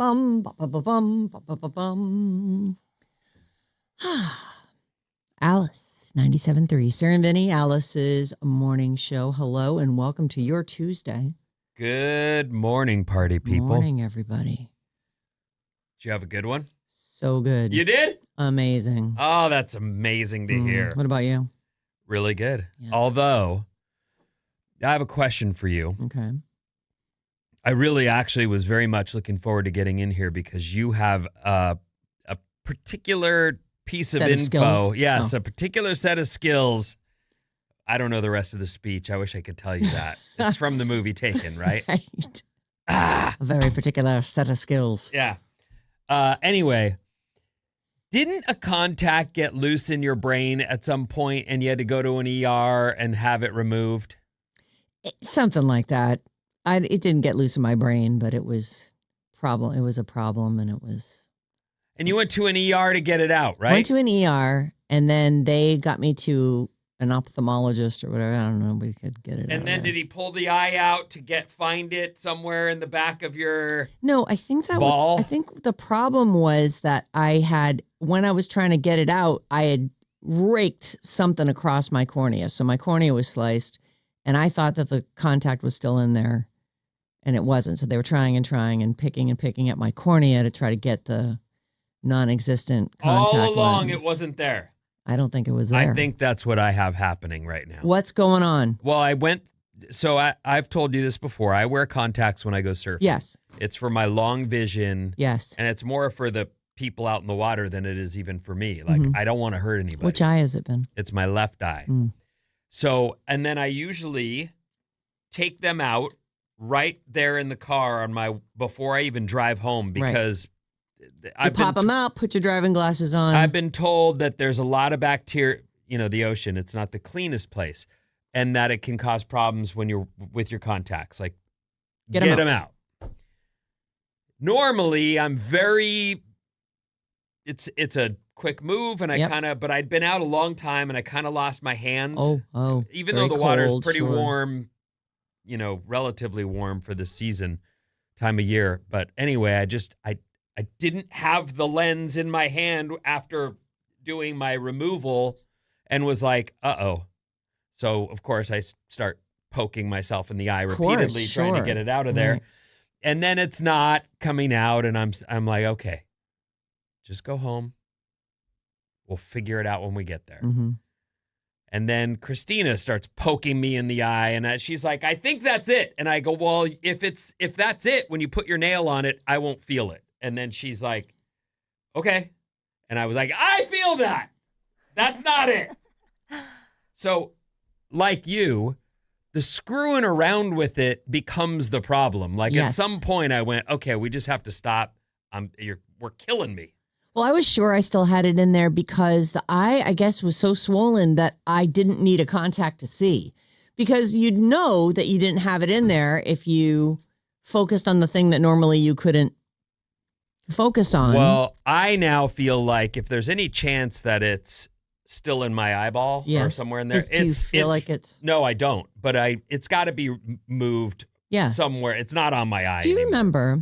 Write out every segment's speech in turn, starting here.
Bum, ba, ba, ba, bum, ba, ba, ba, bum. Alice, 97.3. Sarah Vinnie, Alice's morning show. Hello and welcome to your Tuesday. Good morning, party people. Morning, everybody. Did you have a good one? So good. You did? Amazing. Oh, that's amazing to hear. What about you? Really good. Yeah. Although, I have a question for you. Okay. I really actually was very much looking forward to getting in here because you have a particular piece of Set of info. skills? Yes, Oh. a particular set of skills. I don't know the rest of the speech. I wish I could tell you that. It's from the movie Taken, right? Right. Ah. A very particular set of skills. Yeah. Anyway, didn't a contact get loose in your brain at some point and you had to go to an ER and have it removed? Something like that. It didn't get loose in my brain, but it was problem. It was a problem, and it was. And you went to an ER to get it out, right? Went to an ER, and then they got me to an ophthalmologist or whatever. I don't know. We could get it out. And then did he pull the eye out to find it somewhere in the back of your No, I think that ball? I think the problem was that when I was trying to get it out, I had raked something across my cornea. So my cornea was sliced, and I thought that the contact was still in there, and it wasn't. So they were trying and picking at my cornea to try to get the non-existent contact all along lens. it wasn't there. I don't think it was there. I think that's what I have happening right now. What's going on? Well, I've told you this before. I wear contacts when I go surfing. Yes. It's for my long vision. Yes. And it's more for the people out in the water than it is even for me. Like, I don't want to hurt anybody. Which eye has it been? It's my left eye. So, and then I usually take them out right there in the car before I even drive home because You pop them out, put your driving glasses on. I've been told that there's a lot of bacteria, the ocean, it's not the cleanest place, and that it can cause problems when you're with your contacts. Like, get them out. Normally, I'm it's a quick move, and but I'd been out a long time, and I kind of lost my hands. Oh. Even though the water's pretty warm, relatively warm for the season time of year. But anyway, I didn't have the lens in my hand after doing my removal and was like, uh-oh. So, of course, I start poking myself in the eye repeatedly, trying to get it out of there. Right. And then it's not coming out, and I'm like, okay, just go home. We'll figure it out when we get there. Mm-hmm. And then Christina starts poking me in the eye, and she's like, I think that's it. And I go, well, if that's it, when you put your nail on it, I won't feel it. And then she's like, okay. And I was like, I feel that. That's not it. So, like you, the screwing around with it becomes the problem. Like, At some point I went, okay, we just have to stop. We're killing me. Well, I was sure I still had it in there because the eye, I guess, was so swollen that I didn't need a contact to see. Because you'd know that you didn't have it in there if you focused on the thing that normally you couldn't focus on. Well, I now feel like if there's any chance that it's still in my eyeball or somewhere in there. Do you feel like it's? No, I don't. But it's got to be moved somewhere. It's not on my eye. Do you remember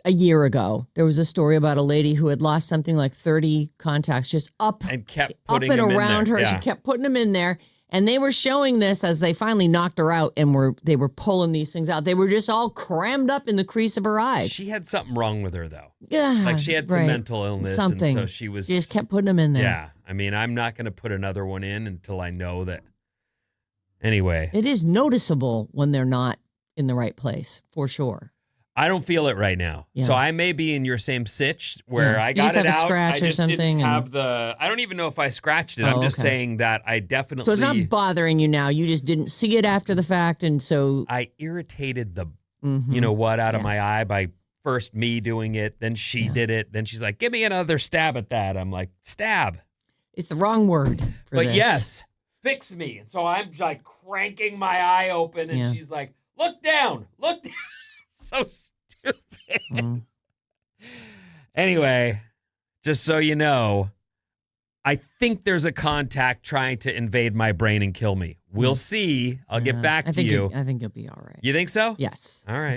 a year ago, there was a story about a lady who had lost something like 30 contacts just up and kept up putting and them around in there. her. Yeah. She kept putting them in there. And they were showing this as they finally knocked her out and they were pulling these things out. They were just all crammed up in the crease of her eye. She had something wrong with her, though. Yeah. Like she had some mental illness. Something. And so she just kept putting them in there. Yeah. I mean, I'm not going to put another one in until I know that. Anyway. It is noticeable when they're not in the right place, for sure. I don't feel it right now. Yeah. So I may be in your same sitch where I got it out. A scratch I or just something didn't have I don't even know if I scratched it. I'm just saying that I definitely. So it's not bothering you now. You just didn't see it after the fact. And so. I irritated the, out of my eye by first me doing it. Then she did it. Then she's like, give me another stab at that. I'm like, stab. It's the wrong word for But this. yes, fix me. And so I'm like cranking my eye open and she's like, look down. Look down. So stupid. Anyway, just so you know, I think there's a contact trying to invade my brain and kill me. We'll see. I'll get back to you. I think you'll be all right. You think so? Yes. All right.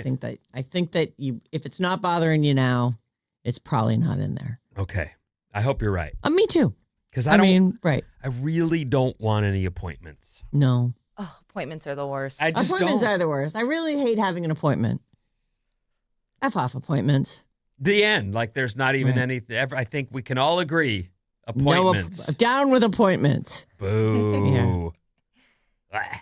I think that you, if it's not bothering you now, it's probably not in there. Okay. I hope you're right. Me too. Because I mean, right. I really don't want any appointments. No. Oh, appointments are the worst. Appointments are the worst. I really hate having an appointment. F off appointments. The end. Like there's not even anything. I think we can all agree. Appointments. Down with appointments. Boo. I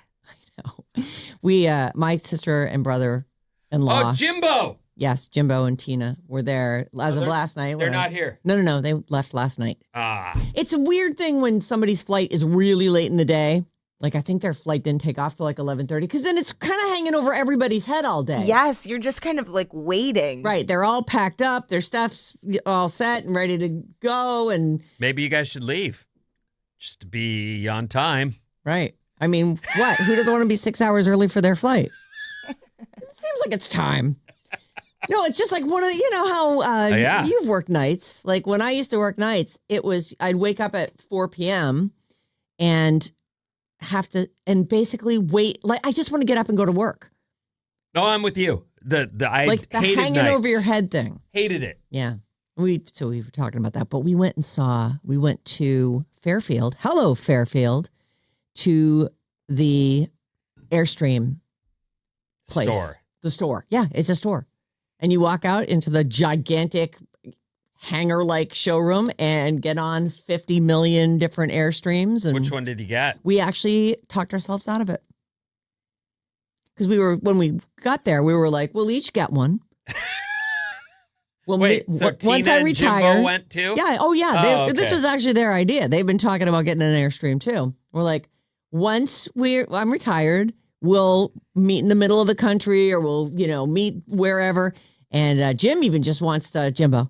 know. We, my sister and brother-in-law. Oh, Jimbo. Yes, Jimbo and Tina were there as of last night. They're not here. No. They left last night. Ah. It's a weird thing when somebody's flight is really late in the day. Like, I think their flight didn't take off till like 11:30 because then it's kind of hanging over everybody's head all day. Yes, you're just kind of like waiting. Right. They're all packed up. Their stuff's all set and ready to go. And maybe you guys should leave just to be on time. Right. I mean, what? Who doesn't want to be 6 hours early for their flight? It seems like it's time. No, it's just like one of the, you know how you've worked nights. Like when I used to work nights, I'd wake up at 4 p.m. and have to basically wait. Like I just want to get up and go to work. No, I'm with you. The hanging nights. over your head thing. Hated it. Yeah. We were talking about that, but we went to Fairfield. Hello, Fairfield, to the Airstream place. Store. The store. Yeah, it's a store. And you walk out into the gigantic hangar-like showroom and get on 50 million different Airstreams. And which one did you get? we actually talked ourselves out of it. Because when we got there, we were like, we'll each get one. Wait, so Tina once I and retire, Jimbo went too? Yeah. Oh, yeah. Okay. This was actually their idea. They've been talking about getting an Airstream too. We're like, once I'm retired, we'll meet in the middle of the country or we'll, meet wherever. And Jim even just wants to, Jimbo,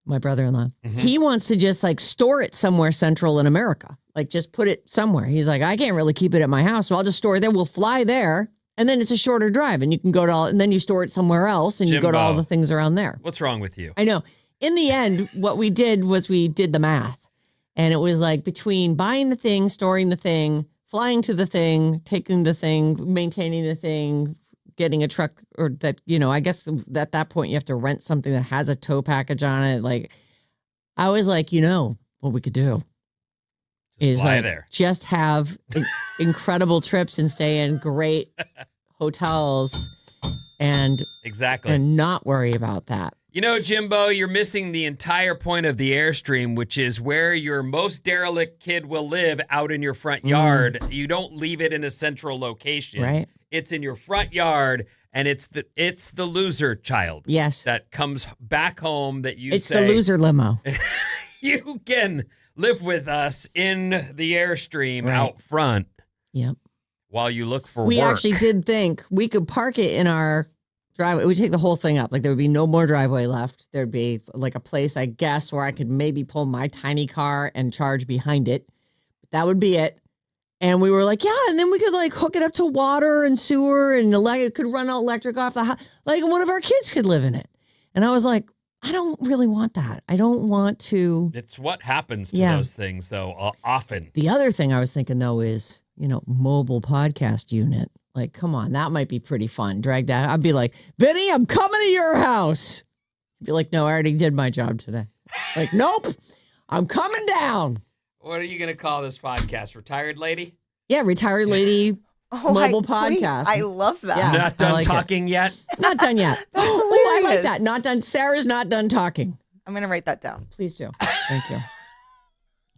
my brother-in-law, he wants to just like store it somewhere central in America. Like just put it somewhere. He's like, I can't really keep it at my house, so I'll just store it there. We'll fly there. And then it's a shorter drive and you can go to and then you store it somewhere else and you go to all the things around there. What's wrong with you? I know. In the end, what we did was we did the math. And it was like between buying the thing, storing the thing, flying to the thing, taking the thing, maintaining the thing, getting a truck or that, I guess at that point you have to rent something that has a tow package on it. Like I was like, what we could do is fly like there. Just have incredible trips and stay in great hotels and not worry about that. Jimbo, you're missing the entire point of the Airstream, which is where your most derelict kid will live out in your front yard. You don't leave it in a central location. Right. It's in your front yard, and it's the loser child. Yes. That comes back home that you It's the loser limo. You can live with us in the Airstream out front. Yep. While you look for we work. actually did think we could park it in our driveway. We'd take the whole thing up. Like there would be no more driveway left. There'd be like a place, I guess, where I could maybe pull my tiny car and charge behind it. That would be it. And we were like, yeah, and then we could like hook it up to water and sewer and it could run electric off the house. Like one of our kids could live in it. And I was like, I don't really want that. I don't want to. It's what happens to those things, though, often. The other thing I was thinking, though, is, mobile podcast unit. Like, come on, that might be pretty fun. Drag that. I'd be like, Vinny, I'm coming to your house. I'd be like, no, I already did my job today. Like, nope, I'm coming down. What are you going to call this podcast? Retired Lady? Yeah, Retired Lady mobile podcast. I love that. Yeah, not done like talking yet? Not done yet. Oh, I like that. Not done. Sarah's not done talking. I'm going to write that down. Please do. Thank you.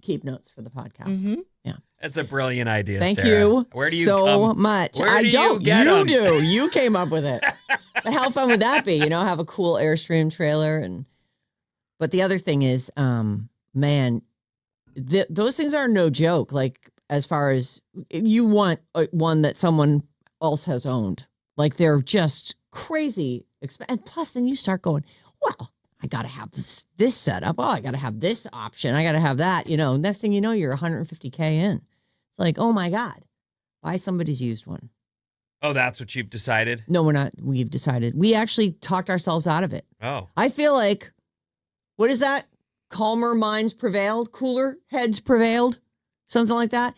Keep notes for the podcast. Mm-hmm. Yeah. That's a brilliant idea, Thank Sarah. you Where do you so come? much. Where I do don't. You, get you 'em? do. You came up with it. But how fun would that be? Have a cool Airstream trailer. But the other thing is, man, those things are no joke. Like as far as you want one that someone else has owned. Like they're just crazy. And plus then you start going, well, I got to have this setup. Oh, I got to have this option. I got to have that. Next thing you know, you're 150K in. It's like, oh my God, buy somebody's used one. Oh, that's what you've decided? No, we're not. We've decided. We actually talked ourselves out of it. Oh. I feel like, what is that? calmer minds prevailed, cooler heads prevailed, something like that.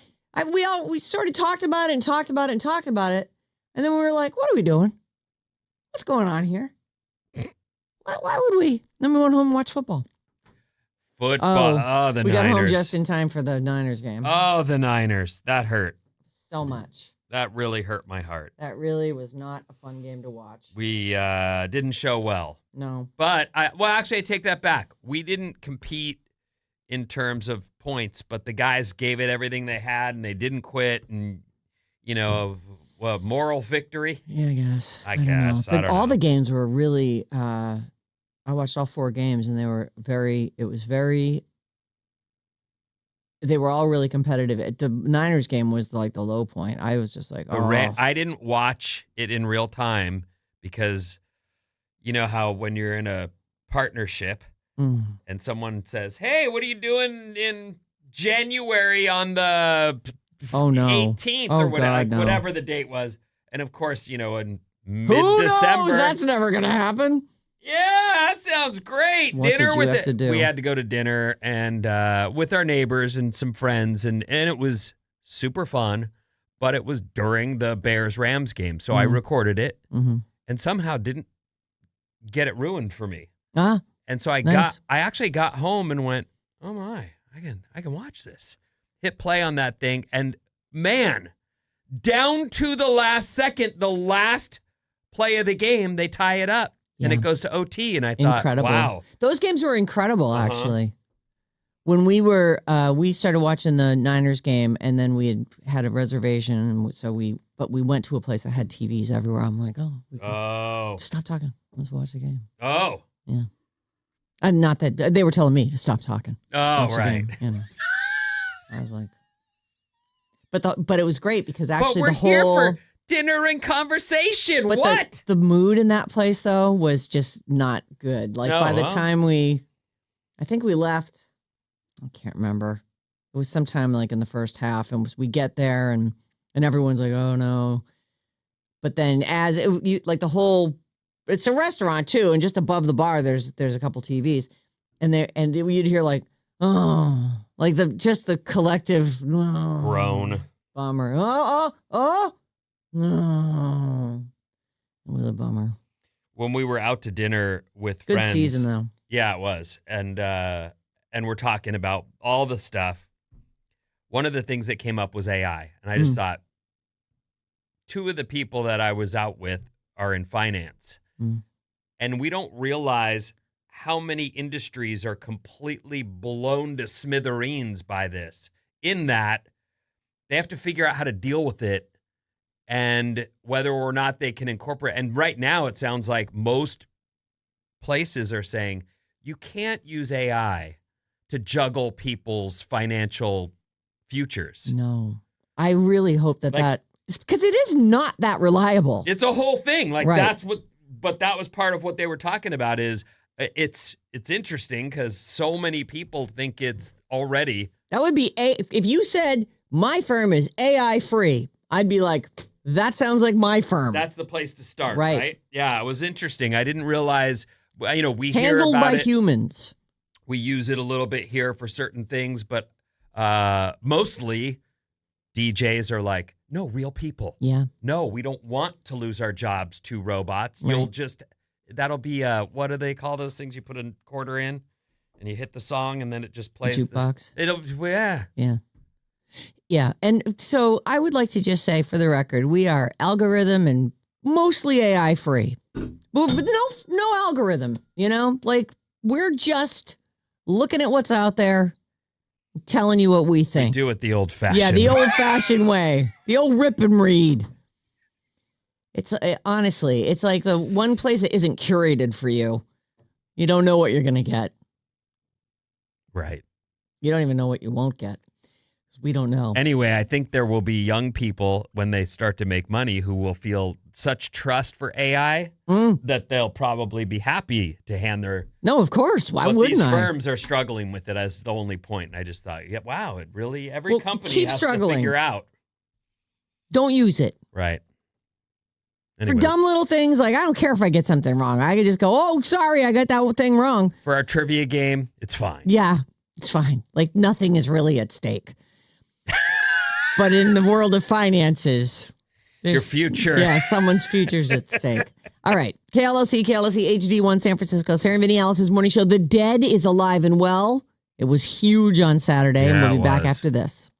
We sort of talked about it and talked about it and talked about it. And then we were like, what are we doing? What's going on here? Why would we? Then we went home and watched football. Football. The we Niners. got home just in time for the Niners game. Oh, the Niners. That hurt. So much. That really hurt my heart. That really was not a fun game to watch. We didn't show well. No. But, actually, I take that back. We didn't compete in terms of points, but the guys gave it everything they had, and they didn't quit, and, moral victory? Yeah, I guess. I guess. I don't all know. the games were really, I watched all 4 games, and they were they were all really competitive. The Niners game was like the low point. I was just like, I didn't watch it in real time because you know how when you're in a partnership and someone says, hey, what are you doing in January on the 18th or whatever, whatever the date was. And of course, in mid-December. Who knows? That's never going to happen. Yeah, that sounds great. What dinner did you with have to do? We had to go to dinner and with our neighbors and some friends, and it was super fun. But it was during the Bears-Rams game, so I recorded it and somehow didn't get it ruined for me. And so I actually got home and went, oh my, I can watch this. Hit play on that thing, and man, down to the last second, the last play of the game, they tie it up. And it goes to OT, and I thought, incredible. Wow. Those games were incredible, actually. When we started watching the Niners game, and then we had a reservation, but we went to a place that had TVs everywhere. I'm like, stop talking. Let's watch the game. Oh. Yeah. And not that, they were telling me to stop talking. Oh, right. I was like, but it was great because actually but we're here for dinner and conversation. But what? The mood in that place, though, was just not good. Like, by the time I think we left, I can't remember. It was sometime like in the first half, and we get there, and everyone's like, oh, no. But then it's a restaurant, too, and just above the bar, there's a couple TVs. And you'd hear like, oh, like the collective groan. Bummer. Oh. No, it was a bummer. When we were out to dinner with Good friends, season though. Yeah, it was, and we're talking about all the stuff. One of the things that came up was AI, and I just thought, 2 of the people that I was out with are in finance, and we don't realize how many industries are completely blown to smithereens by this. In that, they have to figure out how to deal with it. And whether or not they can incorporate. And right now, it sounds like most places are saying you can't use AI to juggle people's financial futures. No. I really hope that because it is not that reliable. It's a whole thing. Like, right. But that was part of what they were talking about is it's interesting because so many people think it's already. That would be, if you said my firm is AI free, I'd be like, that sounds like my firm. That's the place to start, right? Yeah, it was interesting. I didn't realize, we handled hear about by it. humans. We use it a little bit here for certain things, but mostly DJs are like, no, real people. Yeah. No, we don't want to lose our jobs to robots. Right. That'll be, what do they call those things? You put a quarter in and you hit the song and then it just plays. Jukebox. Yeah. Yeah. Yeah, and so I would like to just say, for the record, we are algorithm and mostly AI free, but no algorithm. Like we're just looking at what's out there, telling you what we think. We do it the old-fashioned. Yeah, the old-fashioned way, the old rip and read. It's honestly, it's like the one place that isn't curated for you. You don't know what you're gonna get. Right. You don't even know what you won't get. We don't know. Anyway, I think there will be young people when they start to make money who will feel such trust for AI that they'll probably be happy to hand their. No, of course. Why wouldn't these I? firms are struggling with it as the only point. And I just thought, wow, it really every company keep has struggling. to figure out. Don't use it. Right. Anyway, For dumb little things, like I don't care if I get something wrong. I can just go, oh, sorry, I got that thing wrong. for our trivia game, it's fine. Yeah, it's fine. Like nothing is really at stake. But in the world of finances, Your future. Yeah, someone's future's at stake. All right. KLLC HD1 San Francisco. Sarah Vinnie, Alice's morning show. The dead is alive and well. It was huge on Saturday, and Yeah, we'll be it back was. after this.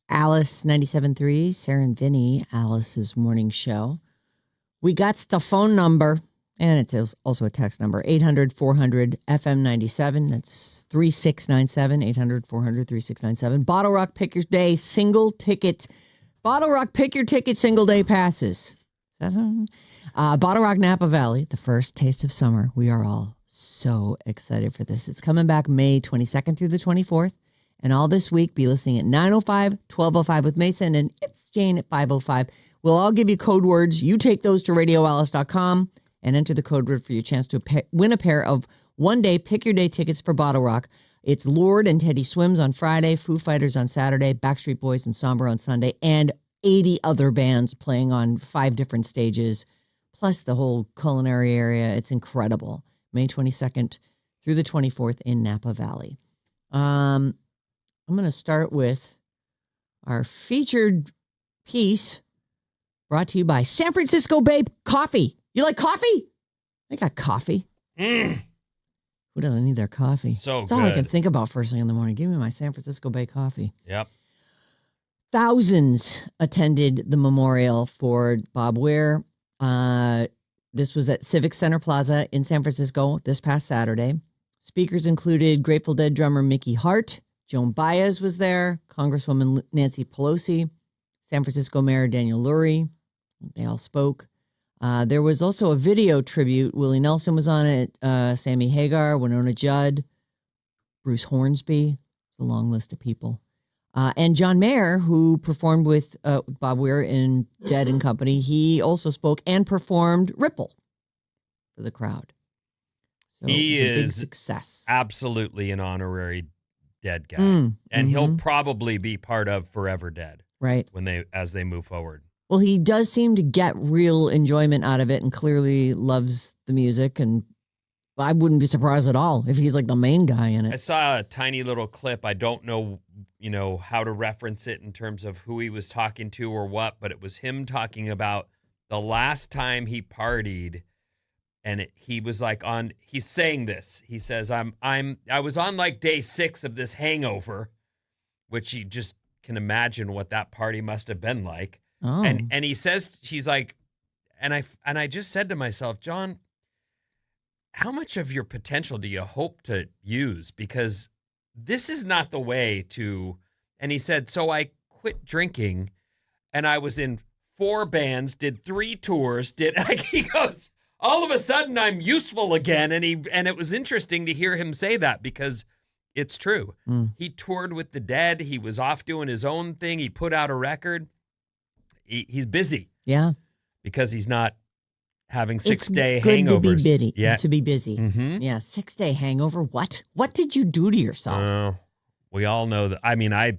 Alice 97.3, Sarah and Vinnie, Alice's morning show. We got the phone number, and it's also a text number, 800-400-FM97. That's 3697, 800-400-3697. Bottle Rock Pick Your Day, single ticket. Bottle Rock Pick Your Ticket, single day passes. Bottle Rock Napa Valley, the first taste of summer. We are all so excited for this. It's coming back May 22nd through the 24th. And all this week, be listening at 9:05, 12:05 with Mason, and it's Jane at 5:05. We'll all give you code words. You take those to radioalice.com and enter the code word for your chance to win a pair of one-day Pick Your Day tickets for Bottle Rock. It's Lord and Teddy Swims on Friday, Foo Fighters on Saturday, Backstreet Boys and Somber on Sunday, and 80 other bands playing on 5 different stages, plus the whole culinary area. It's incredible. May 22nd through the 24th in Napa Valley. I'm going to start with our featured piece brought to you by San Francisco Bay Coffee. You like coffee? They got coffee. Who doesn't need their coffee? So That's all I can think about first thing in the morning. Give me my San Francisco Bay coffee. Yep. Thousands attended the memorial for Bob Weir. This was at Civic Center Plaza in San Francisco this past Saturday. Speakers included Grateful Dead drummer Mickey Hart. Joan Baez was there. Congresswoman Nancy Pelosi. San Francisco Mayor Daniel Lurie. They all spoke. There was also a video tribute. Willie Nelson was on it. Sammy Hagar, Winona Judd, Bruce Hornsby. It's a long list of people. And John Mayer, who performed with Bob Weir in Dead and Company, he also spoke and performed Ripple for the crowd. So He it was a big is success. Absolutely an honorary Dead guy. And he'll probably be part of Forever Dead. Right. As they move forward. Well, he does seem to get real enjoyment out of it and clearly loves the music. And I wouldn't be surprised at all if he's like the main guy in I it. saw a tiny little clip. I don't know, how to reference it in terms of who he was talking to or what, but it was him talking about the last time he partied, and he was like he's saying this. He says, I was on like day 6 of this hangover, which you just can imagine what that party must have been like. Oh. And he says, she's like, and I just said to myself, John, how much of your potential do you hope to use? Because this is not the way to, and he said, so I quit drinking and I was in 4 bands, did 3 tours, he goes, all of a sudden I'm useful again. And it was interesting to hear him say that because it's true. He toured with the Dead. He was off doing his own thing. He put out a record. He's busy. Yeah. Because he's not having 6-day good hangovers. To be busy. Mm-hmm. Yeah. 6-day hangover. What did you do to yourself? We all know that. I mean, I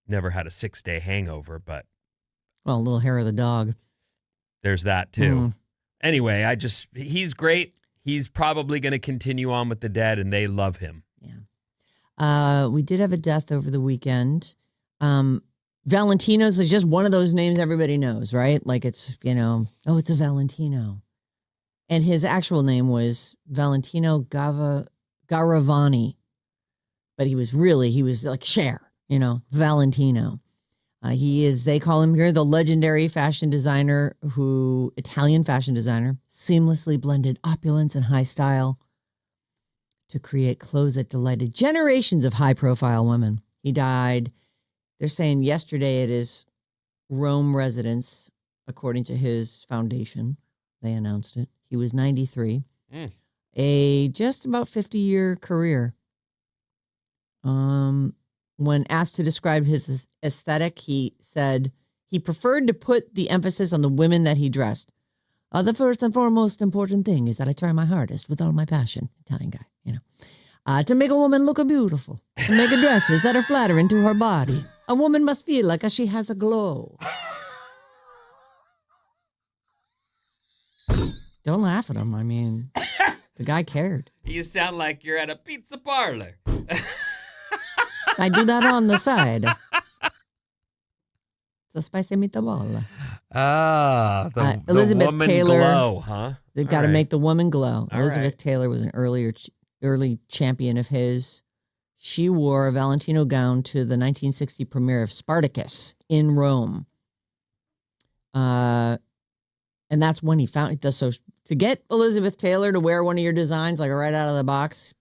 never had a 6-day hangover, but. Well, a little hair of the dog. There's that too. Anyway, he's great. He's probably going to continue on with the Dead and they love him. Yeah. We did have a death over the weekend. Valentino's is just one of those names everybody knows, right? Like it's, it's a Valentino. And his actual name was Valentino Garavani. But he was like Cher, Valentino. They call him here the legendary Italian fashion designer seamlessly blended opulence and high style to create clothes that delighted generations of high-profile women. He died, they're saying yesterday at his Rome residence, according to his foundation. They announced it. He was 93. A just about 50-year career. When asked to describe his aesthetic, he said he preferred to put the emphasis on the women that he dressed. The first and foremost important thing is that I try my hardest with all my passion. Italian guy, to make a woman look beautiful, to make dresses that are flattering to her body. A woman must feel like she has a glow. Don't laugh at him. I mean, the guy cared. You sound like you're at a pizza parlor. I do that on the side. It's a spicy meatball. The Elizabeth woman Taylor. glow, huh? They've got to make the woman glow. All Elizabeth right. Taylor was an early champion of his. She wore a Valentino gown to the 1960 premiere of Spartacus in Rome. And that's when he found it. So to get Elizabeth Taylor to wear one of your designs, like right out of the box,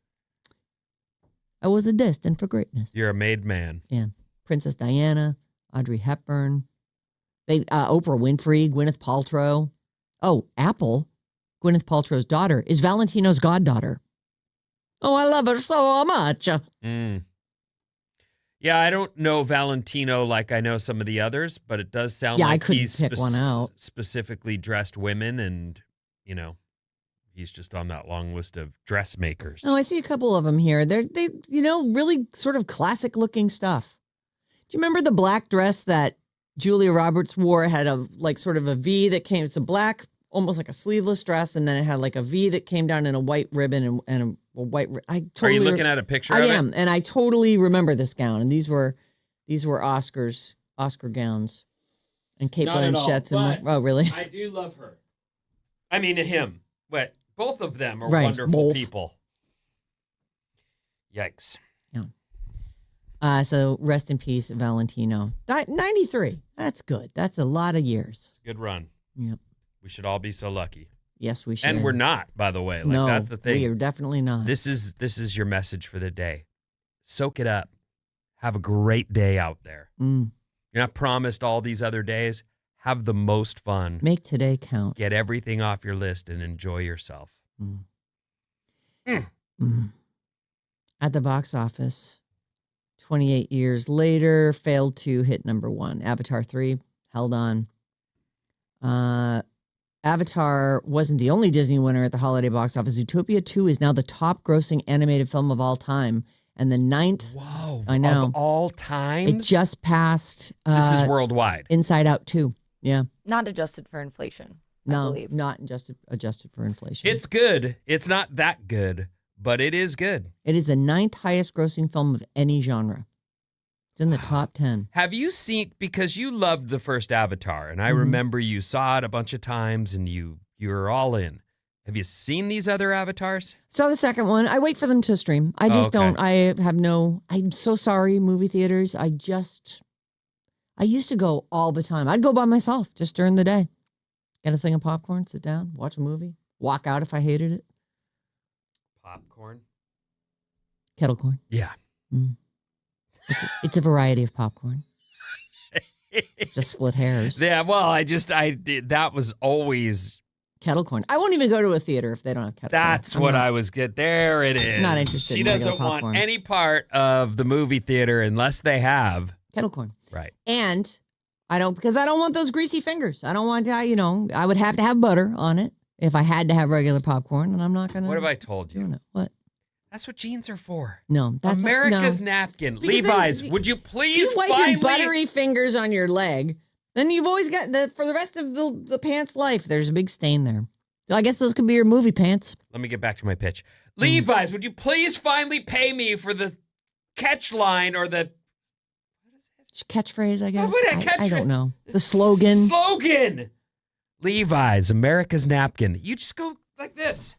I was destined for greatness. You're a made man. Yeah. Princess Diana, Audrey Hepburn, Oprah Winfrey, Gwyneth Paltrow. Oh, Apple, Gwyneth Paltrow's daughter, is Valentino's goddaughter. Oh, I love her so much. Yeah, I don't know Valentino like I know some of the others, but it does sound like I couldn't he's pick one out. specifically dressed women and, he's just on that long list of dressmakers. Oh, I see a couple of them here. They really sort of classic looking stuff. Do you remember the black dress that Julia Roberts wore? It had sort of a V that came. It's a black almost like a sleeveless dress, and then it had like a V that came down in a white ribbon and a white. I totally. Are you looking at a picture? I of am, it? and I totally remember this gown. And these were Oscar gowns, and Kate Not at all, Blanchett's. but Oh, really? I do love her. I mean, him. But both of them are Right, wonderful both. people. Yikes. So rest in peace, Valentino. 93. That's good. That's a lot of years. Good run. Yep. We should all be so lucky. Yes, we should. And we're not, by the way. Like, no, that's the thing. we are definitely not. This is your message for the day. Soak it up. Have a great day out there. Mm. You're not promised all these other days. Have the most fun. Make today count. Get everything off your list and enjoy yourself. Mm. Mm. Mm. At the box office, 28 years later, failed to hit number one. Avatar 3 held on. Avatar wasn't the only Disney winner at the holiday box office. Zootopia 2 is now the top grossing animated film of all time. And the ninth, Whoa. I know. Of all times? it just passed This is worldwide. Inside Out 2. Yeah. Not adjusted for inflation, I No, believe. not adjusted for inflation. It's good. It's not that good, but it is good. It is the ninth highest grossing film of any genre. It's in the top 10. Have you seen, because you loved the first Avatar, and I Mhm. remember you saw it a bunch of times and you were all in. Have you seen these other Avatars? Saw the second one. I wait for them to stream. I just okay. don't. I'm so sorry, movie theaters. I used to go all the time. I'd go by myself just during the day. Get a thing of popcorn, sit down, watch a movie, walk out if I hated it. Popcorn? Kettle corn. Yeah. Mm. It's a variety of popcorn. Just split hairs. Yeah, well, that was always, Kettle corn. I won't even go to a theater if they don't have kettle that's corn. what I was get. There it is. Not interested She in regular doesn't want popcorn. any part of the movie theater unless they have. Kettle corn. Right. And because I don't want those greasy fingers. I don't want to, I would have to have butter on it if I had to have regular popcorn, and I'm not going to. What have I told doing you? it. What? That's what jeans are for. No, that's America's no. napkin. Because Levi's, then- would you please You wipe finally... your buttery fingers on your leg, then you've always got for the rest of the pants life. There's a big stain there. I guess those could be your movie pants. Let me get back to my pitch. Levi's, would you please finally pay me for the catch line or the... Catchphrase, I guess. would I I don't know. The slogan. Slogan! Levi's, America's napkin. You just go like this.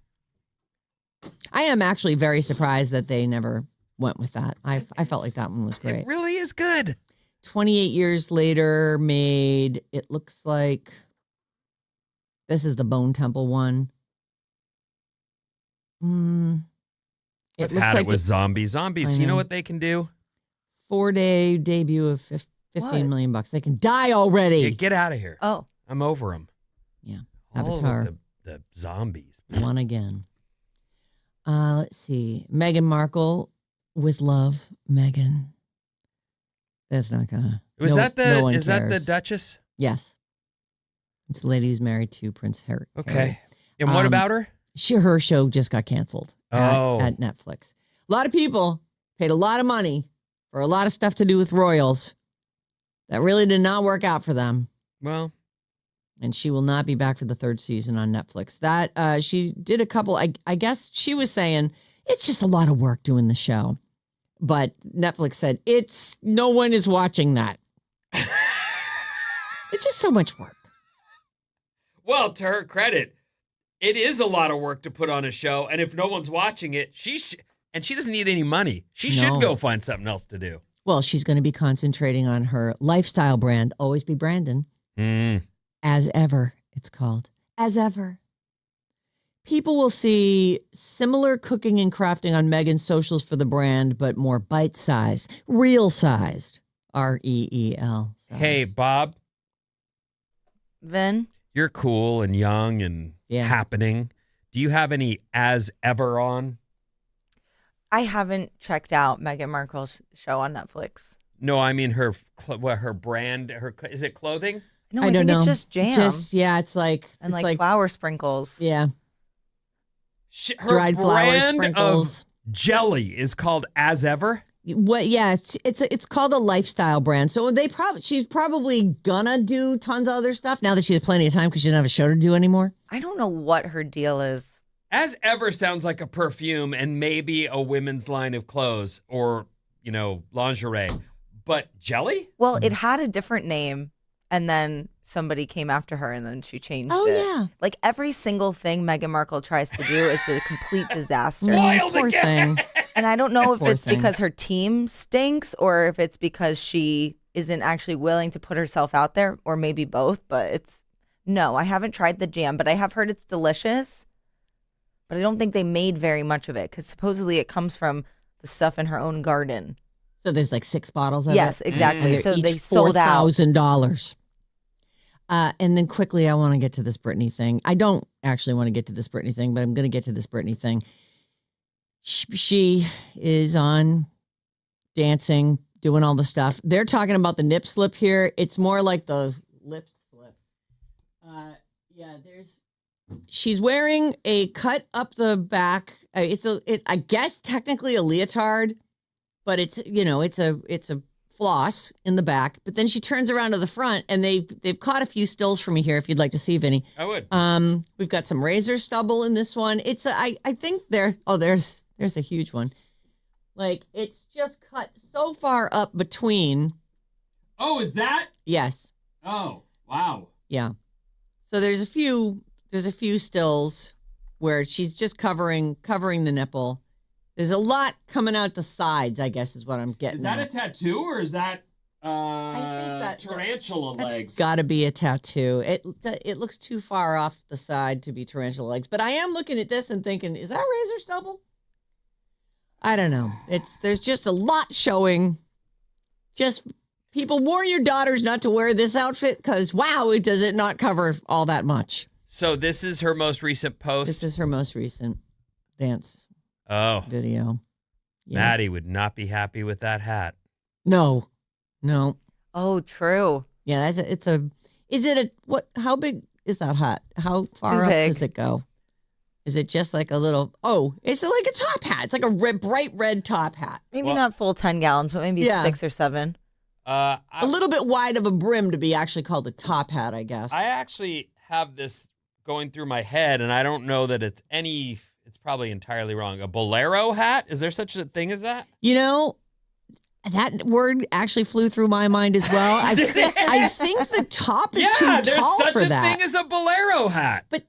I am actually very surprised that they never went with that. I felt like that one was great. It really is good. 28 years later, made, it looks like, this is the Bone Temple one. It I've looks had like it with zombies. Zombies, I you know know. what they can do? 4-day debut of $15 million bucks. They can die already. Yeah, get out of here. Oh, I'm over them. Yeah. All Avatar. of the zombies. One again. Let's see. Meghan Markle with love. Meghan. That's not gonna. Was no- that the no one is that the cares. Duchess? Yes. It's the lady who's married to Prince Harry. Okay. And what about her? Her show just got canceled Oh. at Netflix. A lot of people paid a lot of money for a lot of stuff to do with royals that really did not work out for them. Well, And she will not be back for the third season on Netflix. That she did a couple. I guess she was saying it's just a lot of work doing the show, but Netflix said no one is watching that. It's just so much work. well, to her credit, it is a lot of work to put on a show, and if no one's watching it, she doesn't need any money. She No. should go find something else to do. Well, she's going to be concentrating on her lifestyle brand, Always Be Brandon. As Ever, it's called. As Ever. People will see similar cooking and crafting on Meghan's socials for the brand, but more bite-sized, real-sized, REEL. Hey, Bob, Vin? you're cool and young and Yeah. happening. Do you have any As Ever on? I haven't checked out Meghan Markle's show on Netflix. No, I mean her brand. Is it clothing? No, I I, don't think know. it's just jam It's like and it's like flower sprinkles. yeah, Her dried flower brand sprinkles. of jelly is called As Ever. What? Yeah, it's called a lifestyle brand. So she's probably gonna do tons of other stuff now that she has plenty of time because she doesn't have a show to do anymore. I don't know what her deal is. As Ever sounds like a perfume and maybe a women's line of clothes or, lingerie. But Jelly? Well, it had a different name, and then somebody came after her, and then she changed it. Oh, yeah. Like every single thing Meghan Markle tries to do is a complete disaster. Spoiled Poor again. thing. And I don't know if Poor it's thing. because her team stinks or if it's because she isn't actually willing to put herself out there, or maybe both. But no, I haven't tried the jam, but I have heard it's delicious. But I don't think they made very much of it because supposedly it comes from the stuff in her own garden. So there's like 6 bottles of it. Yes, exactly. And So they're they each sold out. $4,000. And then quickly, I want to get to this Britney thing. I don't actually want to get to this Britney thing, but I'm going to get to this Britney thing. She is on dancing, doing all the stuff. They're talking about the nip slip here. It's more like the lip slip. She's wearing a cut up the back. It's I guess technically a leotard, but it's a floss in the back. But then she turns around to the front, and they've caught a few stills for me here. If you'd like to see, Vinny, I would. We've got some razor stubble in this one. I think there's a huge one. Like it's just cut so far up between. Oh, is that? Yes. Oh, wow. Yeah. So there's a few stills where she's just covering the nipple. There's a lot coming out the sides, I guess is what I'm getting Is that at. a tattoo or is that that- tarantula legs? That's got to be a tattoo. It looks too far off the side to be tarantula legs. But I am looking at this and thinking, is that razor stubble? I don't know. There's just a lot showing. Just people warn your daughters not to wear this outfit because wow, does it not cover all that much. So this is her most recent post? This is her most recent dance video. Yeah. Maddie would not be happy with that hat. No. Oh, true. Yeah, how big is that hat? How far up big. does it go? Is it just like a little, it's like a top hat. It's like a bright red top hat. Maybe not full 10 gallons, but maybe 6 or 7. A little bit wide of a brim to be actually called a top hat, I guess. I actually have this going through my head, and I don't know that it's probably entirely wrong. A bolero hat? Is there such a thing as that? That word actually flew through my mind as well. I think the top is too there's tall such for a that. thing as a bolero hat. But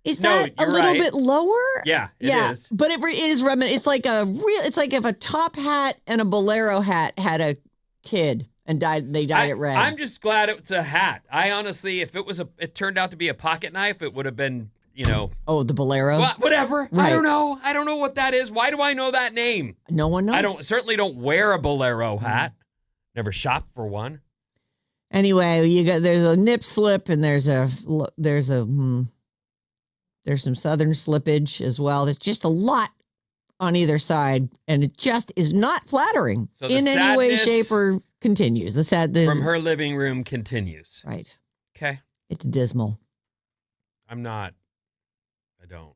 is No, that a you're little right. bit lower? Yeah, it is. But it is it's like it's like if a top hat and a bolero hat had a kid and they dyed it red. I'm just glad it's a hat. I honestly, if it turned out to be a pocket knife, it would have been, Oh, the bolero? whatever. Right. I don't know what that is. Why do I know that name? No one knows. I certainly don't wear a bolero hat. Never shopped for one. Anyway, there's a nip slip and there's some southern slippage as well. There's just a lot on either side, and it just is not flattering So the in any way, sadness shape, or continues. From her living room continues. Right. Okay. It's dismal. I don't.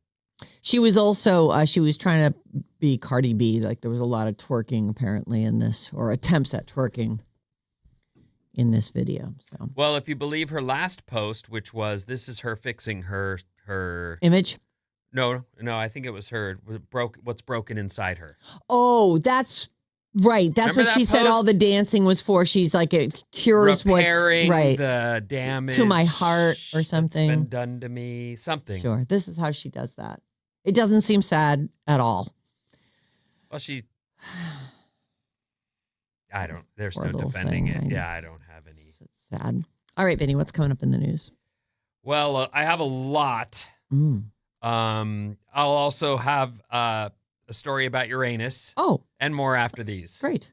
She was also, she was trying to be Cardi B. Like there was a lot of twerking apparently in this, or attempts at twerking in this video. So Well, if you believe her last post, which was, this is her fixing her image. No, I think it was her. What's broken inside her? Oh, that's right. That's Remember what she that said post? all the dancing was for. She's like, it cures Repairing what's right the damage to my heart or something. that's been done to me. Something. Sure. This is how she does that. It doesn't seem sad at all. Well, I don't. There's Poor no little defending thing. it. Yeah, I don't have any. It's sad. All right, Vinny, what's coming up in the news? Well, I have a lot. I'll also have a story about Uranus. Oh, and more after these. great.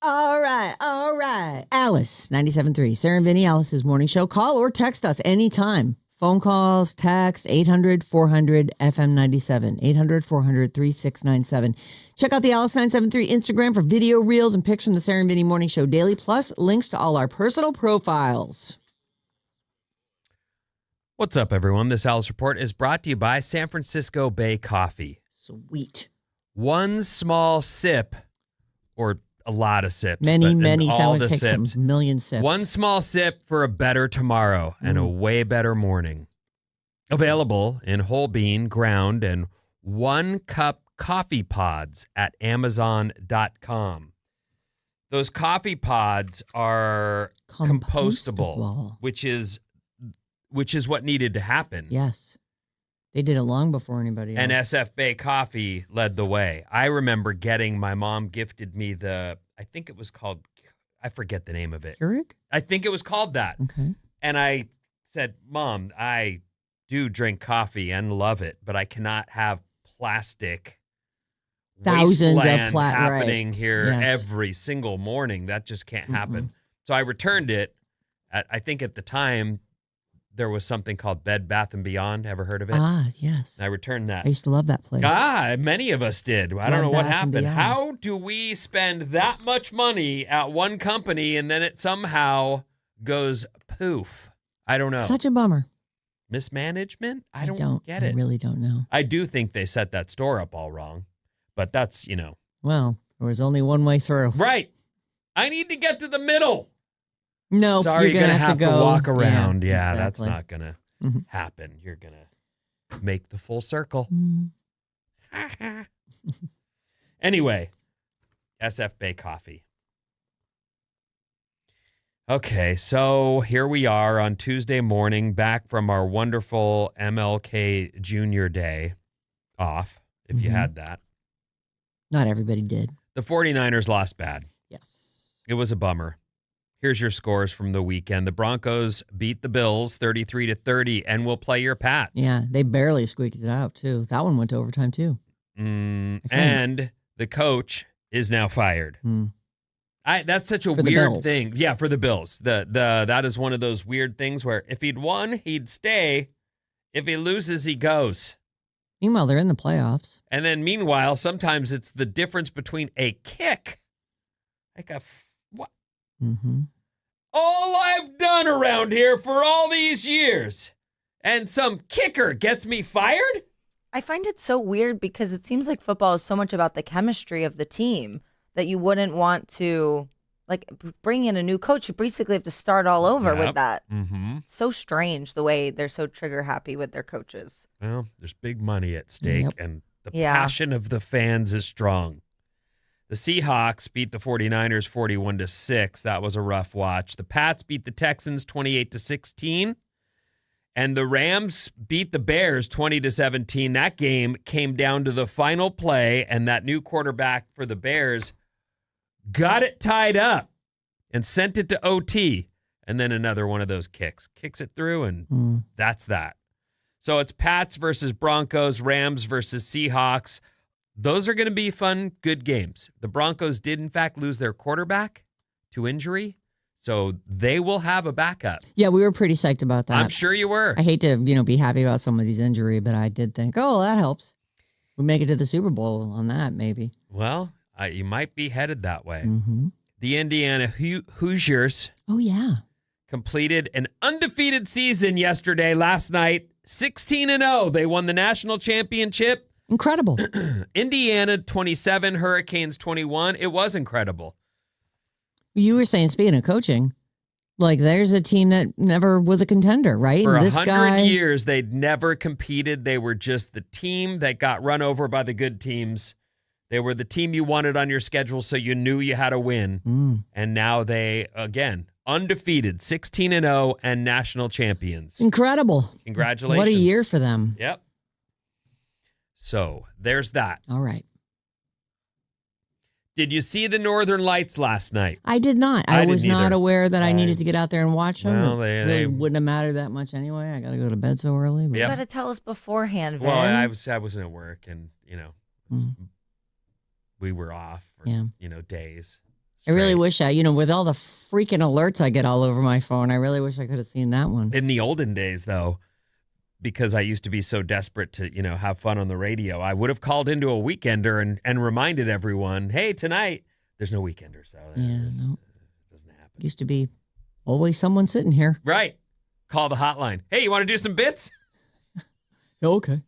All right. Alice, 97.3. Sarah Vinnie, Alice's morning show. Call or text us anytime. Phone calls, text, 800-400-FM97. 800-400-3697. Check out the Alice 973 Instagram for video reels and pics from the Sarah and Vinnie Morning Show daily, plus links to all our personal profiles. What's up, everyone? This Alice Report is brought to you by San Francisco Bay Coffee. Sweet. One small sip, or a lot of sips. Many all someone the takes some sips. million sips. One small sip for a better tomorrow and a way better morning. Available in whole bean, ground, and 1 cup coffee pods at Amazon.com. Those coffee pods are compostable, which is what needed to happen. Yes. They did it long before anybody else. And SF Bay Coffee led the way. I remember my mom gifted me I think it was called, I forget the name of it. Keurig? I think it was called that. Okay. And I said, Mom, I do drink coffee and love it, but I cannot have plastic Thousands of happening here Yes. every single morning. That just can't happen. So I returned it. I think at the time, there was something called Bed Bath & Beyond. Ever heard of it? Ah, yes. I returned that. I used to love that place. Many of us did. I don't know what Bath & happened. Beyond. How do we spend that much money at one company and then it somehow goes poof? I don't know. Such a bummer. Mismanagement? I don't get it. I really don't know. I do think they set that store up all wrong, but that's, Well, there was only one way through. Right. I need to get to the middle. No, Sorry, you're gonna have to go walk around. Yeah, exactly. that's not going to happen. You're going to make the full circle. Anyway, SF Bay Coffee. Okay, so here we are on Tuesday morning, back from our wonderful MLK Jr. Day off, if you had that. Not everybody did. The 49ers lost bad. Yes. It was a bummer. Here's your scores from the weekend. The Broncos beat the Bills 33-30 and will play your Pats. Yeah, they barely squeaked it out, too. That one went to overtime, too. And the coach is now fired. That's such a weird thing. Yeah, for the Bills. That is one of those weird things where if he'd won, he'd stay. If he loses, he goes. Meanwhile, they're in the playoffs. And then meanwhile, sometimes it's the difference between a kick, like what? All I've done around here for all these years, and some kicker gets me fired? I find it so weird because it seems like football is so much about the chemistry of the team that you wouldn't want to, bring in a new coach. You basically have to start all over with that. It's so strange the way they're so trigger happy with their coaches. Well, there's big money at stake, and the passion of the fans is strong. The Seahawks beat the 49ers 41-6. That was a rough watch. The Pats beat the Texans 28-16. And the Rams beat the Bears 20-17. That game came down to the final play, and that new quarterback for the Bears got it tied up and sent it to OT. And then another one of those kicks it through, and that's that. So it's Pats versus Broncos, Rams versus Seahawks. Those are going to be fun, good games. The Broncos did, in fact, lose their quarterback to injury, so they will have a backup. Yeah, we were pretty psyched about that. I'm sure you were. I hate to, be happy about somebody's injury, but I did think, that helps. We make it to the Super Bowl on that, maybe. Well, you might be headed that way. The Indiana Hoosiers completed an undefeated season last night, 16-0. They won the national championship. Incredible. Indiana 27, Hurricanes 21. It was incredible. You were saying, speaking of coaching, there's a team that never was a contender, right? For 100 years, they'd never competed. They were just the team that got run over by the good teams. They were the team you wanted on your schedule, so you knew you had to win. And now they, again, undefeated, 16-0 and national champions. Incredible. Congratulations. What a year for them. Yep. So there's that. All right. Did you see the Northern Lights last night? I did not. I was didn't not either. aware that I needed to get out there and watch them. Well, it really wouldn't have mattered that much anyway. I got to go to bed so early. But. You got to tell us beforehand, Vin. Well, I wasn't at work, and we were off for days. I really wish with all the freaking alerts I get all over my phone, I really wish I could have seen that one. In the olden days, though, because I used to be so desperate to, have fun on the radio, I would have called into a weekender and reminded everyone, hey, tonight, there's no weekender, so no. It doesn't happen. Used to be always someone sitting here. Right. Call the hotline. Hey, you want to do some bits? Okay.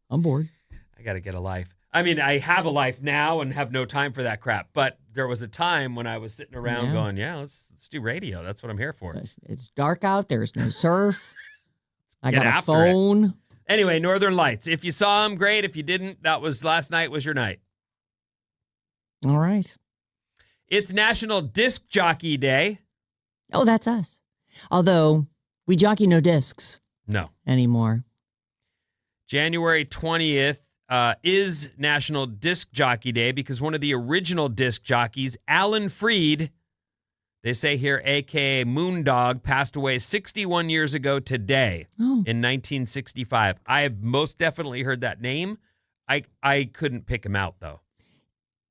I'm bored. I got to get a life. I mean, I have a life now and have no time for that crap. But there was a time when I was sitting around going, let's do radio. That's what I'm here for. It's dark out. There's no surf. I got a after phone. Anyway, Northern Lights. If you saw them, great. If you didn't, last night was your night. All right. It's National Disk Jockey Day. Oh, that's us. Although we jockey no discs. No. Anymore. January 20th is National Disk Jockey Day because one of the original disc jockeys, Alan Freed, they say here, a.k.a. Moondog, passed away 61 years ago today in 1965. I have most definitely heard that name. I couldn't pick him out, though.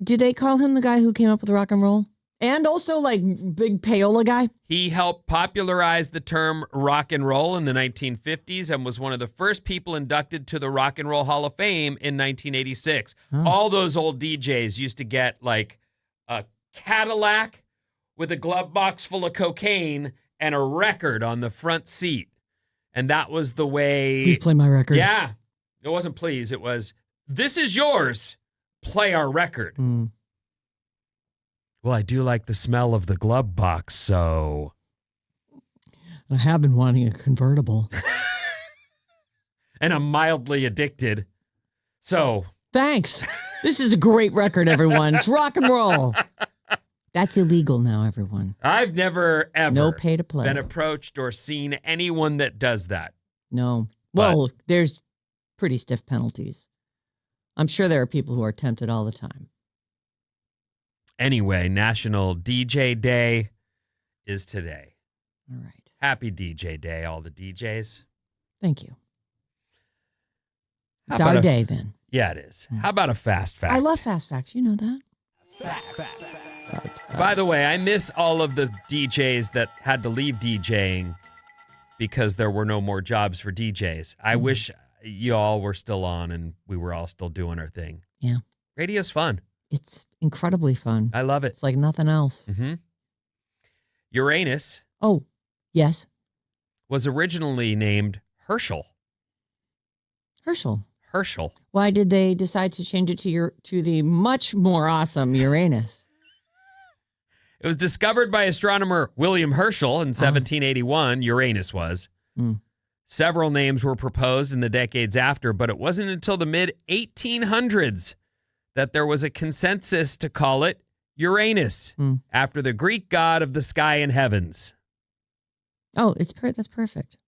Do they call him the guy who came up with rock and roll? And also like big payola guy? He helped popularize the term rock and roll in the 1950s and was one of the first people inducted to the Rock and Roll Hall of Fame in 1986. Oh. All those old DJs used to get like a Cadillac with a glove box full of cocaine and a record on the front seat. And that was the way... Please play my record. Yeah. It wasn't please. It was, this is yours. Play our record. Mm. Well, I do like the smell of the glove box, so... I have been wanting a convertible. And I'm mildly addicted, so... Thanks. This is a great record, everyone. It's rock and roll. That's illegal now, everyone. I've never, ever no pay to play. Been approached or seen anyone that does that. No. Well, there's pretty stiff penalties. I'm sure there are people who are tempted all the time. Anyway, National DJ Day is today. All right. Happy DJ Day, all the DJs. Thank you. It's our day, then. Yeah, it is. How about a fast fact? I love fast facts. You know that. By the way, I miss all of the DJs that had to leave DJing because there were no more jobs for DJs. I wish you all were still on and we were all still doing our thing. Yeah. Radio's fun. It's incredibly fun. I love it. It's like nothing else. Mm-hmm. Uranus. Oh, yes. Was originally named Herschel. Herschel. Why did they decide to change it to the much more awesome Uranus? It was discovered by astronomer William Herschel in 1781. Uranus was. Several names were proposed in the decades after, but it wasn't until the mid-1800s that there was a consensus to call it Uranus, after the Greek god of the sky and heavens. Oh, that's perfect.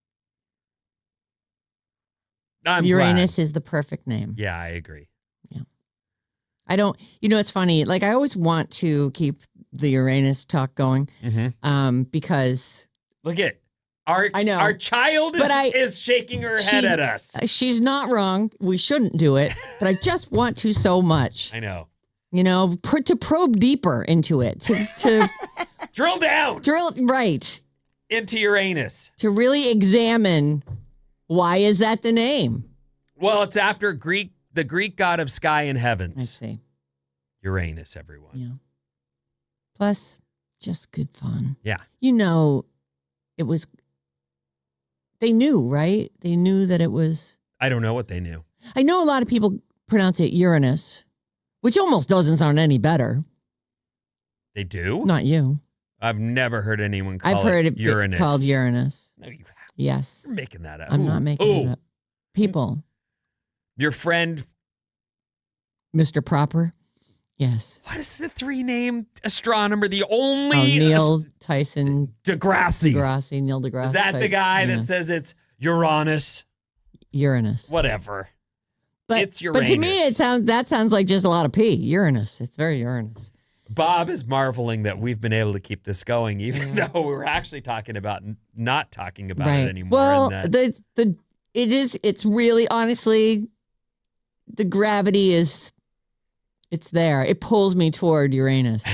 Uranus is the perfect name. Yeah, I agree. Yeah. I don't, it's funny. Like, I always want to keep the Uranus talk going because... Look at our child is shaking her head at us. She's not wrong. We shouldn't do it, but I just want to so much. I know. To probe deeper into it, to drill down. Right. Into Uranus. To really examine why is that the name? Well, it's after the Greek god of sky and heavens. I see. Uranus, everyone. Yeah. Plus, just good fun. Yeah. It was... They knew, right? They knew that it was... I don't know what they knew. I know a lot of people pronounce it Uranus, which almost doesn't sound any better. They do? Not you. I've never heard anyone call I've heard it Uranus. Called Uranus. No, you haven't. Yes. You're making that up. I'm not making it up. People. Your friend... Mr. Proper? Yes. What is the three-name astronomer? The only... Neil Tyson... Neil deGrasse. Is that the guy that says it's Uranus? Uranus. Whatever. But, it's Uranus. But to me, that sounds like just a lot of P. Uranus. It's very Uranus. Bob is marveling that we've been able to keep this going, even though we were actually talking about not talking about it anymore. Well, it's really, honestly, the gravity is It's there. It pulls me toward Uranus.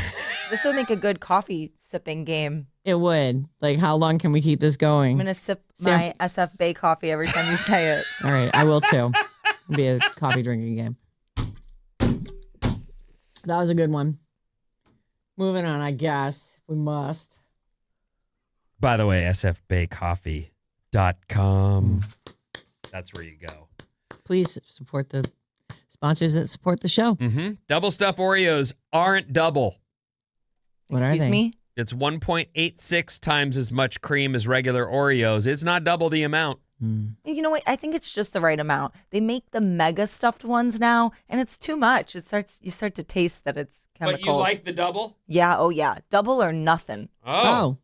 This would make a good coffee sipping game. It would. Like, how long can we keep this going? I'm going to sip my SF Bay coffee every time you say it. All right, I will too. It'll be a coffee drinking game. That was a good one. Moving on, I guess. We must. By the way, sfbaycoffee.com. That's where you go. Please support the sponsors that support the show. Mm-hmm. Double stuff Oreos aren't double. What are Excuse they? me? It's 1.86 times as much cream as regular Oreos. It's not double the amount. You know what? I think it's just the right amount. They make the mega stuffed ones now, and it's too much. You start to taste that it's chemicals. But you like the double? Yeah, oh yeah. Double or nothing. Oh.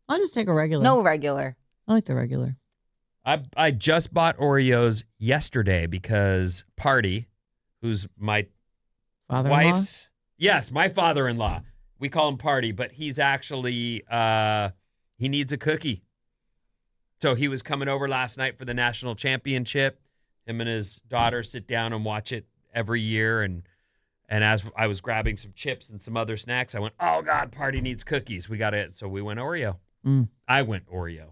I'll just take a regular. No regular. I like the regular. I just bought Oreos yesterday because Party, who's my Father-in-law? wife's... Yes, my father-in-law. We call him Party, but he's actually... he needs a cookie. So he was coming over last night for the national championship. Him and his daughter sit down and watch it every year. And as I was grabbing some chips and some other snacks, I went, oh, God, Party needs cookies. We got it. So we went Oreo. I went Oreo.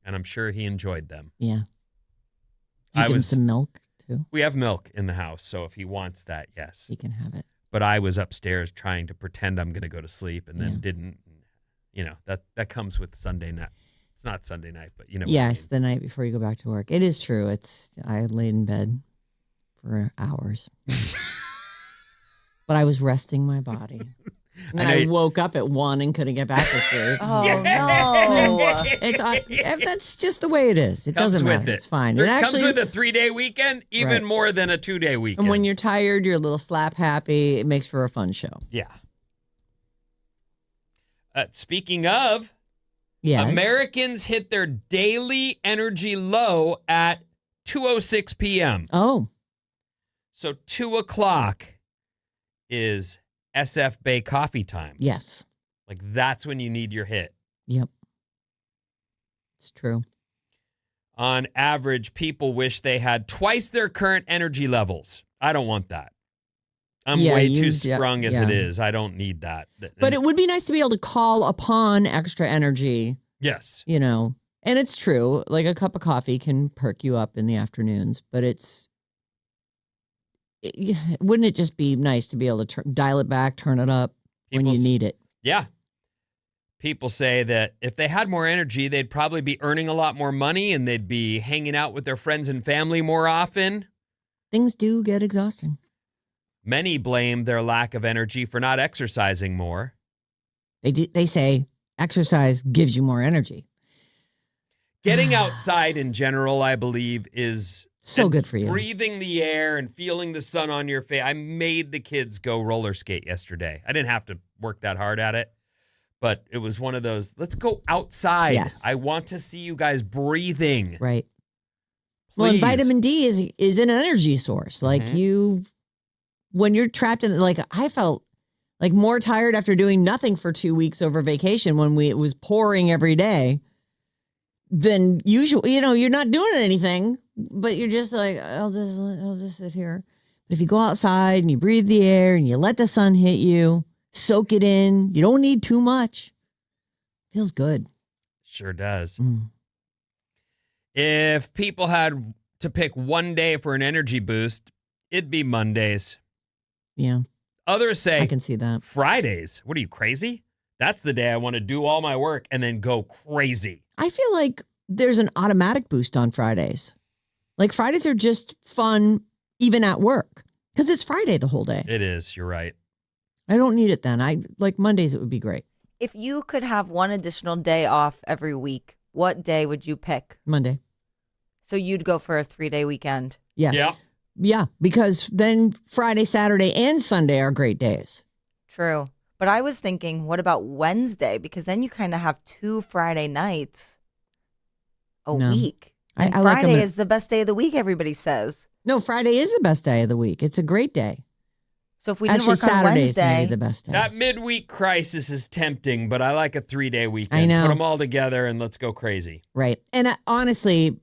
And I'm sure he enjoyed them. Yeah. Did you give him some milk, too? We have milk in the house. So if he wants that, yes. He can have it. But I was upstairs trying to pretend I'm going to go to sleep and then didn't. You know, that comes with Sunday night. It's not Sunday night, but you know. Yes, the night before you go back to work. It is true. I laid in bed for hours. But I was resting my body. And I woke up at 1 and couldn't get back to sleep. Oh, no. That's just the way it is. It doesn't matter. It's fine. It comes with a 3-day weekend, even more than a 2-day weekend. And when you're tired, you're a little slap happy. It makes for a fun show. Yeah. Speaking of, yes. Americans hit their daily energy low at 2:06 p.m. Oh. So 2 o'clock is SF Bay coffee time. Yes. Like that's when you need your hit. Yep. It's true. On average, people wish they had twice their current energy levels. I don't want that. I'm way too sprung as it is. I don't need that. But it would be nice to be able to call upon extra energy. Yes. You know, and it's true. Like a cup of coffee can perk you up in the afternoons, but wouldn't it just be nice to be able to dial it back, turn it up when you need it? Yeah. People say that if they had more energy, they'd probably be earning a lot more money and they'd be hanging out with their friends and family more often. Things do get exhausting. Many blame their lack of energy for not exercising more. They say exercise gives you more energy. Getting outside in general, I believe, is so good for you. Breathing the air and feeling the sun on your face. I made the kids go roller skate yesterday. I didn't have to work that hard at it, but it was one of those, let's go outside. Yes. I want to see you guys breathing. Right. Please. Well, and vitamin D is an energy source. Like when you're trapped in, like I felt like more tired after doing nothing for 2 weeks over vacation when it was pouring every day than usual. You know, you're not doing anything, but you're just like, I'll just sit here. But if you go outside and you breathe the air and you let the sun hit you, soak it in, you don't need too much. Feels good. Sure does. If people had to pick one day for an energy boost, it'd be Mondays. Yeah. Others say I can see that. Fridays. What are you, crazy? That's the day I want to do all my work and then go crazy. I feel like there's an automatic boost on Fridays. Like Fridays are just fun even at work because it's Friday the whole day. It is. You're right. I don't need it then. I like Mondays. It would be great. If you could have one additional day off every week, what day would you pick? Monday. So you'd go for a 3-day weekend? Yes. Yeah. Yeah, because then Friday, Saturday, and Sunday are great days. True. But I was thinking, what about Wednesday? Because then you kind of have 2 Friday nights a week. And Friday is the best day of the week, everybody says. No, Friday is the best day of the week. It's a great day. So if we didn't work on Wednesday, maybe the best day. That midweek crisis is tempting, but I like a 3-day weekend. I know. Put them all together and let's go crazy. Right. And honestly,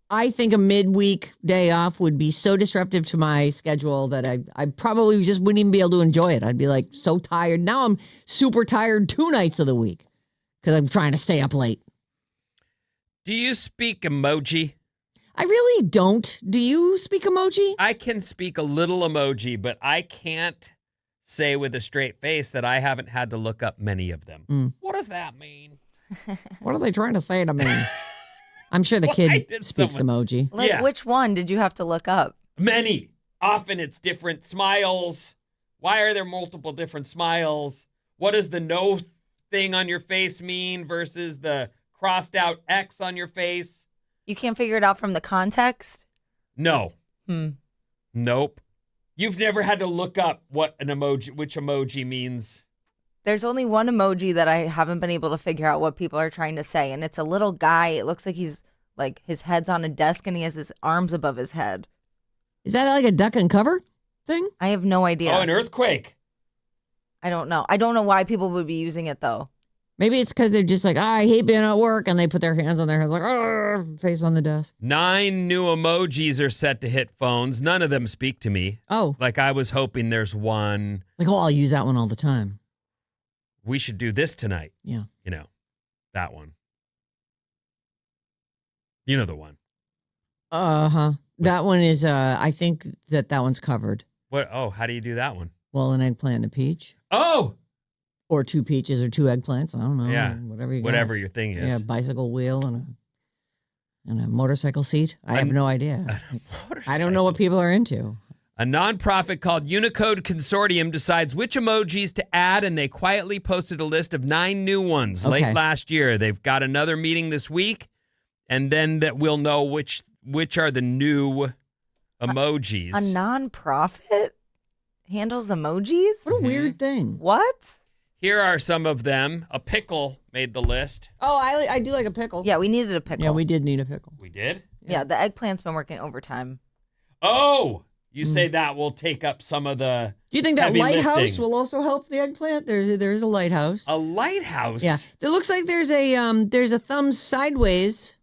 I think a midweek day off would be so disruptive to my schedule that I probably just wouldn't even be able to enjoy it. I'd be like so tired. Now I'm super tired 2 nights of the week because I'm trying to stay up late. Do you speak emoji? I really don't. Do you speak emoji? I can speak a little emoji, but I can't say with a straight face that I haven't had to look up many of them. What does that mean? What are they trying to say to me? I'm sure the kid speaks emoji. Like, which one did you have to look up? Many. Often it's different smiles. Why are there multiple different smiles? What does the no thing on your face mean versus the crossed out X on your face? You can't figure it out from the context? No. Nope. You've never had to look up which emoji means. There's only one emoji that I haven't been able to figure out what people are trying to say, and it's a little guy. It looks like he's like his head's on a desk and he has his arms above his head. Is that like a duck and cover thing? I have no idea. Oh, an earthquake. I don't know. I don't know why people would be using it though. Maybe it's because they're just like, I hate being at work, and they put their hands on their heads like, face on the desk. 9 new emojis are set to hit phones. None of them speak to me. Oh. Like I was hoping there's one. Like, I'll use that one all the time. We should do this tonight. Yeah. You know, that one. You know the one. Uh-huh. That one is, I think that one's covered. What? Oh, how do you do that one? Well, an eggplant and a peach. Oh! Or 2 peaches or 2 eggplants. I don't know. Yeah. Whatever your thing is. Yeah, bicycle wheel and a motorcycle seat. I have no idea. I don't know what people are into. A nonprofit called Unicode Consortium decides which emojis to add, and they quietly posted a list of 9 new ones late last year. They've got another meeting this week, and then that we'll know which are the new emojis. A nonprofit handles emojis? What a weird thing. What? Here are some of them. A pickle made the list. Oh, I do like a pickle. Yeah, we needed a pickle. Yeah, we did need a pickle. We did? Yeah, the eggplant's been working overtime. Oh! You say that will take up some of the Do you think that heavy lighthouse lifting. will also help the eggplant? There's a lighthouse. A lighthouse? Yeah. It looks like there's a thumb sideways.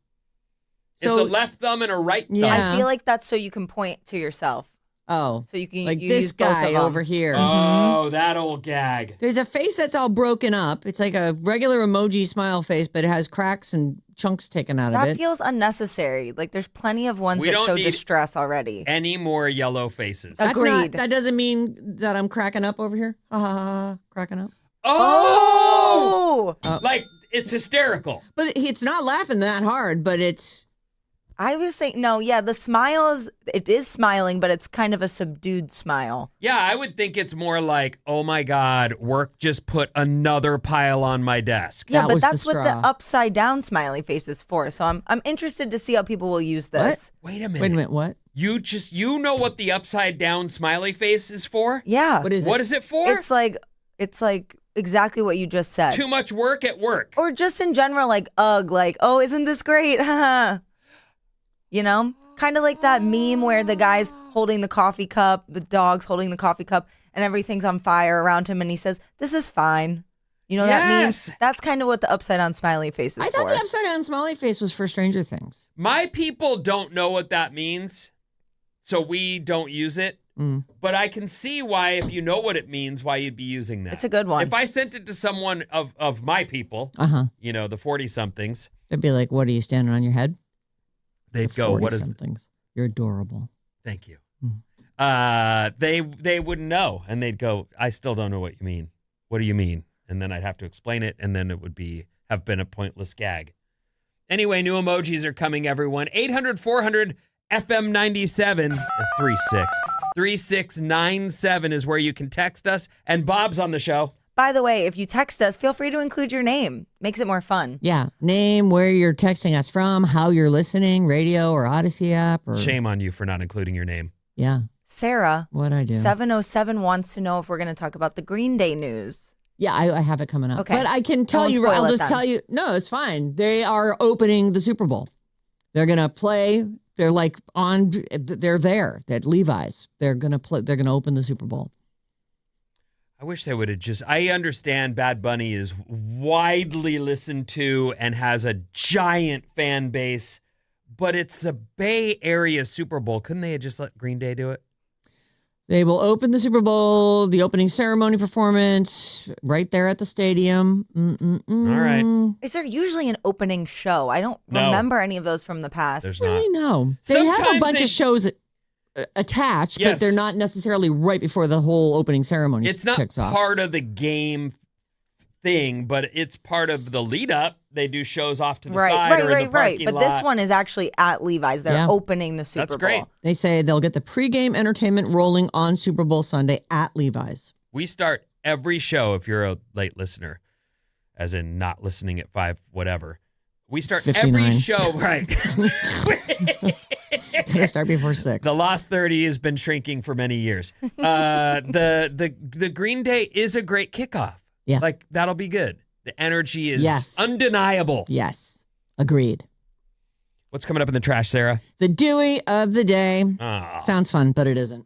So, it's a left thumb and a right thumb. Yeah. I feel like that's so you can point to yourself. Oh. So you can like you this use both of guy them. over here. Oh, that old gag. There's a face that's all broken up. It's like a regular emoji smile face, but it has cracks and chunks taken out of That it. feels unnecessary. Like there's plenty of ones We that don't show need distress already. Any more yellow faces? Agreed. That doesn't mean that I'm cracking up over here. Ha ha ha, cracking up. Oh! Oh! Like, it's hysterical. But it's not laughing that hard, but it's... I was thinking, no, yeah, the smile it is smiling, but it's kind of a subdued smile. Yeah, I would think it's more like, oh my God, work just put another pile on my desk. Yeah, That but was the that's what the straw. upside down smiley face is for. So I'm interested to see how people will use this. Wait a minute. Wait a minute, what? You know what the upside down smiley face is for? Yeah. What is it? What is it for? It's like exactly what you just said. Too much work at work. Or just in general, like, ugh, like, oh, isn't this great? Haha. You know? Kind of like that meme where the guy's holding the coffee cup, the dog's holding the coffee cup, and everything's on fire around him, and he says, this is fine. You know that Yes. meme? That's kind of what the upside down smiley face is I for. thought the upside down smiley face was for Stranger Things. My people don't know what that means, so we don't use it. But I can see why, if you know what it means, why you'd be using that. It's a good one. If I sent it to someone of my people, you know, the 40-somethings, They'd be like, what, are you standing on your head? they'd go, what is... Somethings. You're adorable. Thank you. They wouldn't know, and they'd go, I still don't know what you mean. What do you mean? And then I'd have to explain it, and then it would have been a pointless gag. Anyway, new emojis are coming, everyone. 800-400 FM 97 3697 is where you can text us, and Bob's on the show. By the way, if you text us, feel free to include your name. Makes it more fun. Yeah. Name, where you're texting us from, how you're listening, radio or Odyssey app. Or Shame on you for not including your name. Yeah. Sarah, What'd I do? 707 wants to know if we're going to talk about the Green Day news. Yeah, I have it coming up. Okay. But I can tell won't you, spoil I'll it just then. tell you, no, it's fine. They are opening the Super Bowl. They're going to play. They're like they're there at Levi's. They're going to play. They're going to open the Super Bowl. I wish they would have I understand Bad Bunny is widely listened to and has a giant fan base, but it's a Bay Area Super Bowl. Couldn't they have just let Green Day do it? They will open the Super Bowl, the opening ceremony performance right there at the stadium. All right. Is there usually an opening show? I don't No. remember any of those from the past. There's Really, not. no. They have a Sometimes bunch they- of shows attached, Yes. but they're not necessarily right before the whole opening ceremony It's not kicks off. part of the game thing, but it's part of the lead up. They do shows off to the side or in the parking But lot. this one is actually at Levi's. They're Yeah. opening the Super That's Bowl. great. They say they'll get the pregame entertainment rolling on Super Bowl Sunday at Levi's. We start every show, if you're a late listener, as in not listening at 5, whatever. We start 59. every show, right? Gotta start before 6. The Lost 30 has been shrinking for many years. The Green Day is a great kickoff. Yeah. Like, that'll be good. The energy is Yes. undeniable. Yes. Agreed. What's coming up in the trash, Sarah? The Dewey of the day. Oh. Sounds fun, but it isn't.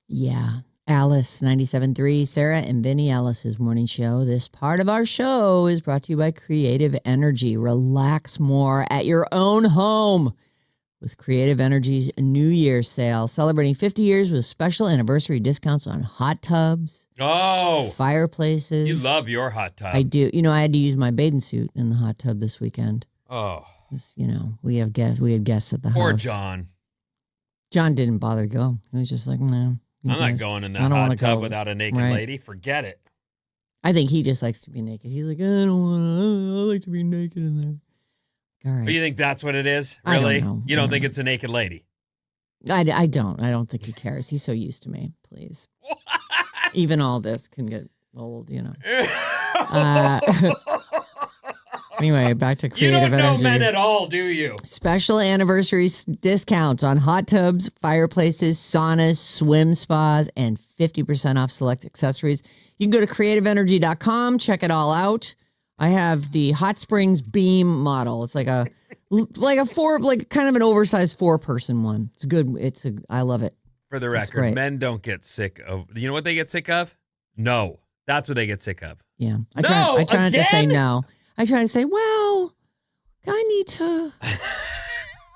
Yeah. Alice 97.3, Sarah and Vinnie, Alice's morning show. This part of our show is brought to you by Creative Energy. Relax more at your own home with Creative Energy's New Year's sale, celebrating 50 years with special anniversary discounts on hot tubs, fireplaces. You love your hot tub. I do. You know, I had to use my bathing suit in the hot tub this weekend. Oh. You know, we had guests at the house. Poor John. John didn't bother to go. He was just like, no. I'm not going in that hot tub without a naked lady. Forget it. I think he just likes to be naked. He's like, I don't want to. I like to be naked in there. All right. But you think that's what it is? I Really? don't know. You don't think it's a naked lady? I don't. I don't think he cares. He's so used to me. Please. Even all this can get old, you know. Anyway, back to Creative Energy. You don't know men at all, do you? Special anniversary discounts on hot tubs, fireplaces, saunas, swim spas, and 50% off select accessories. You can go to creativeenergy.com, check it all out. I have the Hot Springs Beam model. It's like a kind of an oversized 4-person one. It's good. I love it. For the record, men don't get sick of. You know what they get sick of? No, that's what they get sick of. Yeah, I try not to say no. I try to say, well, I need to.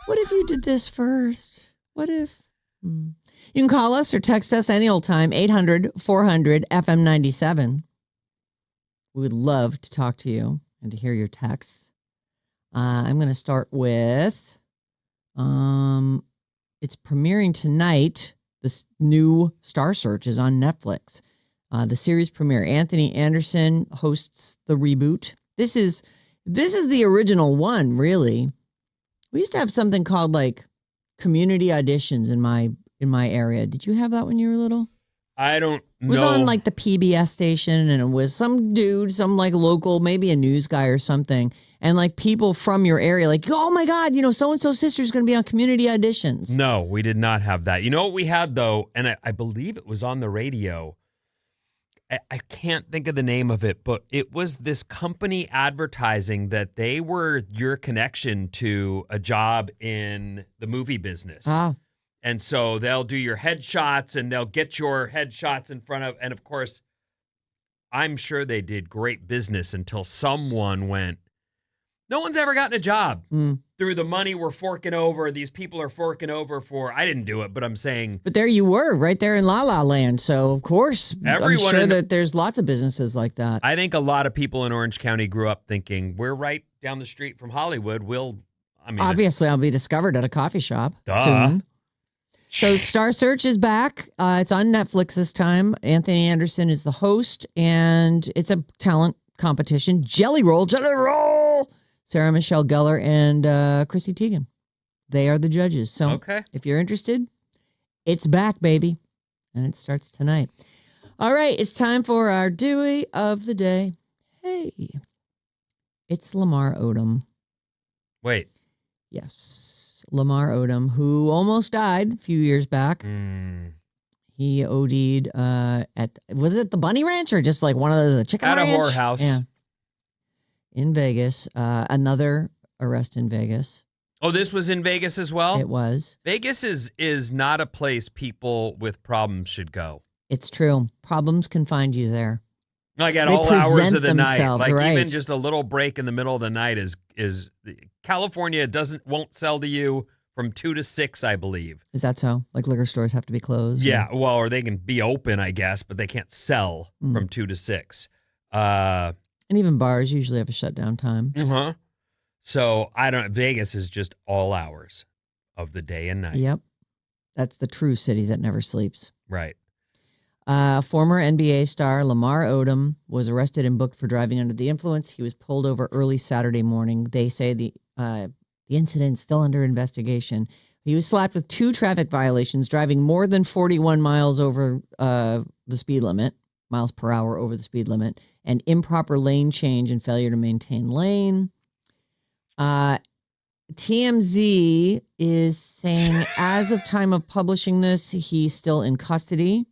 What if you did this first? What if? You can call us or text us any old time, 800-400-FM97. We would love to talk to you and to hear your texts. I'm going to start with, it's premiering tonight. This new Star Search is on Netflix. The series premiere. Anthony Anderson hosts the reboot. This is the original one, really. We used to have something called like community auditions in my area. Did you have that when you were little? I don't know. It was on like the PBS station, and it was some dude, some like local, maybe a news guy or something, and like people from your area, like, oh my God, you know, so and so sister's going to be on community auditions. No, we did not have that. You know what we had though, and I believe it was on the radio. I can't think of the name of it, but it was this company advertising that they were your connection to a job in the movie business. Ah. And so they'll do your headshots and they'll get your headshots in front of, and of course, I'm sure they did great business until someone went, no one's ever gotten a job through the money we're forking over. These people are forking over for, I didn't do it, but I'm saying. But there you were, right there in La La Land. So, of course, I'm sure that there's lots of businesses like that. I think a lot of people in Orange County grew up thinking, we're right down the street from Hollywood. Obviously, I'll be discovered at a coffee shop soon. So Star Search is back. It's on Netflix this time. Anthony Anderson is the host, and it's a talent competition. Jelly Roll. Sarah Michelle Gellar and Chrissy Teigen. They are the judges. So if you're interested, it's back, baby. And it starts tonight. All right, it's time for our Dewey of the Day. Hey, it's Lamar Odom. Wait. Yes, Lamar Odom, who almost died a few years back. He OD'd was it the Bunny Ranch or just like one of the chicken ranch? At a whorehouse. Yeah. In Vegas. Another arrest in Vegas. Oh, this was in Vegas as well? It was. Vegas is not a place people with problems should go. It's true. Problems can find you there. Like at all hours of the night. Like right. even just a little break in the middle of the night is California won't sell to you from 2 to 6, I believe. Is that so? Like liquor stores have to be closed? Yeah, well, or they can be open, I guess, but they can't sell from 2 to 6. And even bars usually have a shutdown time. So Vegas is just all hours of the day and night. Yep. That's the true city that never sleeps. Right. Former NBA star Lamar Odom was arrested and booked for driving under the influence. He was pulled over early Saturday morning. They say the incident is still under investigation. He was slapped with 2 traffic violations, driving more than 41 miles over the speed limit, miles per hour over the speed limit, and improper lane change and failure to maintain lane. TMZ is saying as of time of publishing this, he's still in custody.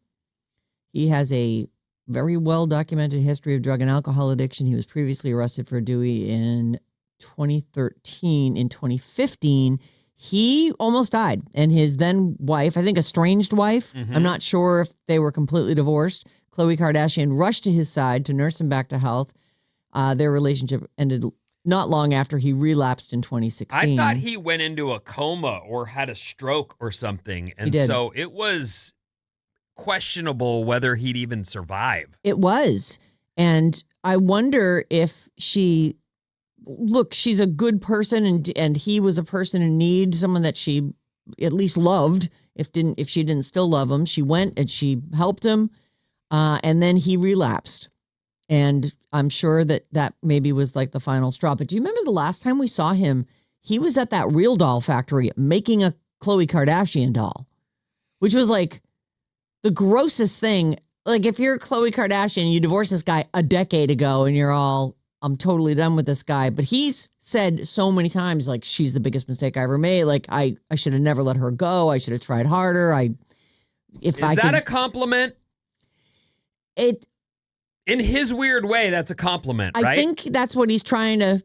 He has a very well-documented history of drug and alcohol addiction. He was previously arrested for Dewey in 2013. In 2015, he almost died. And his then wife, I think estranged wife, I'm not sure if they were completely divorced, Khloe Kardashian, rushed to his side to nurse him back to health. Their relationship ended not long after he relapsed in 2016. I thought he went into a coma or had a stroke or something. And so it was questionable whether he'd even survive. It was. And I wonder if she's a good person and he was a person in need, someone that she at least loved. If she didn't still love him, she went and she helped him. And then he relapsed. And I'm sure that maybe was like the final straw. But do you remember the last time we saw him? He was at that Real Doll factory making a Khloe Kardashian doll, which was like the grossest thing. Like if you're Khloe Kardashian, you divorced this guy a decade ago and you're all, I'm totally done with this guy. But he's said so many times, like, she's the biggest mistake I ever made. Like, I should have never let her go. I should have tried harder. Is that a compliment? In his weird way, that's a compliment, right? I think that's what he's trying to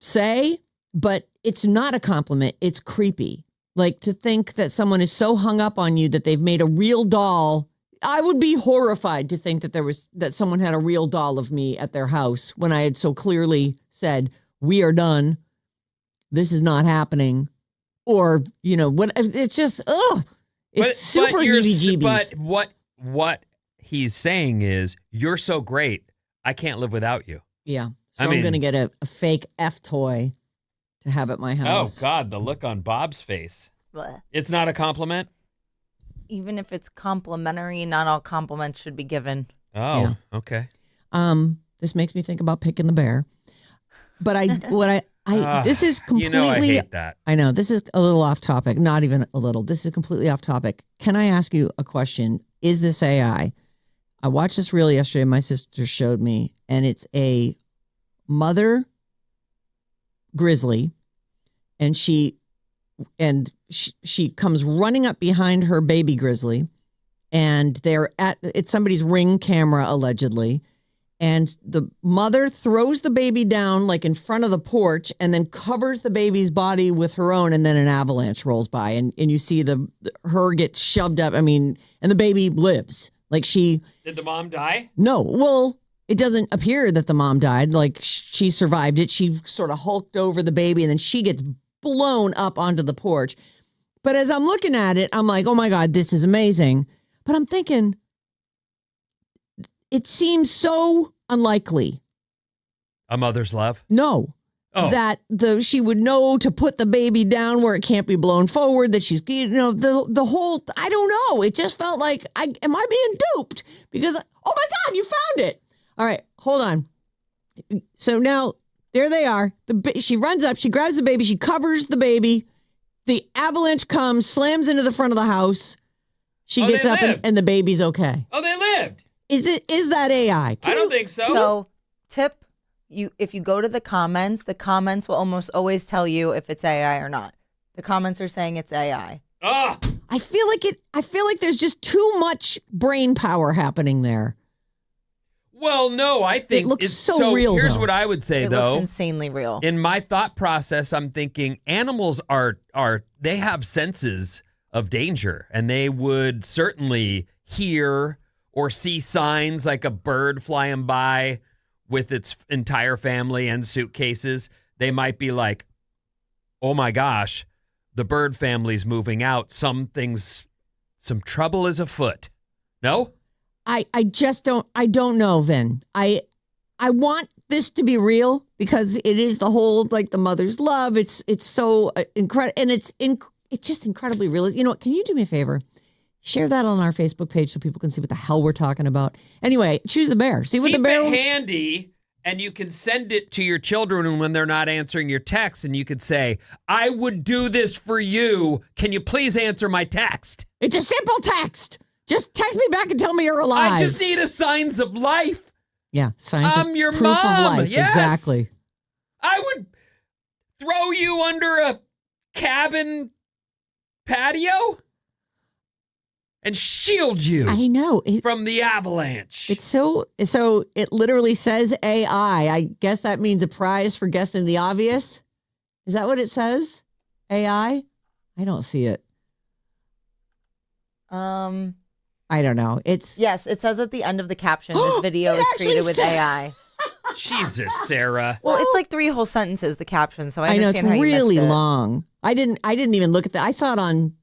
say, but it's not a compliment. It's creepy. Like, to think that someone is so hung up on you that they've made a real doll. I would be horrified to think that someone had a real doll of me at their house when I had so clearly said, we are done. This is not happening. Or, what? It's just, it's super heebie-jeebies. But what he's saying is, you're so great, I can't live without you. Yeah. So I'm going to get a fake F toy to have at my house. Oh, God, the look on Bob's face. Blech. It's not a compliment? Even if it's complimentary, not all compliments should be given. Oh, yeah. Okay. This makes me think about picking the bear. But this is completely. I hate that. I know this is a little off topic. Not even a little. This is completely off topic. Can I ask you a question? Is this AI? I watched this reel yesterday. My sister showed me, and it's a mother grizzly, and she comes running up behind her baby grizzly, and it's somebody's Ring camera allegedly, and the mother throws the baby down like in front of the porch and then covers the baby's body with her own, and then an avalanche rolls by and you see her get shoved up. I mean, and the baby lives. Like Did the mom die? No. Well, it doesn't appear that the mom died. Like she survived it. She sort of hulked over the baby and then she gets blown up onto the porch. But as I'm looking at it, I'm like, oh my God, this is amazing. But I'm thinking, it seems so unlikely. A mother's love? No. Oh. That she would know to put the baby down where it can't be blown forward, that she's, the whole, I don't know. It just felt like, am I being duped? Because, oh my God, you found it. All right, hold on. So now, there they are. She runs up, she grabs the baby, she covers the baby. The avalanche comes, slams into the front of the house. She gets up and the baby's okay. Oh, they lived. Is that AI? I don't think so. So, tip, if you go to the comments will almost always tell you if it's AI or not. The comments are saying it's AI. Ah! I feel like there's just too much brain power happening there. Well, no, I think it looks so real. Here's though. What I would say, it though. Looks insanely real. In my thought process, I'm thinking animals they have senses of danger, and they would certainly hear or see signs like a bird flying by with its entire family and suitcases. They might be like, oh my gosh, the bird family's moving out. Some trouble is afoot. No? I don't know, Vin. I want this to be real because it is the whole, like, the mother's love. It's so incredible, and it's just incredibly real. You know what? Can you do me a favor? Share that on our Facebook page so people can see what the hell we're talking about. Anyway, choose the bear. See what the bear. Keep it handy, and you can send it to your children when they're not answering your text, and you could say, I would do this for you. Can you please answer my text? It's a simple text. Just text me back and tell me you're alive. I just need a signs of life. Yeah, signs of your proof mom. of life. Yes. Exactly. I would throw you under a cabin patio and shield you. I know. From the avalanche. It's so it literally says AI. I guess that means a prize for guessing the obvious. Is that what it says? AI? I don't see it. Um. I don't know. It's Yes, it says at the end of the caption, this video It is actually created with said- AI. Jesus, Sarah. Well, it's like 3 whole sentences, the caption, so I I know it's understand how you really missed it. long. I didn't even look at that. I saw it on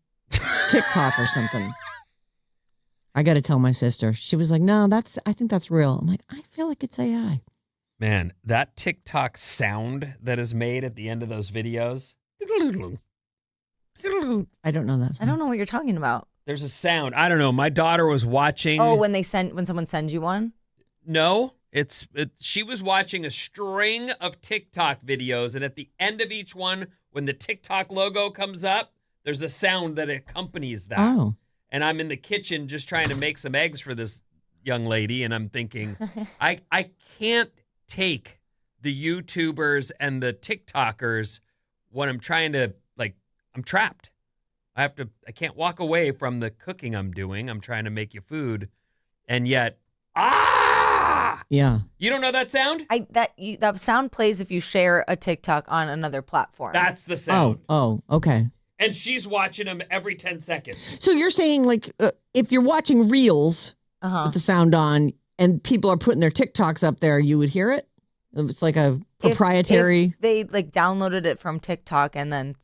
TikTok or something. I got to tell my sister. She was like, "No, I think that's real." I'm like, "I feel like it's AI." Man, that TikTok sound that is made at the end of those videos. I don't know that. I don't know what you're talking about. There's a sound. I don't know. My daughter was watching. Oh, when someone sends you one? No, she was watching a string of TikTok videos, and at the end of each one, when the TikTok logo comes up, there's a sound that accompanies that. Oh. And I'm in the kitchen just trying to make some eggs for this young lady, and I'm thinking, I can't take the YouTubers and the TikTokers when I'm trying to, I'm trapped. I can't walk away from the cooking I'm doing. I'm trying to make you food. And yet, Yeah. you don't know that sound? That sound plays if you share a TikTok on another platform. That's the sound. Oh, okay. And she's watching them every 10 seconds. So you're saying if you're watching Reels with the sound on and people are putting their TikToks up there, you would hear it? It's like a proprietary. If they downloaded it from TikTok and then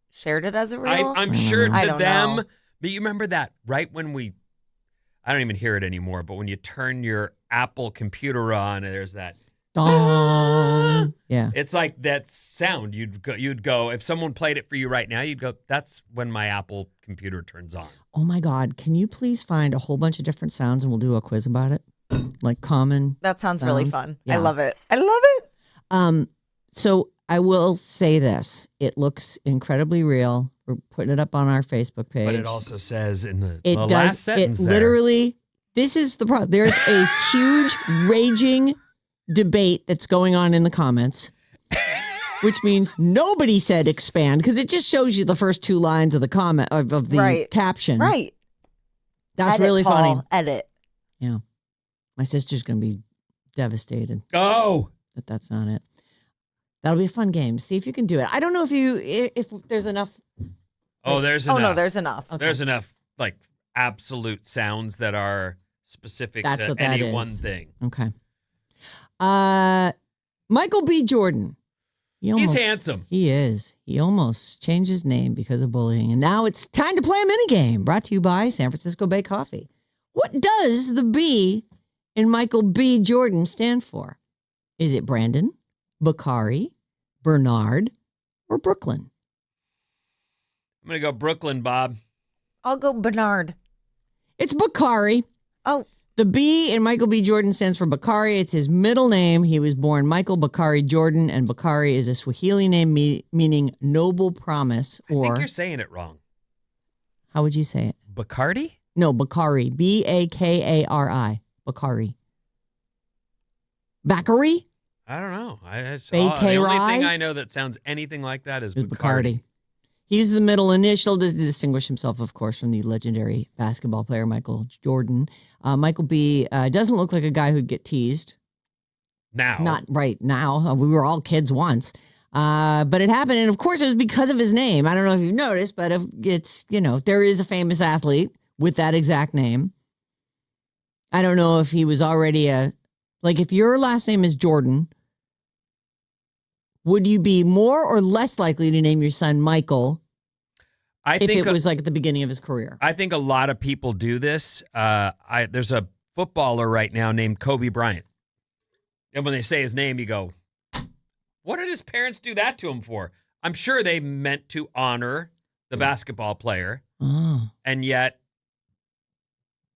shared it as a reel. I'm sure I to don't them, know. but you remember that right when I don't even hear it anymore, but when you turn your Apple computer on, there's that. Dong. Yeah. It's like that sound. You'd go, if someone played it for you right now, you'd go, that's when my Apple computer turns on. Oh my God. Can you please find a whole bunch of different sounds and we'll do a quiz about it? Like common. That sounds really sounds. fun. Yeah. I love it. I love it. So I will say this. It looks incredibly real. We're putting it up on our Facebook page. But it also says in the It last does. sentence It literally. This is the problem. There's a huge raging debate that's going on in the comments, which means nobody said expand because it just shows you the first 2 lines of the comment of the caption. Right. That's Edit, really Paul. funny. Edit. Yeah. My sister's going to be devastated Oh. that's not it. That'll be a fun game. See if you can do it. I don't know if there's enough. Oh, there's enough. Oh, no, there's enough. Okay. There's enough absolute sounds that are specific That's to what that any is. one thing. Okay. Michael B. Jordan. He's handsome. He is. He almost changed his name because of bullying. And now it's time to play a minigame brought to you by San Francisco Bay Coffee. What does the B in Michael B. Jordan stand for? Is it Brandon, Bakari, Bernard, or Brooklyn? I'm going to go Brooklyn, Bob. I'll go Bernard. It's Bakari. Oh, The B in Michael B. Jordan stands for Bakari. It's his middle name. He was born Michael Bakari Jordan, and Bakari is a Swahili name meaning noble promise. I think Or you're saying it wrong. how would you say it? Bacardi? No, Bakari. Bakari. Bakari. Bakari? I don't know. Bakari? The only thing I know that sounds anything like that is Is Bacardi. Bacardi. He used the middle initial to distinguish himself, of course, from the legendary basketball player Michael Jordan. Michael B. Doesn't look like a guy who'd get teased. Now. Not right now. We were all kids once. But it happened. And of course, it was because of his name. I don't know if you've noticed, but it's, there is a famous athlete with that exact name. I don't know if he was already if your last name is Jordan, would you be more or less likely to name your son Michael if it was at the beginning of his career? I think a lot of people do this. There's a footballer right now named Kobe Bryant. And when they say his name, you go, what did his parents do that to him for? I'm sure they meant to honor the basketball player. Oh. And yet,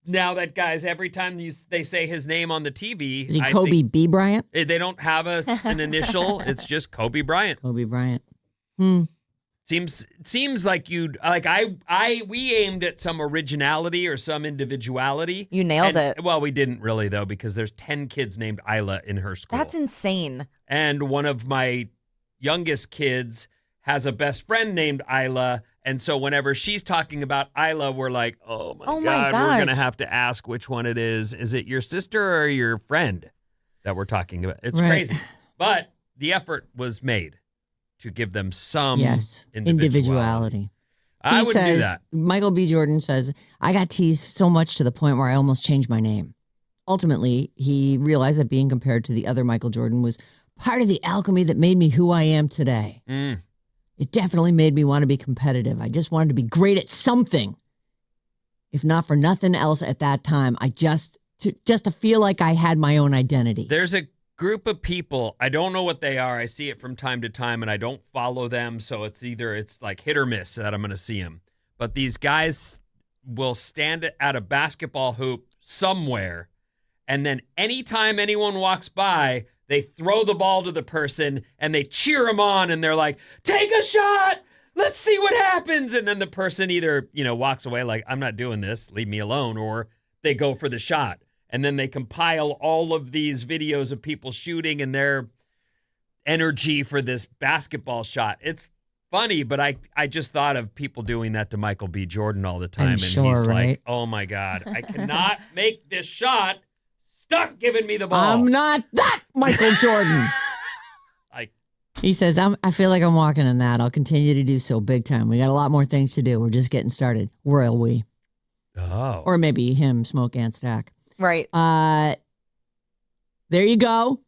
now that guy's, every time they say his name on the TV. Is he Kobe B. Bryant? They don't have an initial. It's just Kobe Bryant. Kobe Bryant. Seems like we aimed at some originality or some individuality. You nailed it. Well, we didn't really though, because there's 10 kids named Isla in her school. That's insane. And one of my youngest kids has a best friend named Isla. And so whenever she's talking about Isla, we're like, oh my God, we're gosh. going to have to ask which one it is. Is it your sister or your friend that we're talking about? It's Right. crazy. But the effort was made to give them some Yes. Individuality. I would do that. Michael B. Jordan says, I got teased so much to the point where I almost changed my name. Ultimately, he realized that being compared to the other Michael Jordan was part of the alchemy that made me who I am today. It definitely made me want to be competitive. I just wanted to be great at something. If not for nothing else at that time, I just to feel like I had my own identity. There's a group of people, I don't know what they are. I see it from time to time, and I don't follow them, so it's like hit or miss that I'm going to see them. But these guys will stand at a basketball hoop somewhere, and then anytime anyone walks by, they throw the ball to the person, and they cheer them on, and they're like, take a shot! Let's see what happens! And then the person either, walks away like, I'm not doing this, leave me alone, or they go for the shot. And then they compile all of these videos of people shooting and their energy for this basketball shot. It's funny, but I just thought of people doing that to Michael B. Jordan all the time. He's right? like, oh my God, I cannot make this shot. Stop giving me the ball. I'm not that Michael Jordan. He says, I feel like I'm walking in that. I'll continue to do so big time. We got a lot more things to do. We're just getting started. Royal we. Oh. Or maybe him, Smoke and Stack. Right. There you go.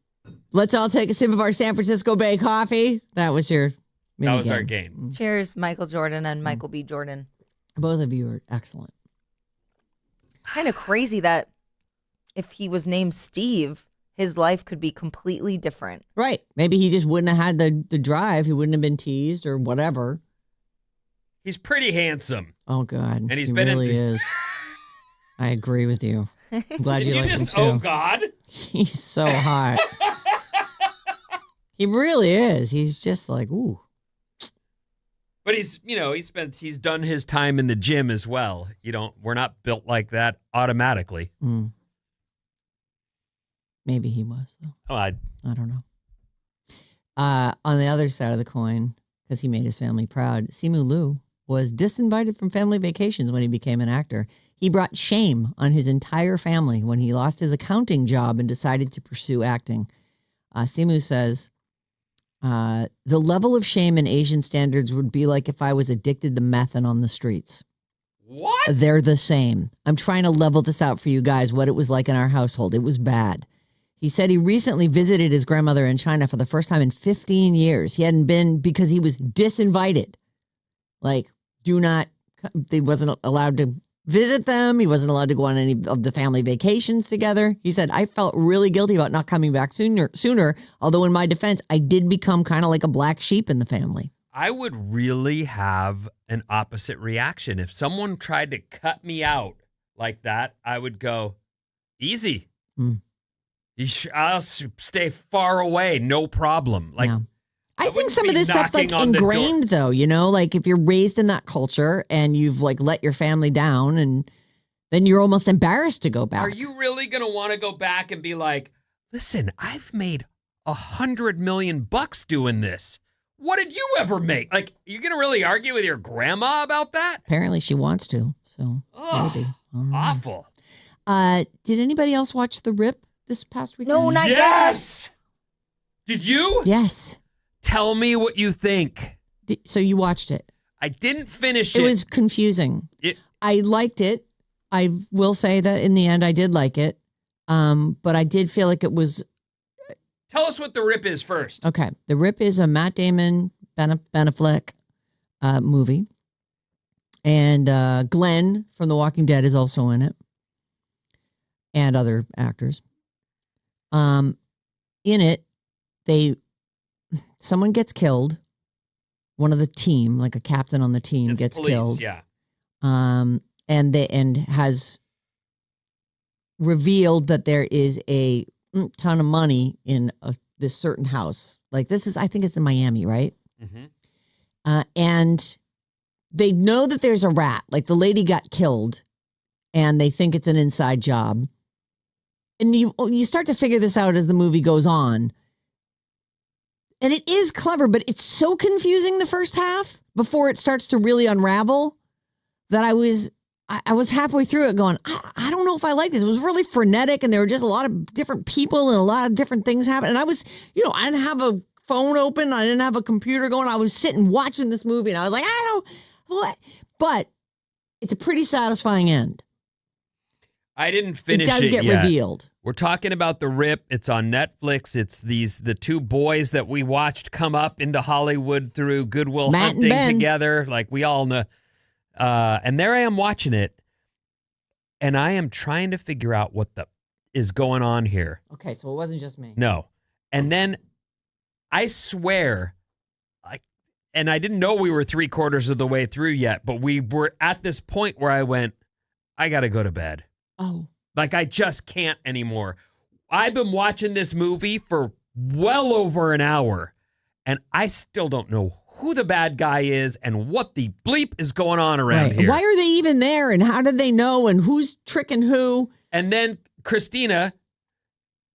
Let's all take a sip of our San Francisco Bay coffee. That was our game. Cheers, Michael Jordan and Michael B. Jordan. Both of you are excellent. Kind of crazy that if he was named Steve, his life could be completely different. Right. Maybe he just wouldn't have had the drive. He wouldn't have been teased or whatever. He's pretty handsome. Oh, God. And he really is. I agree with you. I'm glad you like him too. Oh, God. He's so hot. He really is. He's just like, ooh. But he's done his time in the gym as well. We're not built like that automatically. Maybe he was, though. Oh, I don't know. On the other side of the coin, because he made his family proud, Simu Liu was disinvited from family vacations when he became an actor. He brought shame on his entire family when he lost his accounting job and decided to pursue acting. Simu says, the level of shame in Asian standards would be like if I was addicted to meth and on the streets. What? They're the same. I'm trying to level this out for you guys, what it was like in our household. It was bad. He said he recently visited his grandmother in China for the first time in 15 years. He hadn't been because he was disinvited. Like, he wasn't allowed to visit them. He wasn't allowed to go on any of the family vacations together. He said, I felt really guilty about not coming back sooner. Although in my defense, I did become kind of like a black sheep in the family. I would really have an opposite reaction. If someone tried to cut me out like that, I would go, easy. I'll stay far away. No problem. I think some of this stuff's like ingrained though, like if you're raised in that culture and you've like let your family down and then you're almost embarrassed to go back. Are you really going to want to go back and be like, listen, I've made $100 million doing this. What did you ever make? Like, you going to really argue with your grandma about that? Apparently she wants to. So maybe. Awful. Did anybody else watch The Rip this past weekend? No, not yet. Did you? Yes. Tell me what you think. So you watched it? I didn't finish it. It was confusing. I liked it. I will say that in the end, I did like it. But I did feel like it was. Tell us what The Rip is first. Okay. The Rip is a Matt Damon, Ben Affleck movie. And Glenn from The Walking Dead is also in it. And other actors. In it, someone gets killed. One of the team, like a captain on the team, gets police, killed. Yeah. And has revealed that there is a ton of money in this certain house. Like I think it's in Miami, right? Mm-hmm. And they know that there's a rat. Like the lady got killed, and they think it's an inside job. And you start to figure this out as the movie goes on. And it is clever, but it's so confusing the first half before it starts to really unravel that I was halfway through it going, I don't know if I like this. It was really frenetic and there were just a lot of different people and a lot of different things happening. And I was, I didn't have a phone open. I didn't have a computer going. I was sitting watching this movie and I was like, what? but it's a pretty satisfying end. I didn't finish it It does get yet. revealed. We're talking about The Rip. It's on Netflix. It's the two boys that we watched come up into Hollywood through Goodwill Matt and Hunting Ben. together. Like we all know. And there I am watching it. And I am trying to figure out what is going on here. Okay, so it wasn't just me. No. And then I swear, and I didn't know we were 3/4 of the way through yet, but we were at this point where I went, I got to go to bed. Oh. Like, I just can't anymore. I've been watching this movie for well over an hour, and I still don't know who the bad guy is and what the bleep is going on around here. Why are they even there, and how did they know, and who's tricking who? And then Christina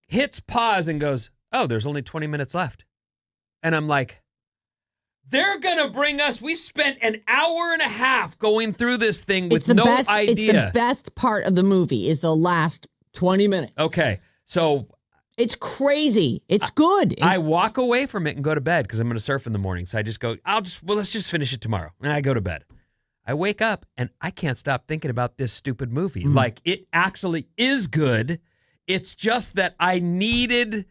hits pause and goes, oh, there's only 20 minutes left. And I'm like, they're going to bring us. We spent an hour and a half going through this thing with no idea. It's the best part of the movie is the last 20 minutes. Okay. So it's crazy. It's good. I walk away from it and go to bed because I'm going to surf in the morning. So I just go, let's just finish it tomorrow. And I go to bed. I wake up and I can't stop thinking about this stupid movie. Mm. Like, it actually is good. It's just that I needed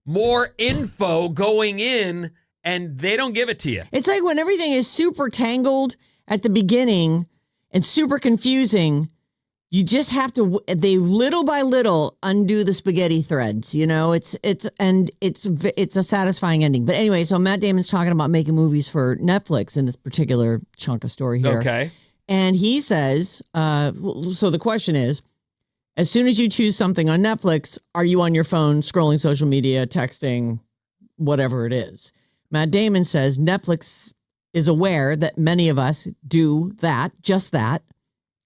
more info going in, and they don't give it to you. It's like when everything is super tangled at the beginning and super confusing, you just have to, they little by little undo the spaghetti threads, you know, it's a satisfying ending. But anyway, so Matt Damon's talking about making movies for Netflix in this particular chunk of story here. Okay. And he says, so the question is, as soon as you choose something on Netflix, are you on your phone scrolling social media, texting, whatever it is? Matt Damon says Netflix is aware that many of us do that, just that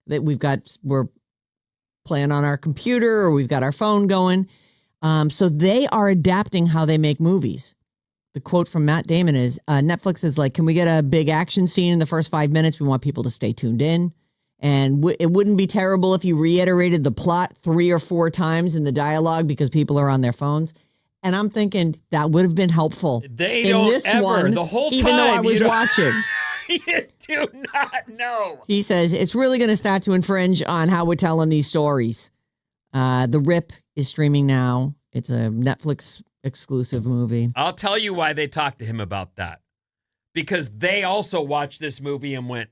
we're playing on our computer or we've got our phone going. So they are adapting how they make movies. The quote from Matt Damon is, Netflix is like, can we get a big action scene in the first 5 minutes? We want people to stay tuned in. And it wouldn't be terrible if you reiterated the plot 3 or 4 times in the dialogue because people are on their phones. And I'm thinking that would have been helpful. They in don't this ever, one, the whole time. even though I was watching. You do not know. He says it's really going to start to infringe on how we're telling these stories. The Rip is streaming now. It's a Netflix exclusive movie. I'll tell you why they talked to him about that. Because they also watched this movie and went,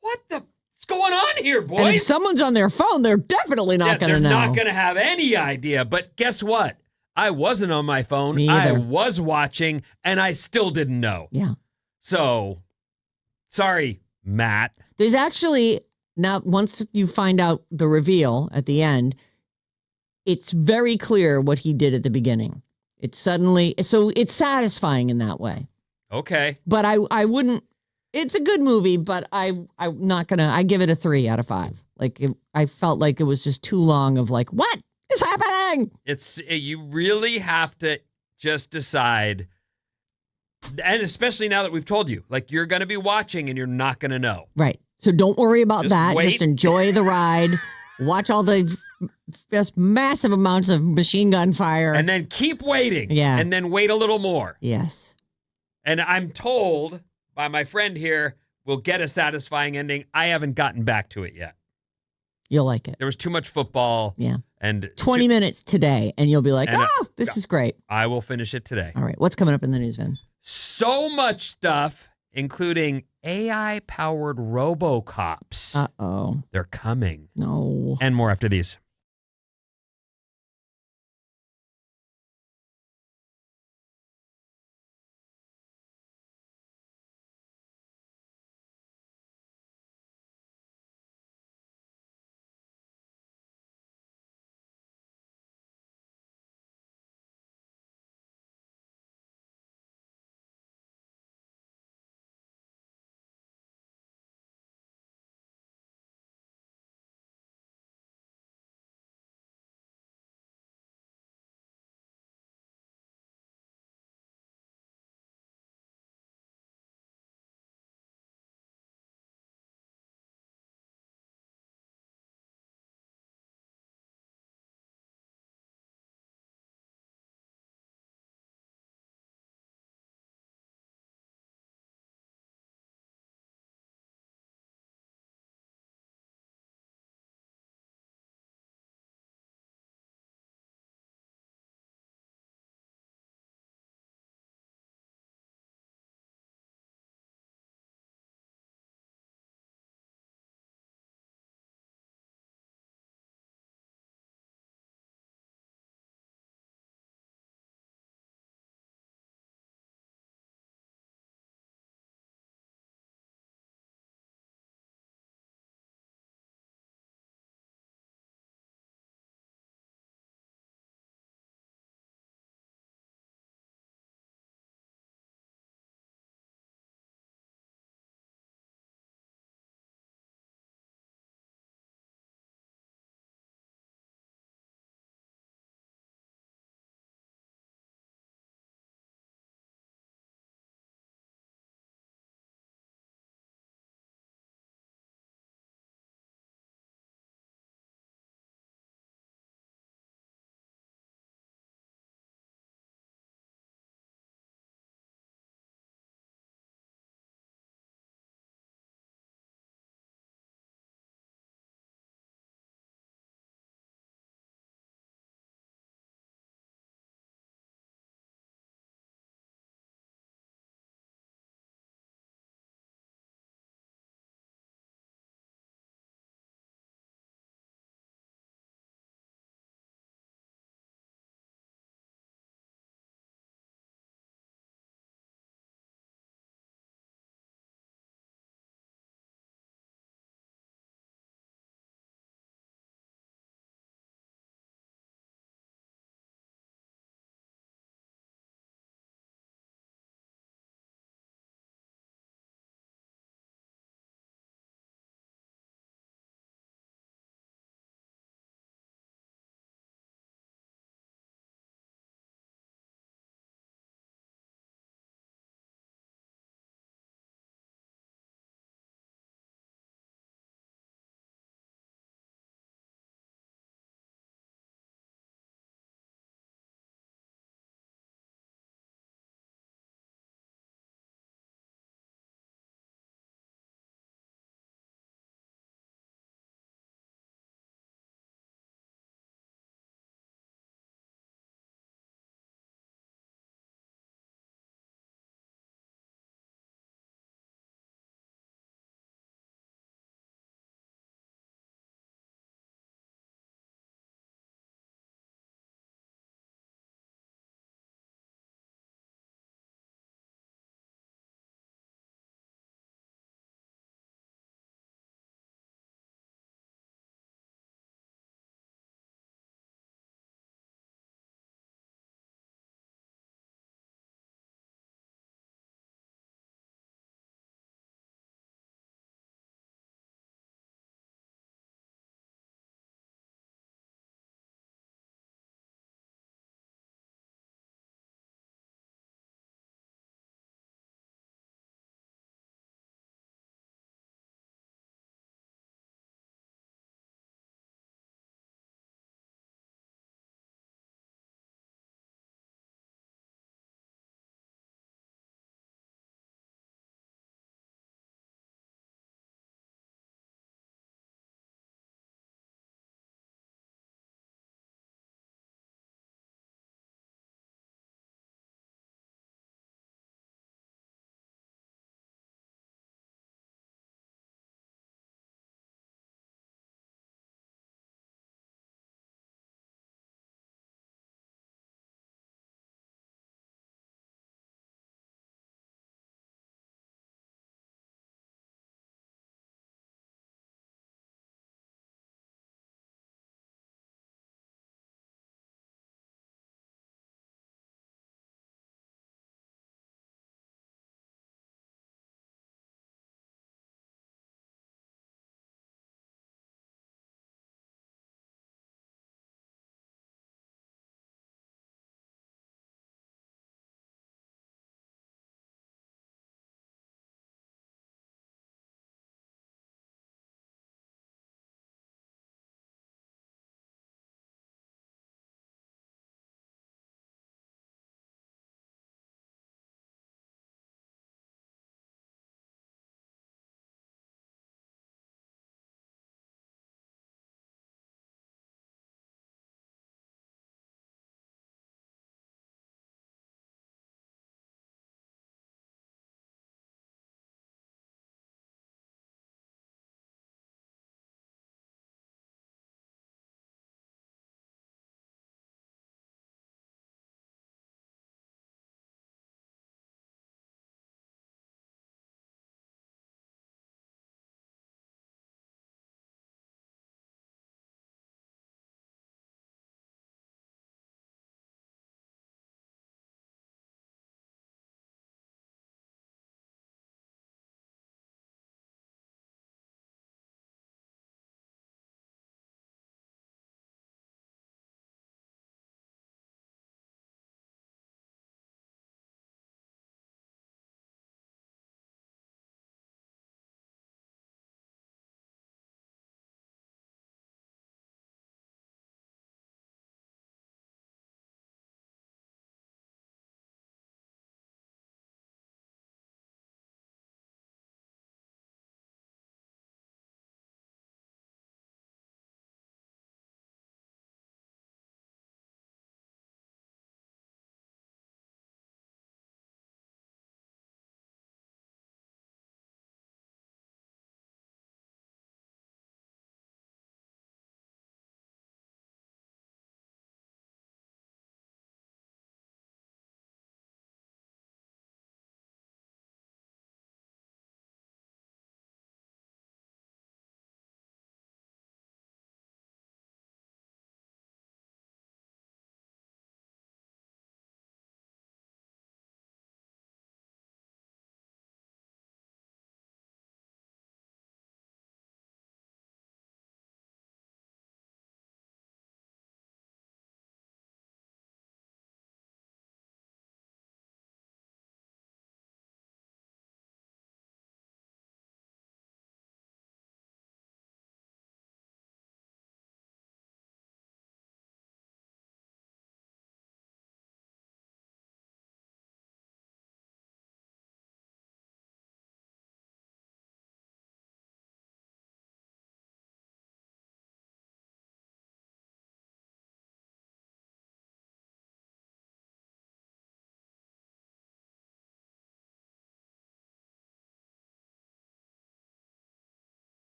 what's going on here, boys? And if someone's on their phone, they're definitely not going to know. They're not going to have any idea. But guess what? I wasn't on my phone. Me I either. was watching, and I still didn't know. Yeah. So, sorry, Matt. There's actually, now once you find out the reveal at the end, it's very clear what he did at the beginning. It's satisfying in that way. Okay. But I wouldn't, it's a good movie, but I'm not going to, I give it a 3 out of 5. Like, I felt like it was just too long of like, what is happening? You really have to just decide, and especially now that we've told you, like, you're going to be watching and you're not going to know. Right. So don't worry about Just that. wait. Just enjoy the ride. Watch all the just massive amounts of machine gun fire. And then keep waiting. Yeah. And then wait a little more. Yes. And I'm told by my friend here, we'll get a satisfying ending. I haven't gotten back to it yet. You'll like it. There was too much football. Yeah. And 20 minutes today, and you'll be like, And, this is great. I will finish it today. All right. What's coming up in the news, Vin? So much stuff, including AI-powered robocops. Uh-oh. They're coming. No. And more after these.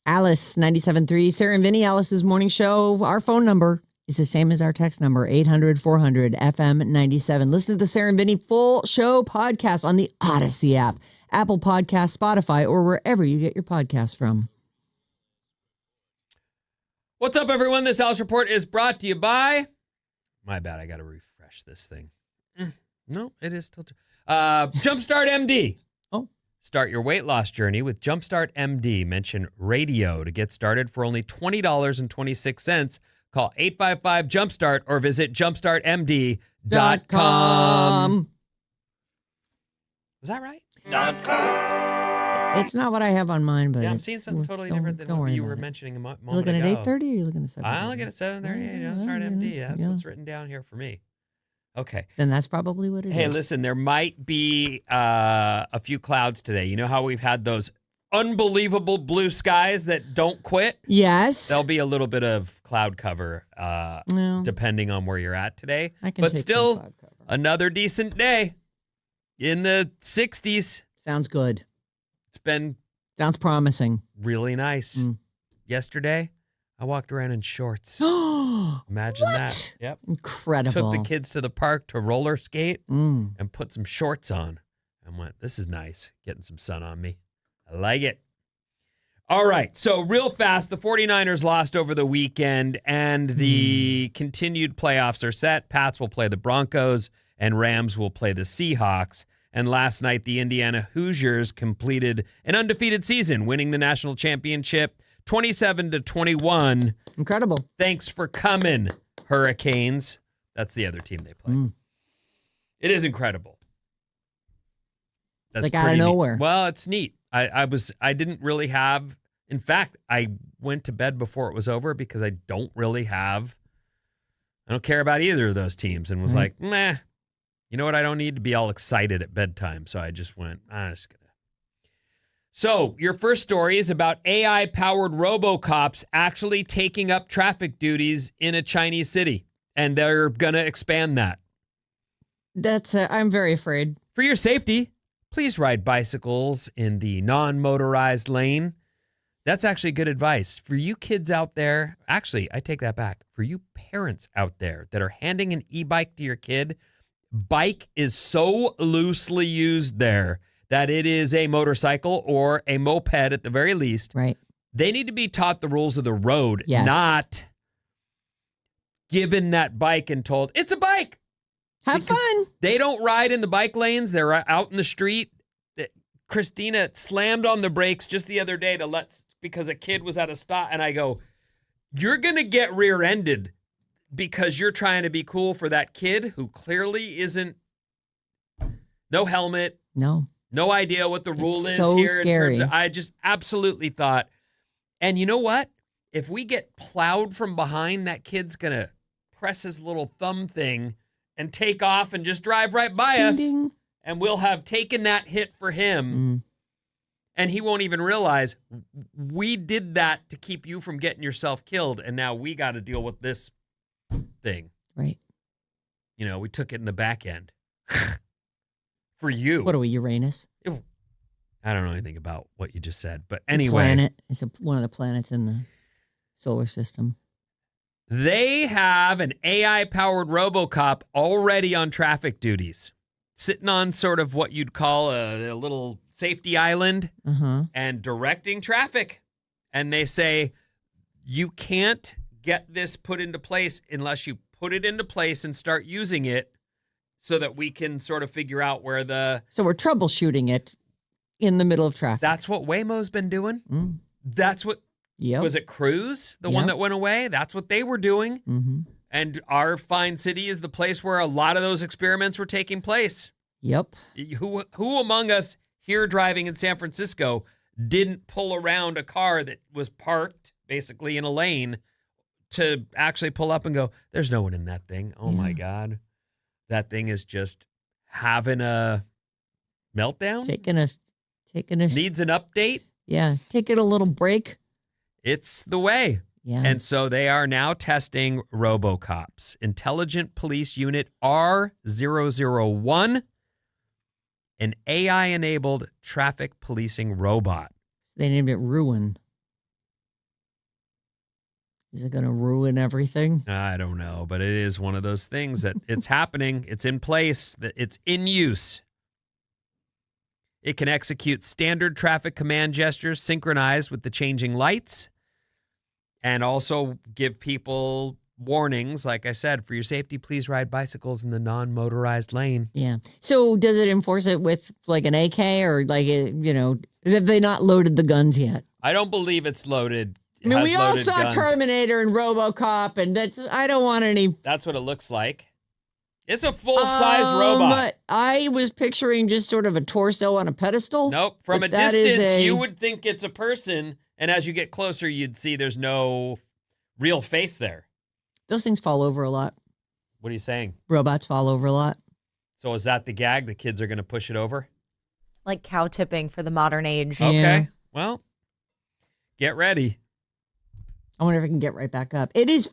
Alice, 97.3. Sarah and Vinnie, Alice's morning show. Our phone number is the same as our text number, 800-400-FM97. Listen to the Sarah and Vinnie full show podcast on the Odyssey app, Apple Podcast, Spotify, or wherever you get your podcasts from. What's up, everyone? This Alice Report is brought to you by... My bad, I got to refresh this thing. No, it is still... Jumpstart MD. Oh. Start your weight loss journey with Jumpstart MD. Mention radio to get started for only $20.26. Call 855-JUMPSTART or visit jumpstartmd.com. Was that right? It's not what I have on mine, but yeah, I'm seeing something totally different than what you were mentioning a moment ago. You looking at 8:30 or you looking at 7:30? I look at 7:30. Jumpstart MD. That's what's written down here for me. Okay. Then that's probably what it is. Hey, listen, there might be a few clouds today. You know how we've had those unbelievable blue skies that don't quit? Yes. There'll be a little bit of cloud cover depending on where you're at today. But still, another decent day in the 60s. Sounds good. Sounds promising. Really nice. Yesterday, I walked around in shorts. Imagine that. Yep. Incredible. Took the kids to the park to roller skate and put some shorts on and went, this is nice, getting some sun on me. I like it. All right. So real fast, the 49ers lost over the weekend and the continued playoffs are set. Pats will play the Broncos and Rams will play the Seahawks. And last night, the Indiana Hoosiers completed an undefeated season, winning the national championship 27-21. Incredible. Thanks for coming, Hurricanes. That's the other team they play. It is incredible. That's like out of nowhere. Well, it's neat. I didn't really have, in fact, I went to bed before it was over because I don't care about either of those teams and was like, meh. You know what? I don't need to be all excited at bedtime. So I just went, I'm just going to. So your first story is about AI-powered robocops actually taking up traffic duties in a Chinese city. And they're going to expand that. I'm very afraid. For your safety, please ride bicycles in the non-motorized lane. That's actually good advice. For you kids out there, actually, I take that back. For you parents out there that are handing an e-bike to your kid, bike is so loosely used there that it is a motorcycle or a moped at the very least. Right. They need to be taught the rules of the road, not given that bike and told, it's a bike. Have fun. They don't ride in the bike lanes. They're out in the street. Christina slammed on the brakes just the other day because a kid was at a stop. And I go, you're going to get rear-ended because you're trying to be cool for that kid who clearly isn't, no helmet. No idea what the rule is so here. Scary. I just absolutely thought, and you know what? If we get plowed from behind, that kid's going to press his little thumb thing and take off and just drive right by us. Ding. And we'll have taken that hit for him. And he won't even realize we did that to keep you from getting yourself killed. And now we got to deal with this thing. Right. You know, we took it in the back end. For you. What are we, Uranus? I don't know anything about what you just said. But anyway. It's one of the planets in the solar system. They have an AI-powered RoboCop already on traffic duties, sitting on sort of what you'd call a little safety island and directing traffic. And they say, you can't get this put into place unless you put it into place and start using it so that we can sort of figure out where So we're troubleshooting it in the middle of traffic. That's what Waymo's been doing. That's what... Yep. Was it Cruise, the one that went away? That's what they were doing. And our fine city is the place where a lot of those experiments were taking place. Yep. Who among us here driving in San Francisco didn't pull around a car that was parked basically in a lane to actually pull up and go, there's no one in that thing. Oh my God. That thing is just having a meltdown. Taking a needs an update. Yeah. Taking a little break. It's the way. Yeah. And so they are now testing RoboCops. Intelligent Police Unit R001, an AI-enabled traffic policing robot. They named it Ruin. Is it going to ruin everything? I don't know, but it is one of those things that it's happening. It's in place, that it's in use. It can execute standard traffic command gestures synchronized with the changing lights and also give people warnings. Like I said, for your safety, please ride bicycles in the non-motorized lane. Yeah. So does it enforce it with like an AK or like, have they not loaded the guns yet? I don't believe it's loaded. I mean, we all loaded saw guns. Terminator and RoboCop, and I don't want any. That's what it looks like. It's a full-size robot. I was picturing just sort of a torso on a pedestal. Nope. From but a distance, you would think it's a person, and as you get closer, you'd see there's no real face there. Those things fall over a lot. What are you saying? Robots fall over a lot. So is that the gag? The kids are going to push it over? Like cow tipping for the modern age. Yeah. Okay. Well, get ready. I wonder if I can get right back up. It is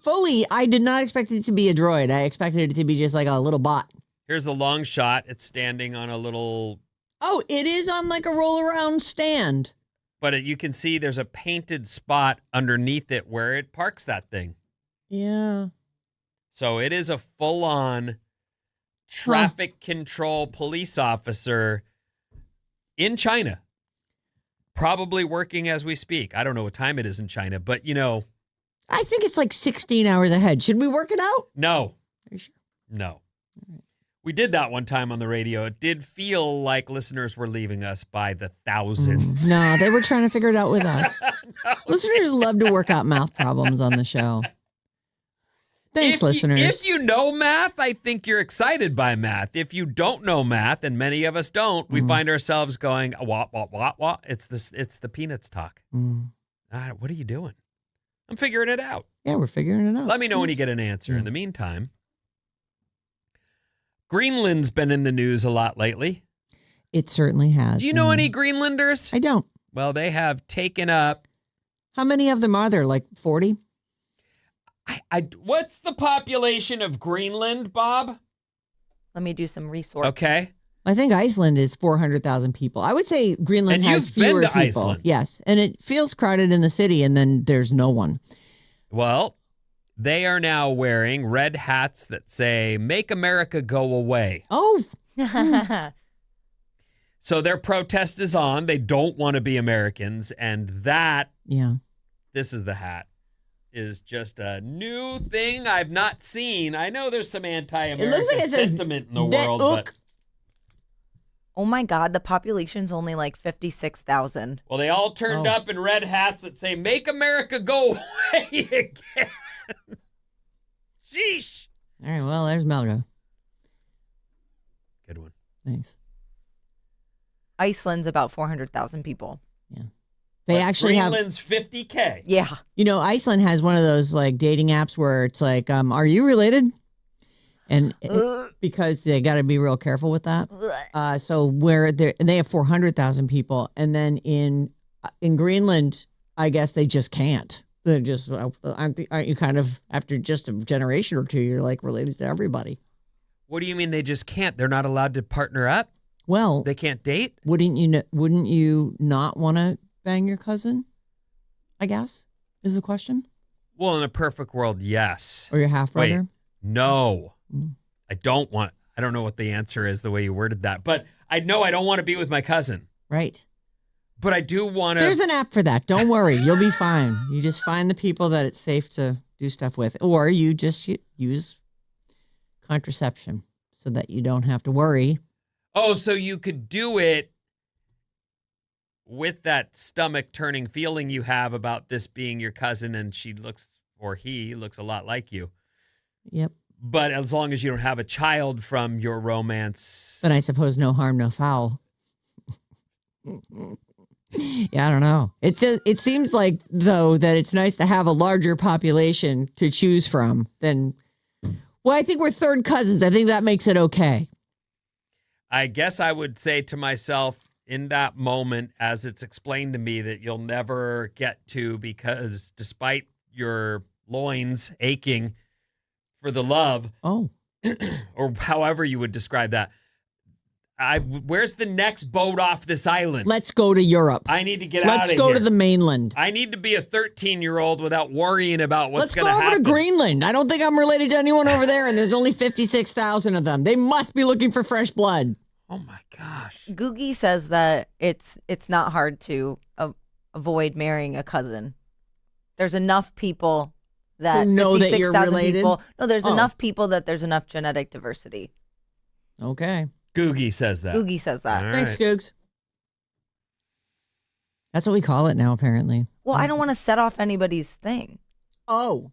I did not expect it to be a droid. I expected it to be just like a little bot. Here's the long shot. It's standing on a little... Oh, it is on like a roll-around stand. But you can see there's a painted spot underneath it where it parks that thing. Yeah. So it is a full-on traffic control police officer in China. Probably working as we speak. I don't know what time it is in China, but I think it's like 16 hours ahead. Should we work it out? No. Are you sure? No. We did that one time on the radio. It did feel like listeners were leaving us by the thousands. No, they were trying to figure it out with us. No. Listeners love to work out mouth problems on the show. Thanks, listeners. If you know math, I think you're excited by math. If you don't know math, and many of us don't, we find ourselves going, what? It's the peanuts talk. What are you doing? I'm figuring it out. Yeah, we're figuring it out. Let me know when you get an answer. In the meantime, Greenland's been in the news a lot lately. It certainly has. Do you know any Greenlanders? I don't. Well, they have taken up... How many of them are there? Like 40? What's the population of Greenland, Bob? Let me do some research. Okay. I think Iceland is 400,000 people. I would say Greenland And has you've been fewer to people. Iceland. Yes, and it feels crowded in the city, and then there's no one. Well, they are now wearing red hats that say, "Make America Go Away." Oh, So their protest is on. They don't want to be Americans. And this is the hat, is just a new thing I've not seen. I know there's some anti-American sentiment in the world, but... Oh my God, the population's only like 56,000. Well, they all turned up in red hats that say, "Make America Go Away" again. Sheesh. all right. Well, there's Melgo. Good one. Thanks. Iceland's about 400,000 people. Yeah, they actually have. Greenland's 50K. Yeah. Iceland has one of those like dating apps where it's like, are you related? And because they got to be real careful with that. So where they have 400,000 people, and then in Greenland, I guess they just can't. They're just aren't you kind of after just a generation or two, you're like related to everybody. What do you mean they just can't? They're not allowed to partner up? Well, They can't date? wouldn't you not want to bang your cousin? I guess is the question. Well, in a perfect world, yes. Or your half brother. Wait, no. I don't know what the answer is the way you worded that, but I know I don't want to be with my cousin. Right. But I do want to. There's an app for that. Don't worry. You'll be fine. You just find the people that it's safe to do stuff with, or you just use contraception so that you don't have to worry. Oh, so you could do it with that stomach turning feeling you have about this being your cousin and he looks a lot like you. Yep. But as long as you don't have a child from your romance. But I suppose no harm, no foul. Yeah, I don't know. It seems like, though, that it's nice to have a larger population to choose from than... Well, I think we're third cousins. I think that makes it okay. I guess I would say to myself in that moment, as it's explained to me, that you'll never get to, because despite your loins aching for the love, Oh, or however you would describe that, Where's the next boat off this island? Let's go to Europe. I need to get out of Let's here. go to the mainland. I need to be a 13-year-old without worrying about what's going to happen. Let's go over to Greenland. I don't think I'm related to anyone over there, and there's only 56,000 of them. They must be looking for fresh blood. Oh, my gosh. Googie says that it's not hard to avoid marrying a cousin. There's enough people that who know that you're related. People. No, there's enough people that there's enough genetic diversity. Okay. Googie says that. Googie says that. All Thanks, right. Googs. That's what we call it now, apparently. Well, I don't want to set off anybody's thing. Oh,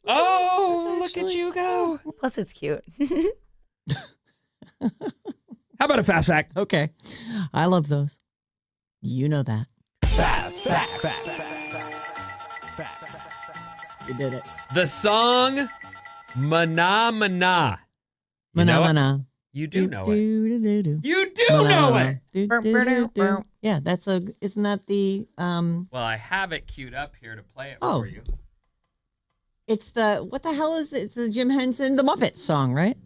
Look at you go. Plus, it's cute. How about a fast fact? okay. I love those. You know that. Fast fact. You did it. The song Mana Mana. You know it? Mana. You do know it. it. You do know it. Yeah, isn't that the Well, I have it queued up here to play it for you. It's what the hell is it? It's the Jim Henson, the Muppets song, right?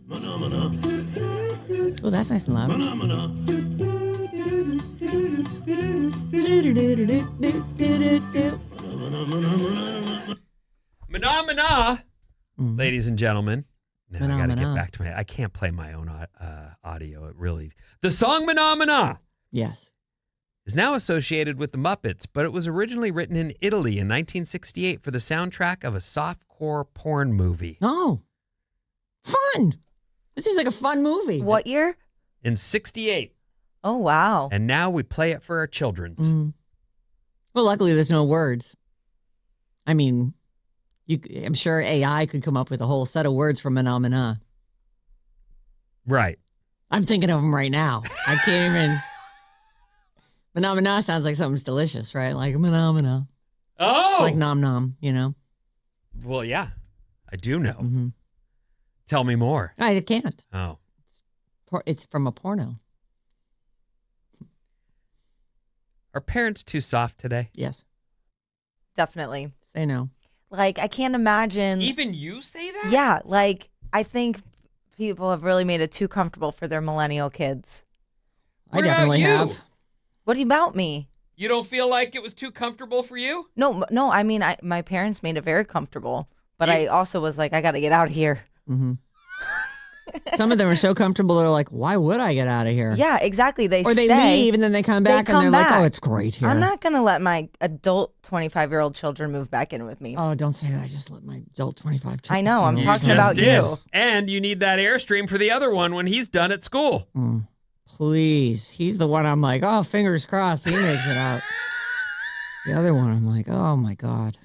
Oh, that's nice and loud. Mana Mana, ladies and gentlemen. Now I got to get Mana. back to I can't play my own audio. It really. The song Mana Mana Yes. is now associated with the Muppets, but it was originally written in Italy in 1968 for the soundtrack of a softcore porn movie. Oh, fun. This seems like a fun movie. What year? In 68. Oh, wow. And now we play it for our children's. Well, luckily there's no words. I mean, I'm sure AI could come up with a whole set of words for Mana. Right. I'm thinking of them right now. I can't even. Mana sounds like something's delicious, right? Like Mana. Oh! Like nom nom, you know? Well, yeah. I do know. Mm-hmm. Tell me more. I can't. Oh. It's from a porno. Are parents too soft today? Yes. Definitely. Say no. Like, I can't imagine. Even you say that? Yeah, like, I think people have really made it too comfortable for their millennial kids. What I definitely about you? have. What about me? You don't feel like it was too comfortable for you? No, I mean, my parents made it very comfortable, but You- I also was like, I got to get out of here. Mm-hmm. Some of them are so comfortable, they're like, why would I get out of here? Yeah, exactly. They Or they stay. leave and then they come back and they're like, oh, it's great here. I'm not going to let my adult 25-year-old children move back in with me. Oh, don't say that. I just let my adult 25 I know, I'm children- talking Just about did. you. And you need that Airstream for the other one when he's done at school. Please. He's the one I'm like, oh, fingers crossed. He makes it out. The other one, I'm like, oh, my God.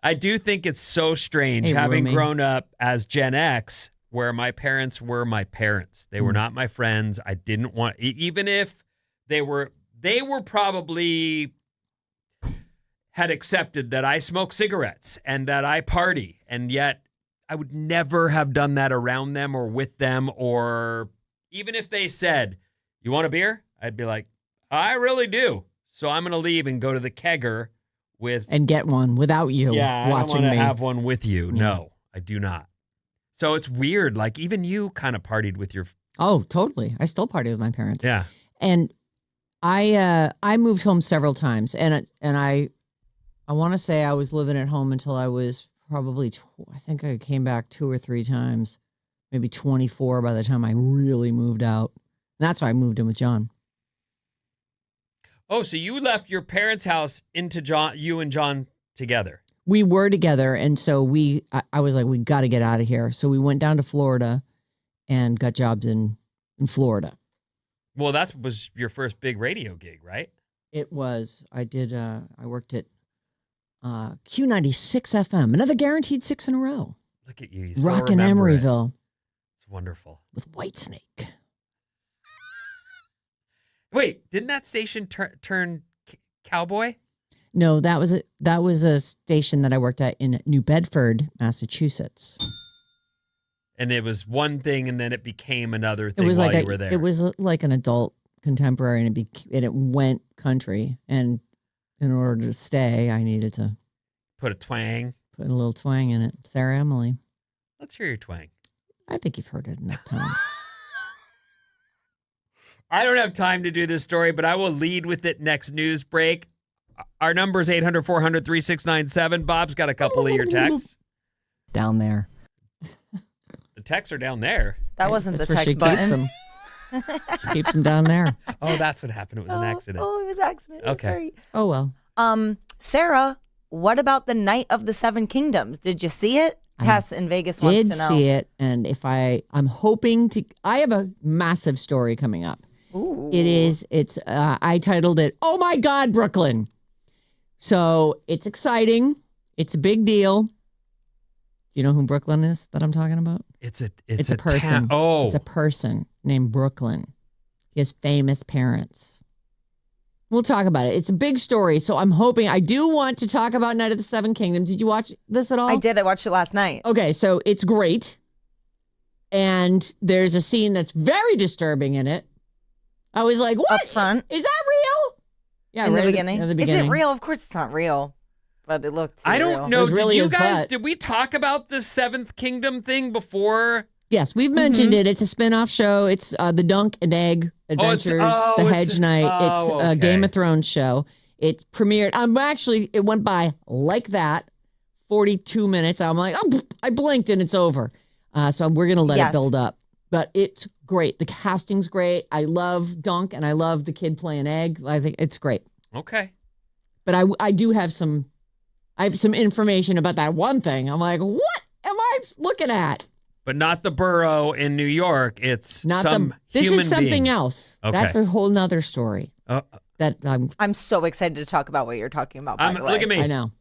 I do think it's so strange Hey, having Rumi. grown up as Gen X where my parents were my parents. They were not my friends. I didn't want, even if they were probably had accepted that I smoke cigarettes and that I party. And yet I would never have done that around them or with them. Or even if they said, you want a beer? I'd be like, I really do. So I'm going to leave and go to the kegger with. And get one without you Yeah, I don't watching want me. to have one with you. No, I do not. So it's weird. Like even you kind of partied with your. Oh, totally. I still party with my parents. Yeah. And I moved home several times, and I want to say I was living at home until I was probably I think I came back 2 or 3 times, maybe 24 by the time I really moved out. And that's why I moved in with John. Oh, so you left your parents' house into you and John together. We were together, and so I was like, we got to get out of here. So we went down to Florida and got jobs in Florida. Well, that was your first big radio gig, right? It was. I worked at Q96 FM, another guaranteed 6 in a row. Look at you. You still Rockin' remember it. Emeryville It's wonderful. with Whitesnake. Wait, didn't that station turn cowboy? No, that was a station that I worked at in New Bedford, Massachusetts. And it was one thing, and then it became another It thing was while like you were there. it was like an adult contemporary, and it went country. And in order to stay, I needed to Put a twang. put a little twang in it. Sarah Emily. Let's hear your twang. I think you've heard it enough times. I don't have time to do this story, but I will lead with it next news break. Our number is 800-400-3697. Bob's got a couple of your texts. Down there. The texts are down there. That wasn't the That's where she text keeps button. them. She keeps them down there. Oh, that's what happened. It was an accident. Oh, it was accident. I'm Okay. sorry. Oh, well. Sarah, what about the Night of the Seven Kingdoms? Did you see it? Tess in Vegas wants Did to know. see it. And if I'm hoping to, I have a massive story coming up. Ooh. I titled it, "Oh My God, Brooklyn." So it's exciting. It's a big deal. Do you know who Brooklyn is that I'm talking about? It's a person. Oh. It's a person named Brooklyn. He has famous parents. We'll talk about it. It's a big story. So I'm hoping, I do want to talk about Night of the Seven Kingdoms. Did you watch this at all? I did. I watched it last night. Okay, so it's great. And there's a scene that's very disturbing in it. I was like, what? Up front. Is that real? Yeah, in right the at beginning. at the Is beginning. it real? Of course it's not real. But it looked too I real. don't know. It was really did you his guys, butt. did we talk about the Seventh Kingdom thing before? Yes, we've mentioned it. It's a spin-off show. It's the Dunk and Egg Adventures, the Hedge Knight. It's a Game of Thrones show. It premiered. It went by like that, 42 minutes. I'm like, oh, I blinked and it's over. So we're going to let it build up. But it's great. The casting's great. I love Dunk and I love the kid playing Egg. I think it's great. Okay. But I do have some information about that one thing. I'm like, what am I looking at? But not the borough in New York. It's Not some this human is something being. else. Okay. That's a whole nother story. That I'm so excited to talk about what you're talking about. By the way. Look at me. I know.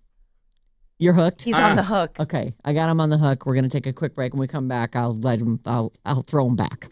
You're hooked. He's on the hook. Okay, I got him on the hook. We're gonna take a quick break. When we come back, I'll let him. I'll throw him back.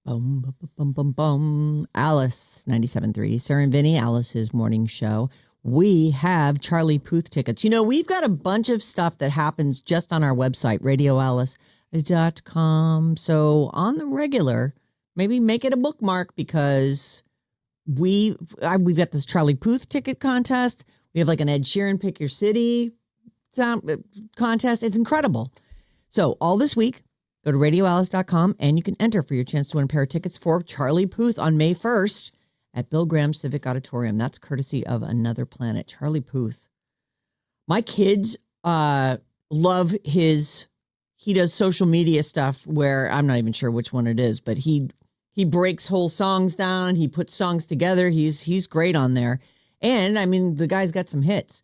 Bum, bum, bum, bum, bum, bum. Alice, 97.3. Sarah Vinnie, Alice's morning show. We have Charlie Puth tickets. You know, we've got a bunch of stuff that happens just on our website, radioalice.com. So on the regular, maybe make it a bookmark because we've got this Charlie Puth ticket contest. We have like an Ed Sheeran Pick Your City contest. It's incredible. So all this week, go to radioalice.com and you can enter for your chance to win a pair of tickets for Charlie Puth on May 1st at Bill Graham Civic Auditorium. That's courtesy of Another Planet. Charlie Puth. My kids love he does social media stuff where I'm not even sure which one it is, but he breaks whole songs down. He puts songs together. He's great on there. And I mean, the guy's got some hits.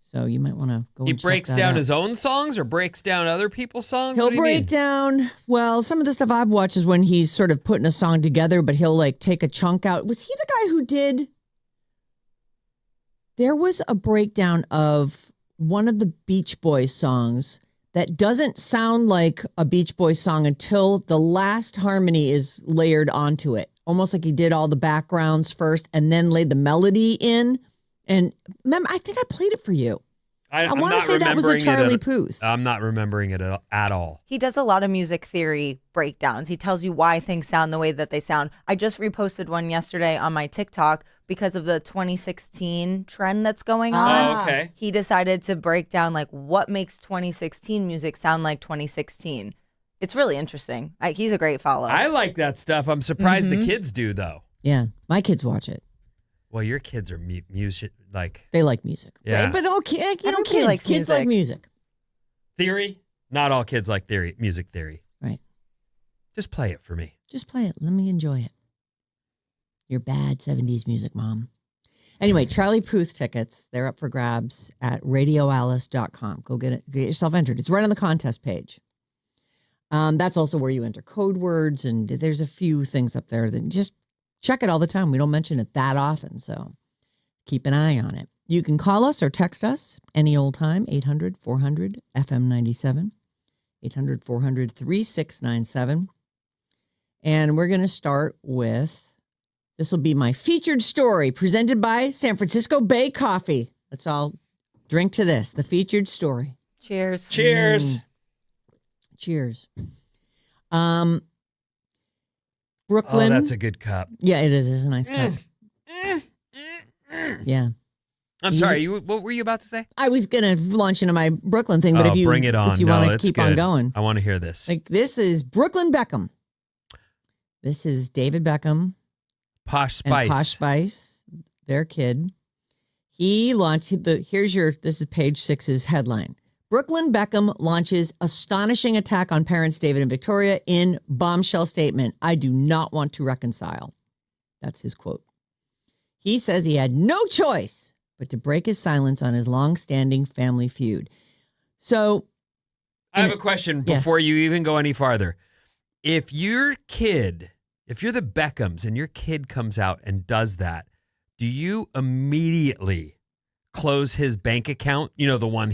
So you might want to go and check that out. He breaks down his own songs or breaks down other people's songs? He'll break down, well, some of the stuff I've watched is when he's sort of putting a song together, but he'll like take a chunk out. Was he the guy who did? There was a breakdown of one of the Beach Boys songs that doesn't sound like a Beach Boys song until the last harmony is layered onto it. Almost like he did all the backgrounds first and then laid the melody in. And remember, I think I played it for you. I want to say that was a Charlie Puth. I'm not remembering it at all. He does a lot of music theory breakdowns. He tells you why things sound the way that they sound. I just reposted one yesterday on my TikTok because of the 2016 trend that's going on. Oh, okay. He decided to break down like what makes 2016 music sound like 2016. It's really interesting. He's a great follow. I like that stuff. I'm surprised the kids do, though. Yeah, my kids watch it. Well, your kids are music, like... They like music. Yeah. Right? But okay, kids like music. Theory? Not all kids like music theory. Right. Just play it for me. Just play it. Let me enjoy it. Your bad 70s music, Mom. Anyway, Charlie Puth tickets, they're up for grabs at radioalice.com. Go get it. Get yourself entered. It's right on the contest page. That's also where you enter code words, and there's a few things up there that just check it all the time. We don't mention it that often, so keep an eye on it. You can call us or text us any old time, 800-400-FM97, 800-400-3697. And we're going to start with, this will be my featured story presented by San Francisco Bay Coffee. Let's all drink to this, the featured story. Cheers. Cheers. Cheers. Brooklyn. Oh, that's a good cup. Yeah, it is. It's a nice cup. Yeah. I'm sorry. What were you about to say? I was gonna launch into my Brooklyn thing, but if you bring it on, if you want to keep on going, I want to hear this. Like this is Brooklyn Beckham. This is David Beckham, Posh Spice. and Posh Spice, their kid. He launched this is page 6's headline. Brooklyn Beckham launches astonishing attack on parents David and Victoria in bombshell statement. I do not want to reconcile. That's his quote. He says he had no choice but to break his silence on his long-standing family feud. So, I have a question before you even go any farther. If you're the Beckhams and your kid comes out and does that, do you immediately close his bank account? You know, the one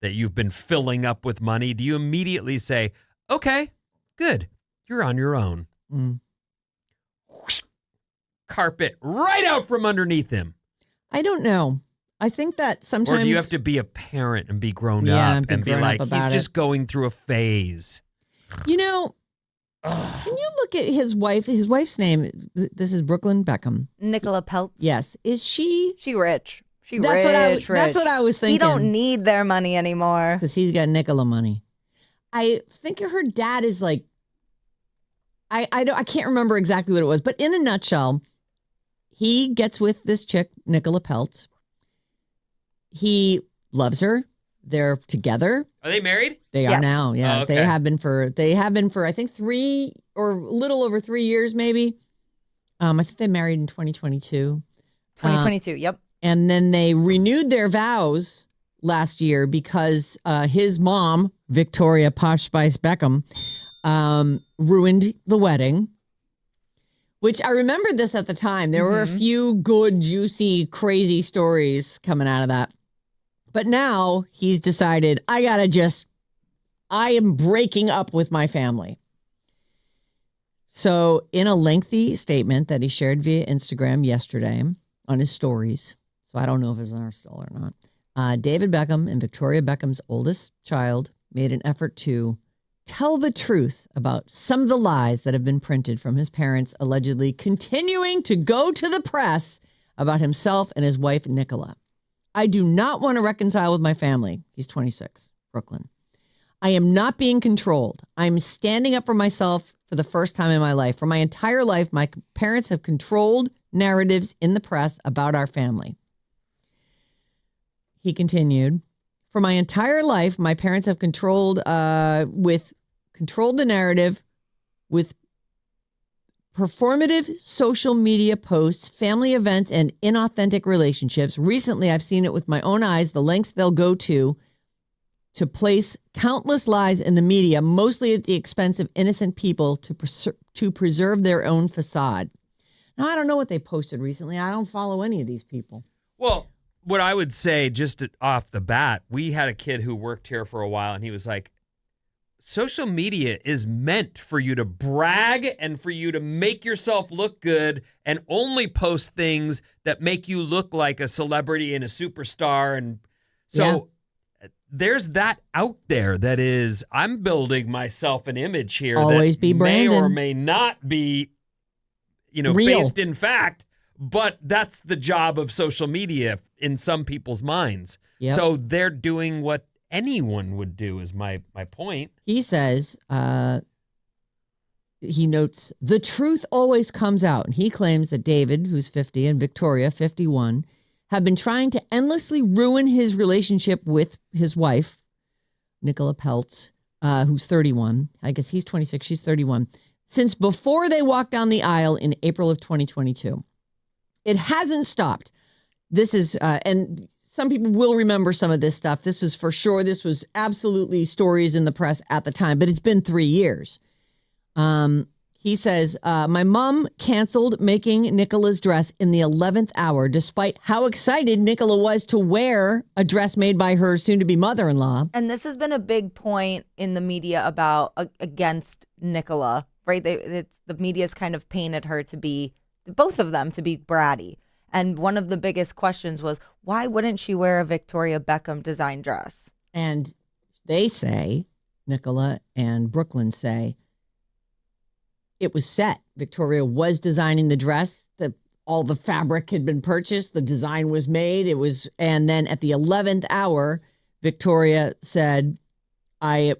that you've been filling up with money. Do you immediately say, okay, good, you're on your own? Whoosh, carpet right out from underneath him. I don't know. I think that sometimes... Or do you have to be a parent and be grown up and be like, he's just going through a phase? You know, can you look at his wife? His wife's name, this is Brooklyn Beckham. Nicola Peltz. Yes. Is she... She rich. That's what I was thinking. He don't need their money anymore. Because he's got Nicola money. I think her dad is like... I can't remember exactly what it was, but in a nutshell... He gets with this chick, Nicola Peltz. He loves her. They're together. Are they married? They are now. Yeah, Oh, okay. They have been for I think 3 or a little over 3 years, maybe. I think they married in 2022. 2022. Yep. And then they renewed their vows last year because his mom, Victoria Posh Spice Beckham, ruined the wedding. Which I remembered this at the time. There were a few good, juicy, crazy stories coming out of that. But now he's decided, I am breaking up with my family. So in a lengthy statement that he shared via Instagram yesterday on his stories, so I don't know if it's on our still or not, David Beckham and Victoria Beckham's oldest child made an effort to tell the truth about some of the lies that have been printed from his parents allegedly continuing to go to the press about himself and his wife, Nicola. I do not want to reconcile with my family. He's 26, Brooklyn. I am not being controlled. I'm standing up for myself for the first time in my life. For my entire life, my parents have controlled narratives in the press about our family. He continued, for my entire life, my parents have controlled the narrative with performative social media posts, family events, and inauthentic relationships. Recently, I've seen it with my own eyes, the lengths they'll go to place countless lies in the media, mostly at the expense of innocent people to preserve their own facade. Now, I don't know what they posted recently. I don't follow any of these people. Well, what I would say just off the bat, we had a kid who worked here for a while, and he was like, social media is meant for you to brag and for you to make yourself look good and only post things that make you look like a celebrity and a superstar. And so there's that out there that is, I'm building myself an image here Always that be may Brandon. or may not be, Real. based in fact, but that's the job of social media in some people's minds. Yep. So they're doing what anyone would do is my point. He says, he notes, the truth always comes out. And he claims that David, who's 50, and Victoria, 51, have been trying to endlessly ruin his relationship with his wife, Nicola Peltz, who's 31. I guess he's 26, she's 31, since before they walked down the aisle in April of 2022. It hasn't stopped. This is, and some people will remember some of this stuff. This is for sure. This was absolutely stories in the press at the time, but it's been 3 years. He says, my mom canceled making Nicola's dress in the 11th hour, despite how excited Nicola was to wear a dress made by her soon-to-be mother-in-law. And this has been a big point in the media about against Nicola, right? The media's kind of painted her to be, both of them, to be bratty. And one of the biggest questions was, why wouldn't she wear a Victoria Beckham design dress? And they say, Nicola and Brooklyn say, it was set. Victoria was designing the dress. All the fabric had been purchased. The design was made. And then at the 11th hour, Victoria said, you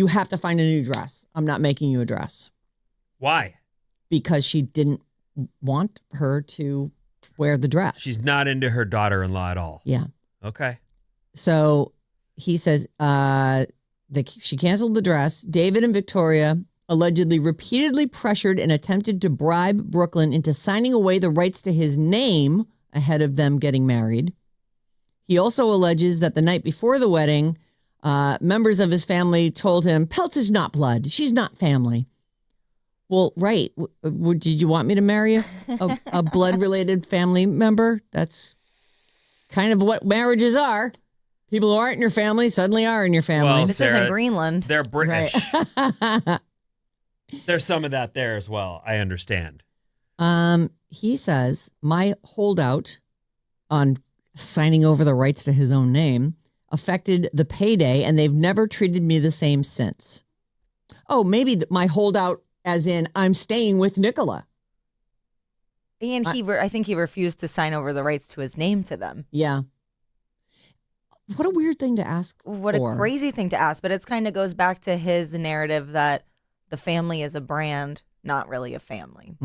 have to find a new dress. I'm not making you a dress. Why? Because she didn't want her to wear the dress. She's not into her daughter-in-law at all. Yeah. Okay. So he says she canceled the dress. David and Victoria allegedly repeatedly pressured and attempted to bribe Brooklyn into signing away the rights to his name ahead of them getting married. He also alleges that the night before the wedding, members of his family told him, Peltz is not blood. She's not family. Well, right. Did you want me to marry a blood-related family member? That's kind of what marriages are. People who aren't in your family suddenly are in your family. Well, This Sarah, isn't Greenland. They're British. Right. There's some of that there as well. I understand. He says, my holdout on signing over the rights to his own name affected the payday, and they've never treated me the same since. Oh, maybe my holdout as in I'm staying with Nicola. And I think he refused to sign over the rights to his name to them. Yeah. What a weird thing to ask What for. a crazy thing to ask. But it kind of goes back to his narrative that the family is a brand, not really a family.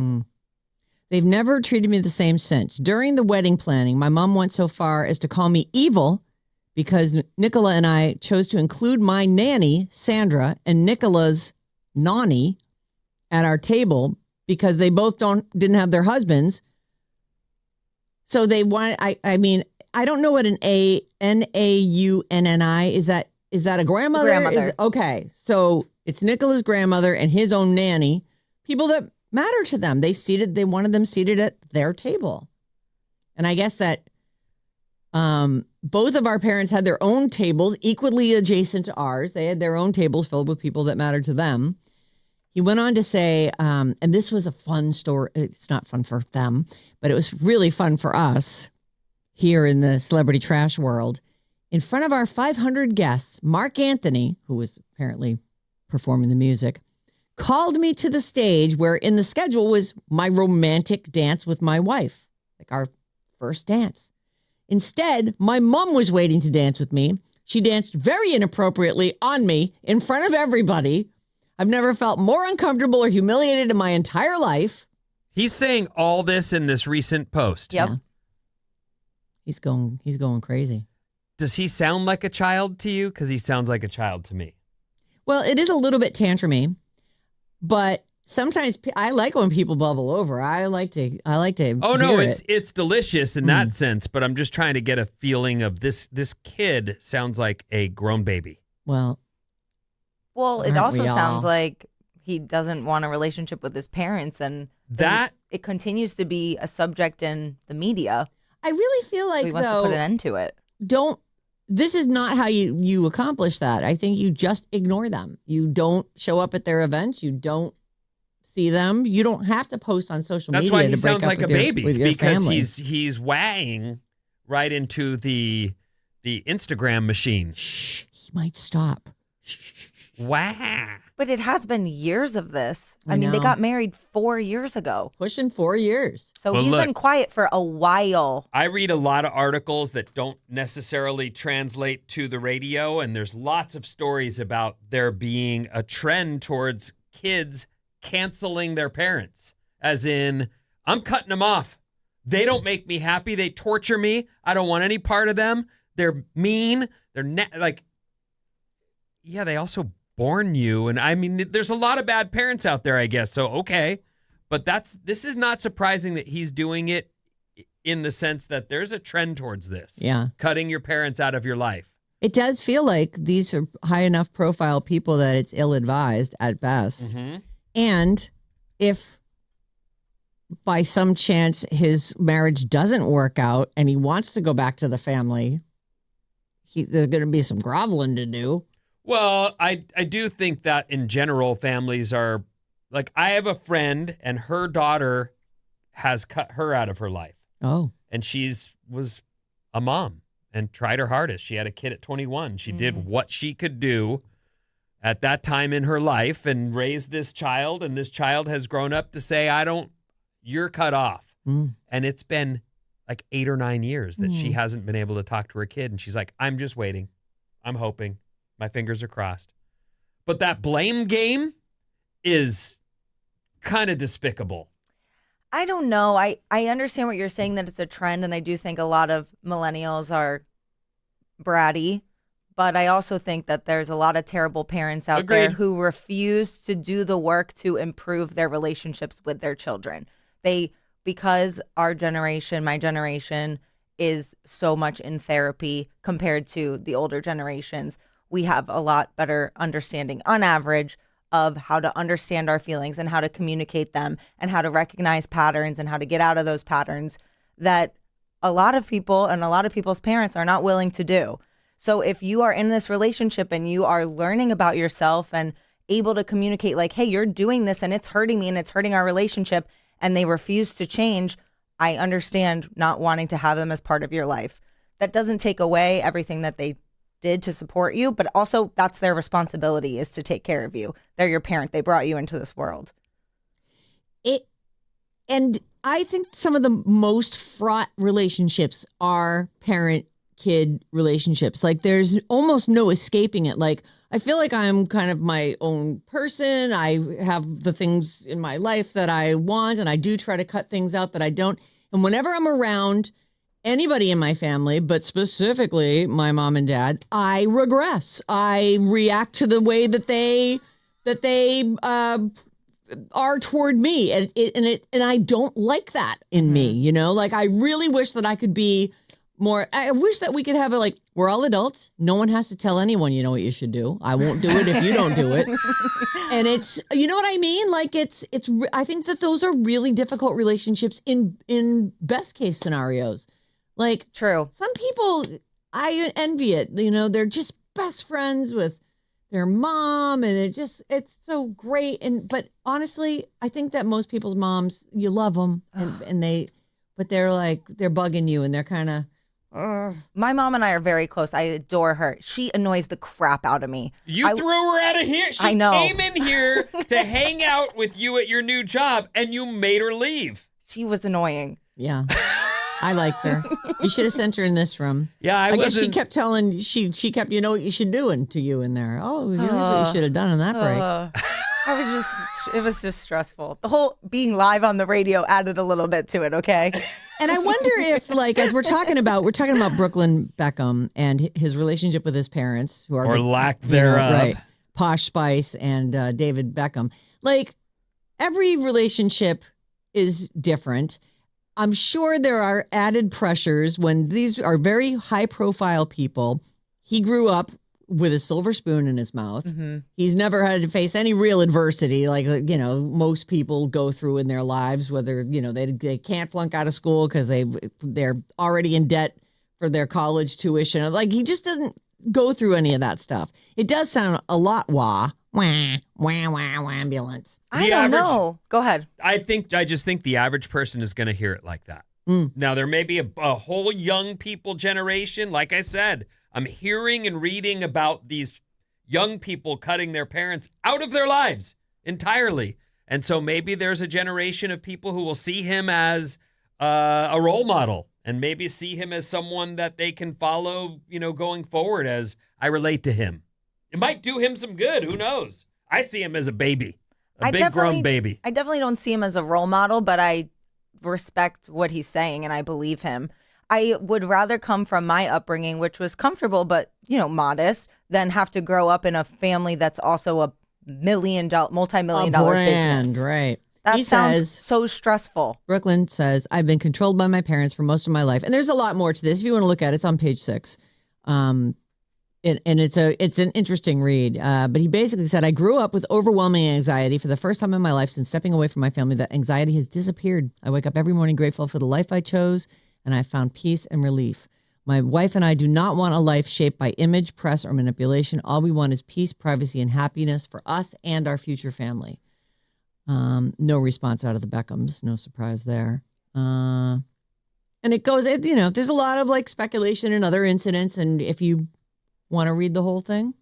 They've never treated me the same since. During the wedding planning, my mom went so far as to call me evil because Nicola and I chose to include my nanny, Sandra, and Nicola's nanny at our table because they both didn't have their husbands. So they wanted, I don't know what an Naunni is. Is that a grandmother? Grandmother. Okay. So it's Nicola's grandmother and his own nanny, people that matter to them. They wanted them seated at their table. And I guess that both of our parents had their own tables equally adjacent to ours. They had their own tables filled with people that mattered to them. He went on to say, and this was a fun story. It's not fun for them, but it was really fun for us here in the celebrity trash world. In front of our 500 guests, Mark Anthony, who was apparently performing the music, called me to the stage where in the schedule was my romantic dance with my wife, like our first dance. Instead, my mom was waiting to dance with me. She danced very inappropriately on me in front of everybody. I've never felt more uncomfortable or humiliated in my entire life. He's saying all this in this recent post. Yep. Yeah. He's going crazy. Does he sound like a child to you? Because he sounds like a child to me. Well, it is a little bit tantrumy, but sometimes I like when people bubble over. I like to. Oh no, hear it's delicious in that sense. But I'm just trying to get a feeling of this. This kid sounds like a grown baby. Well, Well, it Aren't also we all? sounds like he doesn't want a relationship with his parents, and That it continues to be a subject in the media. I really feel like He wants to put an end to it. This is not how you accomplish that. I think you just ignore them. You don't show up at their events. You don't see them. You don't have to post on social that's media why to he break sounds up like a with your- baby with your because family. he's wagging right into the Instagram machine. Shh, he might stop. Shh. Wow. But it has been years of this. I I mean, they know. got married 4 years ago. Pushing 4 years. So Well, he's look. been quiet for a while. I read a lot of articles that don't necessarily translate to the radio, and there's lots of stories about there being a trend towards kids canceling their parents. As in, I'm cutting them off. They don't make me happy. They torture me. I don't want any part of them. They're mean. They're yeah, they also born you. And I mean, there's a lot of bad parents out there, I guess. So, okay. But this is not surprising that he's doing it in the sense that there's a trend towards this. Yeah. Cutting your parents out of your life. It does feel like these are high enough profile people that it's ill-advised at best. Mm-hmm. And if by some chance his marriage doesn't work out and he wants to go back to the family, there's going to be some groveling to do. Well, I do think that in general, families are like, I have a friend and her daughter has cut her out of her life. Oh. And was a mom and tried her hardest. She had a kid at 21. She did what she could do at that time in her life and raised this child. And this child has grown up to say, you're cut off. Mm. And it's been like 8 or 9 years that she hasn't been able to talk to her kid. And she's like, I'm just waiting. I'm hoping. My fingers are crossed. But that blame game is kind of despicable. I don't know. I understand what you're saying, that it's a trend, and I do think a lot of millennials are bratty. But I also think that there's a lot of terrible parents out there Agreed. who refuse to do the work to improve their relationships with their children. Because our generation, my generation, is so much in therapy compared to the older generations, we have a lot better understanding on average of how to understand our feelings and how to communicate them and how to recognize patterns and how to get out of those patterns that a lot of people and a lot of people's parents are not willing to do. So if you are in this relationship and you are learning about yourself and able to communicate like, hey, you're doing this and it's hurting me and it's hurting our relationship, and they refuse to change, I understand not wanting to have them as part of your life. That doesn't take away everything that they did to support you, but also that's their responsibility, is to take care of you. They're your parent. They brought you into this world. And I think some of the most fraught relationships are parent-kid relationships. Like there's almost no escaping it. Like I feel like I'm kind of my own person. I have the things in my life that I want, and I do try to cut things out that I don't. And whenever I'm around anybody in my family, but specifically my mom and dad, I regress. I react to the way that they are toward me, and I don't like that in me. You know, like I really wish that I could be more. I wish that we could have we're all adults. No one has to tell anyone, you know what you should do. I won't do it if you don't do it. And it's, you know what I mean? Like I think that those are really difficult relationships in best case scenarios. Like True. some people, I envy it. You know, they're just best friends with their mom, and it's so great. But honestly, I think that most people's moms, you love them, but they're bugging you, and they're kind of. My mom and I are very close. I adore her. She annoys the crap out of me. You threw her out of here. She I know. came in here to hang out with you at your new job, and you made her leave. She was annoying. Yeah. I liked her. You should have sent her in this room. Yeah, I guess she kept telling, she kept, you know what you should do to you in there. Oh, here's what you should have done in that break. It was just stressful. The whole being live on the radio added a little bit to it, okay? And I wonder if, as we're talking about Brooklyn Beckham and his relationship with his parents, who are or lack thereof, right? Posh Spice and David Beckham. Every relationship is different. I'm sure there are added pressures when these are very high-profile people. He grew up with a silver spoon in his mouth. Mm-hmm. He's never had to face any real adversity most people go through in their lives, whether, they can't flunk out of school because they're already in debt for their college tuition. He just doesn't go through any of that stuff. It does sound a lot wah ambulance. I don't know. Go ahead. I just think the average person is going to hear it like that. Now, there may be a whole young people generation. Like I said, I'm hearing and reading about these young people cutting their parents out of their lives entirely. And so maybe there's a generation of people who will see him as a role model and maybe see him as someone that they can follow, going forward as I relate to him. It might do him some good. Who knows? I see him as a baby, a big grown baby. I definitely don't see him as a role model, but I respect what he's saying and I believe him. I would rather come from my upbringing, which was comfortable but, modest, than have to grow up in a family that's also a multi-million-dollar business. Right. That sounds so stressful. Brooklyn says, I've been controlled by my parents for most of my life. And there's a lot more to this. If you want to look at it, it's on page 6. And it's an interesting read. But he basically said, I grew up with overwhelming anxiety for the first time in my life since stepping away from my family. That anxiety has disappeared. I wake up every morning grateful for the life I chose, and I found peace and relief. My wife and I do not want a life shaped by image, press, or manipulation. All we want is peace, privacy, and happiness for us and our future family. No response out of the Beckhams. No surprise there. And it goes, there's a lot of speculation and other incidents. And if you want to read the whole thing,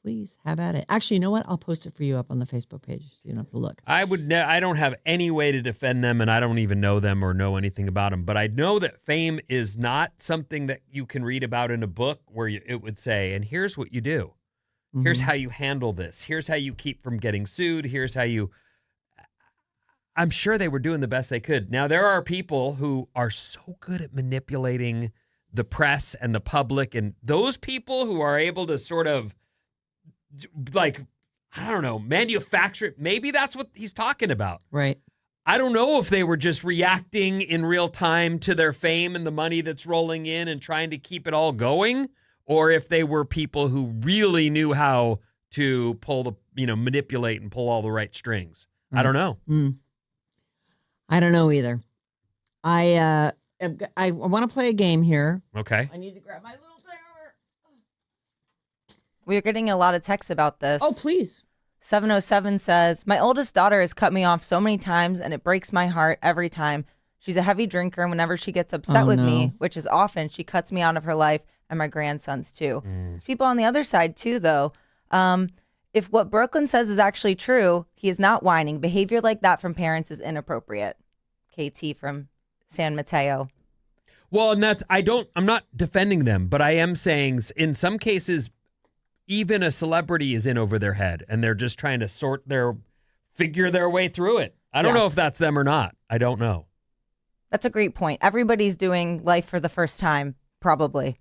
please have at it. Actually, you know what? I'll post it for you up on the Facebook page so you don't have to look. I don't have any way to defend them, and I don't even know them or know anything about them. But I know that fame is not something that you can read about in a book where it would say, and here's what you do. Mm-hmm. Here's how you handle this. Here's how you keep from getting sued. Here's how you... I'm sure they were doing the best they could. Now, there are people who are so good at manipulating the press and the public, and those people who are able to sort of manufacture it. Maybe that's what he's talking about. Right. I don't know if they were just reacting in real time to their fame and the money that's rolling in and trying to keep it all going, or if they were people who really knew how to manipulate and pull all the right strings. Right. I don't know. I don't know either. I want to play a game here. Okay. I need to grab my little thing over. We're getting a lot of texts about this. Oh, please. 707 says, my oldest daughter has cut me off so many times and it breaks my heart every time. She's a heavy drinker, and whenever she gets upset with me, which is often, she cuts me out of her life and my grandsons too. There's people on the other side too, though. If what Brooklyn says is actually true, he is not whining. Behavior like that from parents is inappropriate. KT from San Mateo. Well, and I'm not defending them, but I am saying in some cases, even a celebrity is in over their head and they're just trying to figure their way through it. I don't know if that's them or not. I don't know. That's a great point. Everybody's doing life for the first time, probably.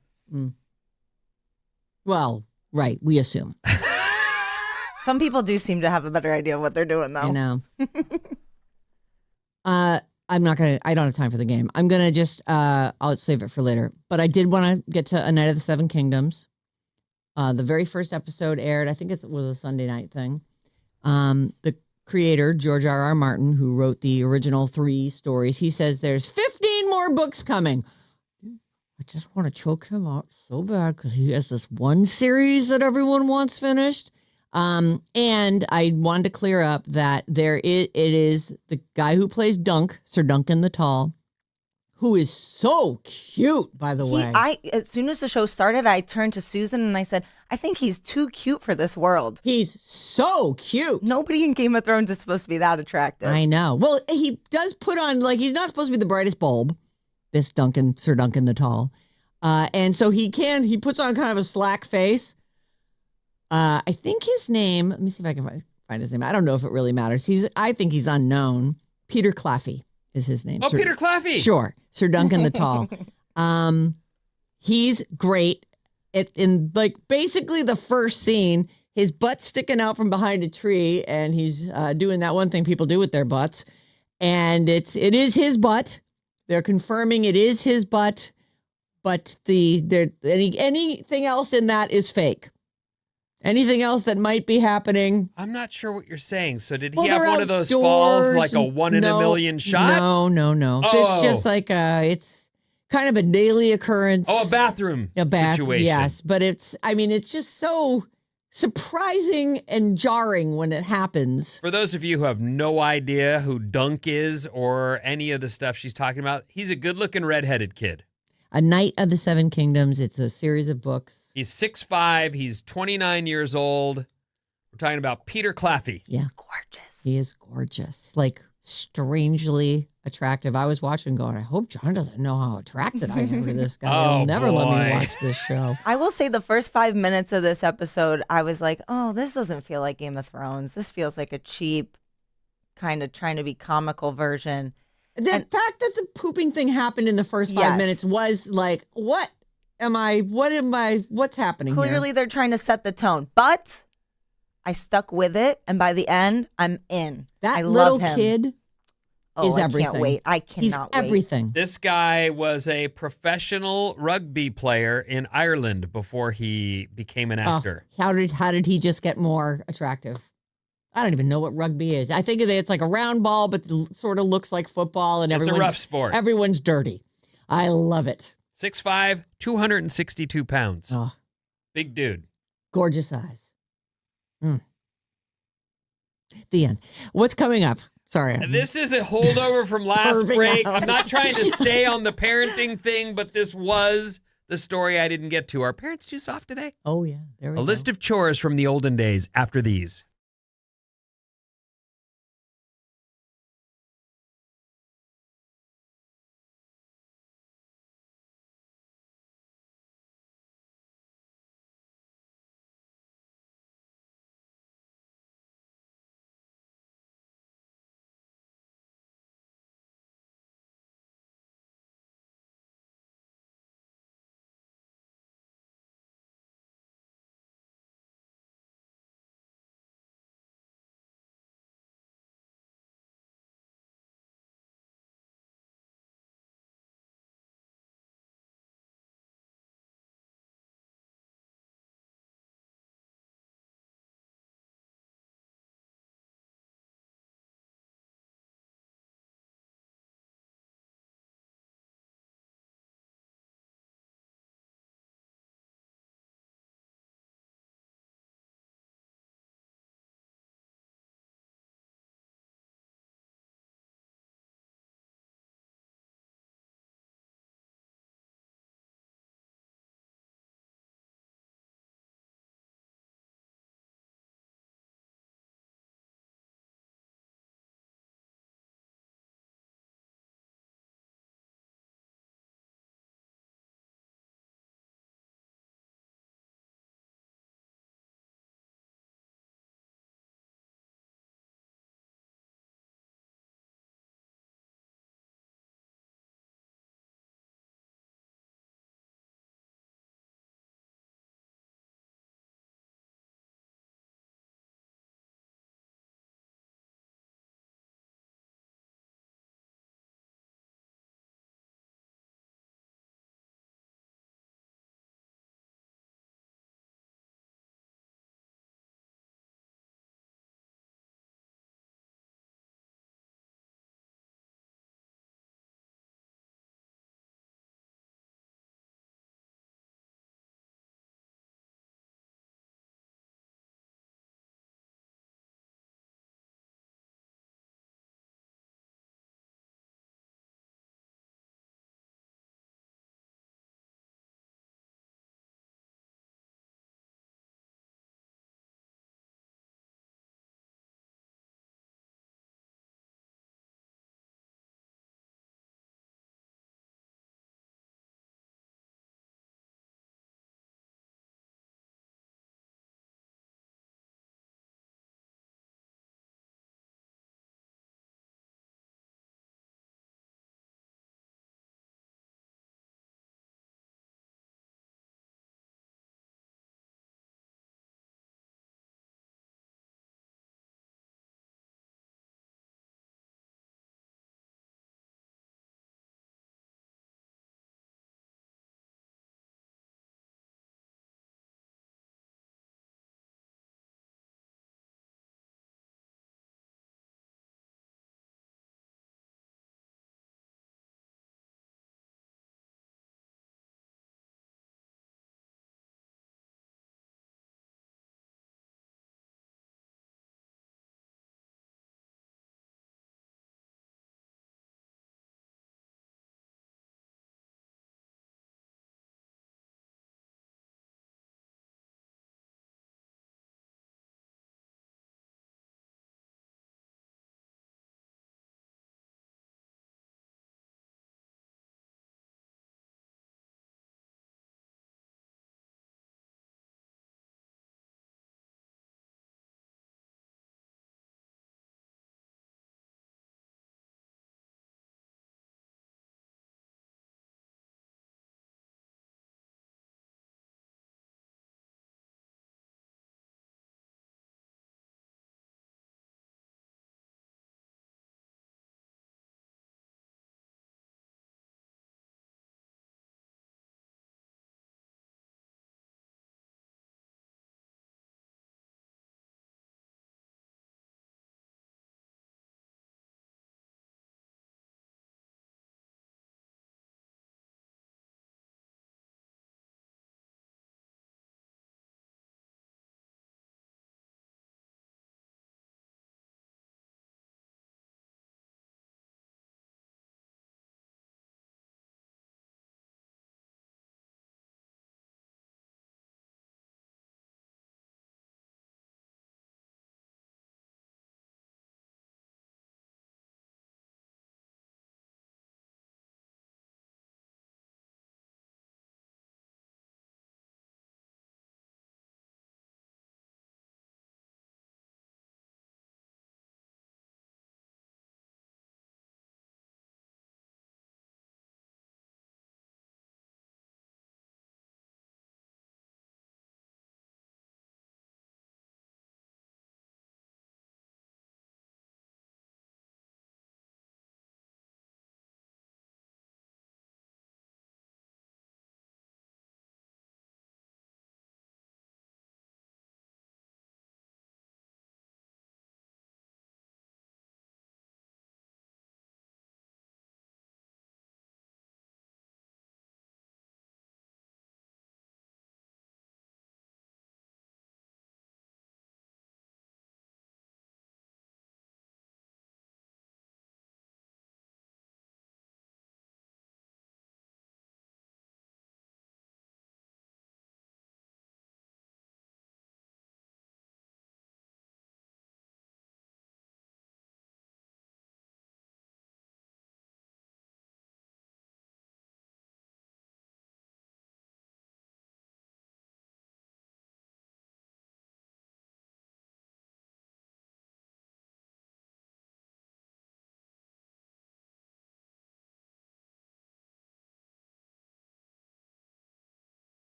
Well, right. We assume. Some people do seem to have a better idea of what they're doing, though. I know. I don't have time for the game. I'm going to just, I'll save it for later. But I did want to get to A Night of the Seven Kingdoms. The very first episode aired, I think it was a Sunday night thing. The creator, George R.R. Martin, who wrote the original 3 stories, he says there's 15 more books coming. I just want to choke him out so bad because he has this one series that everyone wants finished. And I wanted to clear up that it is the guy who plays Dunk, Sir Duncan the Tall, who is so cute, by the way. As soon as the show started, I turned to Susan and I said, I think he's too cute for this world. He's so cute. Nobody in Game of Thrones is supposed to be that attractive. I know. Well, he does put on, like, he's not supposed to be the brightest bulb, this Sir Duncan the Tall. And so he puts on kind of a slack face. I think his name, let me see if I can find his name. I don't know if it really matters. I think he's unknown. Peter Claffey is his name. Oh, Peter Claffey. Sure. Sir Duncan the Tall. He's great. In like basically the first scene, his butt's sticking out from behind a tree and he's doing that one thing people do with their butts. And it is his butt. They're confirming it is his butt, but anything else in that is fake. Anything else that might be happening? I'm not sure what you're saying. So did he have one of those falls, like a 1 in a million shot? No. Oh. It's just like it's kind of a daily occurrence. Oh, a bathroom situation. Yes, but it's just so surprising and jarring when it happens. For those of you who have no idea who Dunk is or any of the stuff she's talking about, he's a good-looking redheaded kid. A Knight of the Seven Kingdoms. It's a series of books. He's 6'5". He's 29 years old. We're talking about Peter Claffey. Yeah. Gorgeous. He is gorgeous. Like, strangely attractive. I was watching going, I hope John doesn't know how attracted I am to this guy. He'll never let me watch this show. I will say the first 5 minutes of this episode, I was like, oh, this doesn't feel like Game of Thrones. This feels like a cheap, kind of trying to be comical version. The fact that the pooping thing happened in the first 5 minutes was like, what's happening Clearly here? they're trying to set the tone, but I stuck with it. And by the end, I'm in. I little love him. kid is everything. I can't wait. I cannot He's everything. This guy was a professional rugby player in Ireland before he became an actor. How did he just get more attractive? I don't even know what rugby is. I think it's like a round ball, but sort of looks like football, and it's a rough sport. Everyone's dirty. I love it. 6'5", 262 pounds. Oh, big dude. Gorgeous eyes. The end. What's coming up? Sorry. This is a holdover from last break. out. I'm not trying to stay on the parenting thing, but this was the story I didn't get to. Are parents too soft today? Oh, yeah. There we go. A list of chores from the olden days after these.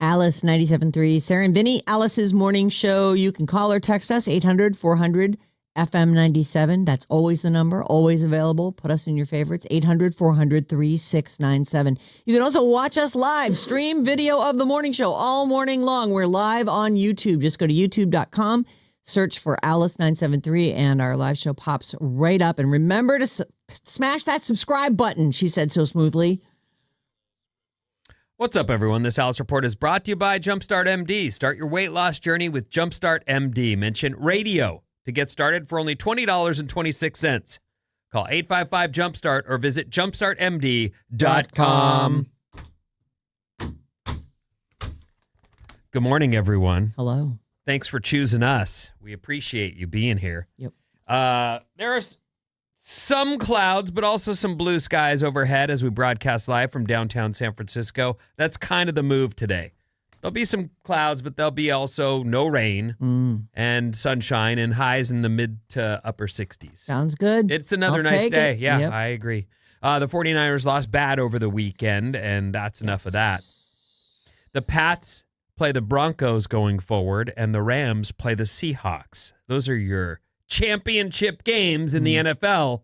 Alice 97.3, Sarah and Vinnie, Alice's morning show. You can call or text us, 800-400-FM97. That's always the number, always available. Put us in your favorites, 800-400-3697. You can also watch us live, stream video of the morning show all morning long. We're live on YouTube. Just go to youtube.com, search for Alice 973, and our live show pops right up. And remember to smash that subscribe button, she said so smoothly. What's up, everyone? This Alice Report is brought to you by Jumpstart MD. Start your weight loss journey with Jumpstart MD. Mention radio to get started for only $20.26. Call 855-JUMPSTART or visit jumpstartmd.com. Good morning, everyone. Hello. Thanks for choosing us. We appreciate you being here. Yep. There are some clouds, but also some blue skies overhead as we broadcast live from downtown San Francisco. That's kind of the move today. There'll be some clouds, but there'll be also no rain and sunshine and highs in the mid to upper 60s. Sounds good. It's another I'll nice take day. it. Yeah, Yep. I agree. The 49ers lost bad over the weekend, and that's enough of that. The Pats play the Broncos going forward, and the Rams play the Seahawks. Those are your championship games in the NFL.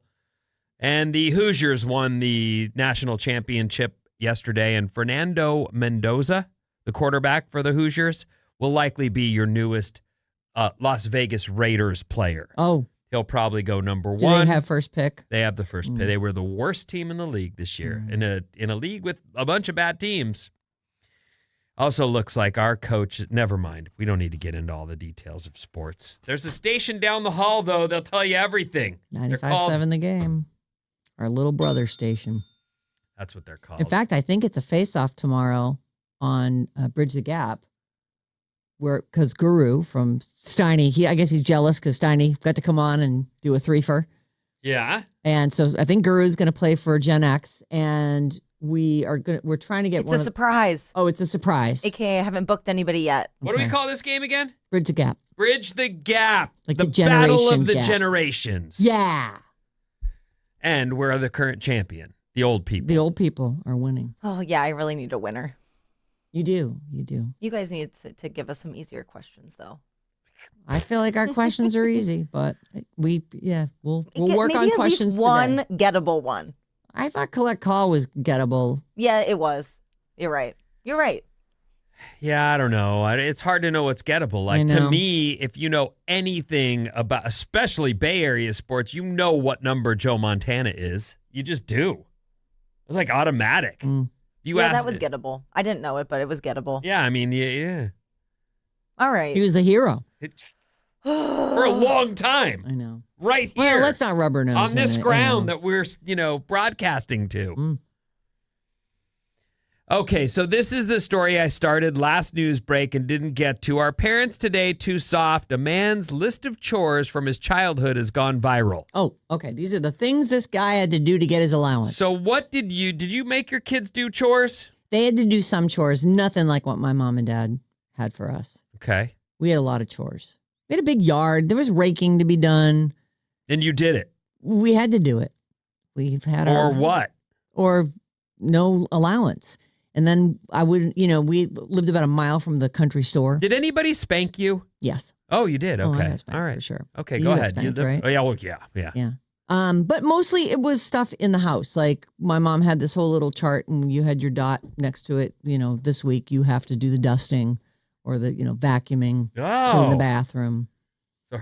And the Hoosiers won the national championship yesterday, and Fernando Mendoza, the quarterback for the Hoosiers, will likely be your newest Las Vegas Raiders player. Oh. He'll probably go number one. Do they have first pick? They have the first pick. They were the worst team in the league this year, in a league with a bunch of bad teams. Also looks like our coach, never mind. We don't need to get into all the details of sports. There's a station down the hall, though. They'll tell you everything. 95.7 The Game. Our little brother station. That's what they're called. In fact, I think it's a face-off tomorrow on Bridge the Gap, because Guru from Steiny, I guess he's jealous because Steiny got to come on and do a threefer. Yeah. And so I think Guru's going to play for Gen X, and we're trying to get It's a surprise. Oh, it's a surprise. AKA, I haven't booked anybody yet. What do we call this game again? Bridge the Gap. Bridge the Gap. Like the the generation battle of the gap. generations. Yeah. And we're the current champion. The old people. The old people are winning. Oh, yeah, I really need a winner. You do. You do. You guys need to give us some easier questions, though. I feel like our questions are easy, but we'll work on maybe questions at least one today. gettable one. I thought collect call was gettable. Yeah, it was. You're right. You're right. Yeah, I don't know. It's hard to know what's gettable. Like, to me, if you know anything about, especially Bay Area sports, you know what number Joe Montana is. You just do. It's like automatic. That was gettable. I didn't know it, but it was gettable. Yeah, I mean, yeah. All right. He was the hero. For a long time. I know. Right here. Well, let's not rubber nose on this in it, ground that we're, broadcasting to. Okay, so this is the story I started last news break and didn't get to. Are parents today too soft? A man's list of chores from his childhood has gone viral. Oh, okay. These are the things this guy had to do to get his allowance. So what did you make your kids do chores? They had to do some chores, nothing like what my mom and dad had for us. Okay. We had a lot of chores. We had a big yard. There was raking to be done. And you did it? We had to do it. We've had Or what? Or no allowance. And then we lived about a mile from the country store. Did anybody spank you? Yes. Oh, you did? Oh, I Okay. got spanked all right. for sure. Okay, You go got ahead. spanked, right? Oh, yeah, well, yeah. Yeah. But mostly it was stuff in the house. Like my mom had this whole little chart and you had your dot next to it. This week you have to do the dusting or the, vacuuming, clean the bathroom.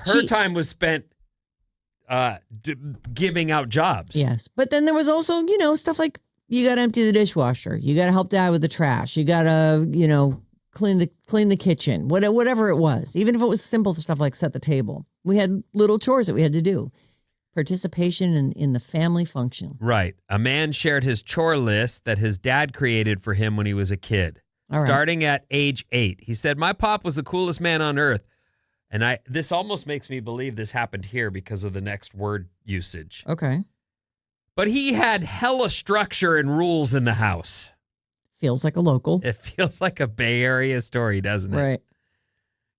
So her time was spent giving out jobs. Yes. But then there was also, stuff like you got to empty the dishwasher. You got to help dad with the trash. You got to, clean the kitchen, whatever it was. Even if it was simple stuff like set the table. We had little chores that we had to do. Participation in the family function. Right. A man shared his chore list that his dad created for him when he was a kid. All right. Starting at age 8. He said, "My pop was the coolest man on earth." And this almost makes me believe this happened here because of the next word usage. Okay. But he had hella structure and rules in the house. Feels like a local. It feels like a Bay Area story, doesn't it? Right.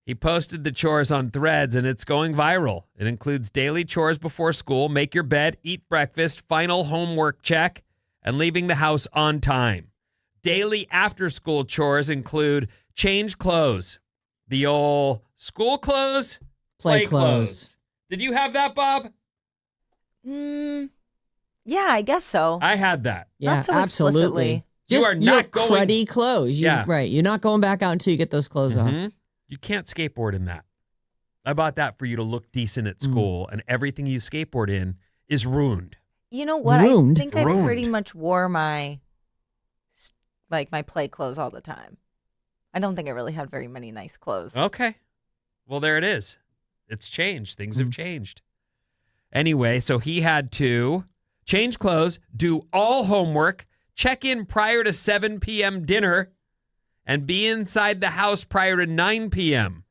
He posted the chores on Threads, and it's going viral. It includes daily chores before school, make your bed, eat breakfast, final homework check, and leaving the house on time. Daily after-school chores include change clothes. The old school clothes, play clothes. Did you have that, Bob? Yeah, I guess so. I had that. Yeah, Not so absolutely. explicitly. You Just are your not going- cruddy clothes. Yeah. Right. You're not going back out until you get those clothes off. Mhm. You can't skateboard in that. I bought that for you to look decent at school, and everything you skateboard in is ruined. You know what? Ruined. I think I Ruined. pretty much wore my play clothes all the time. I don't think I really had very many nice clothes. Okay. Well, there it is. It's changed. Things have changed. Anyway, so he had to change clothes, do all homework, check in prior to 7 p.m. dinner, and be inside the house prior to 9 p.m.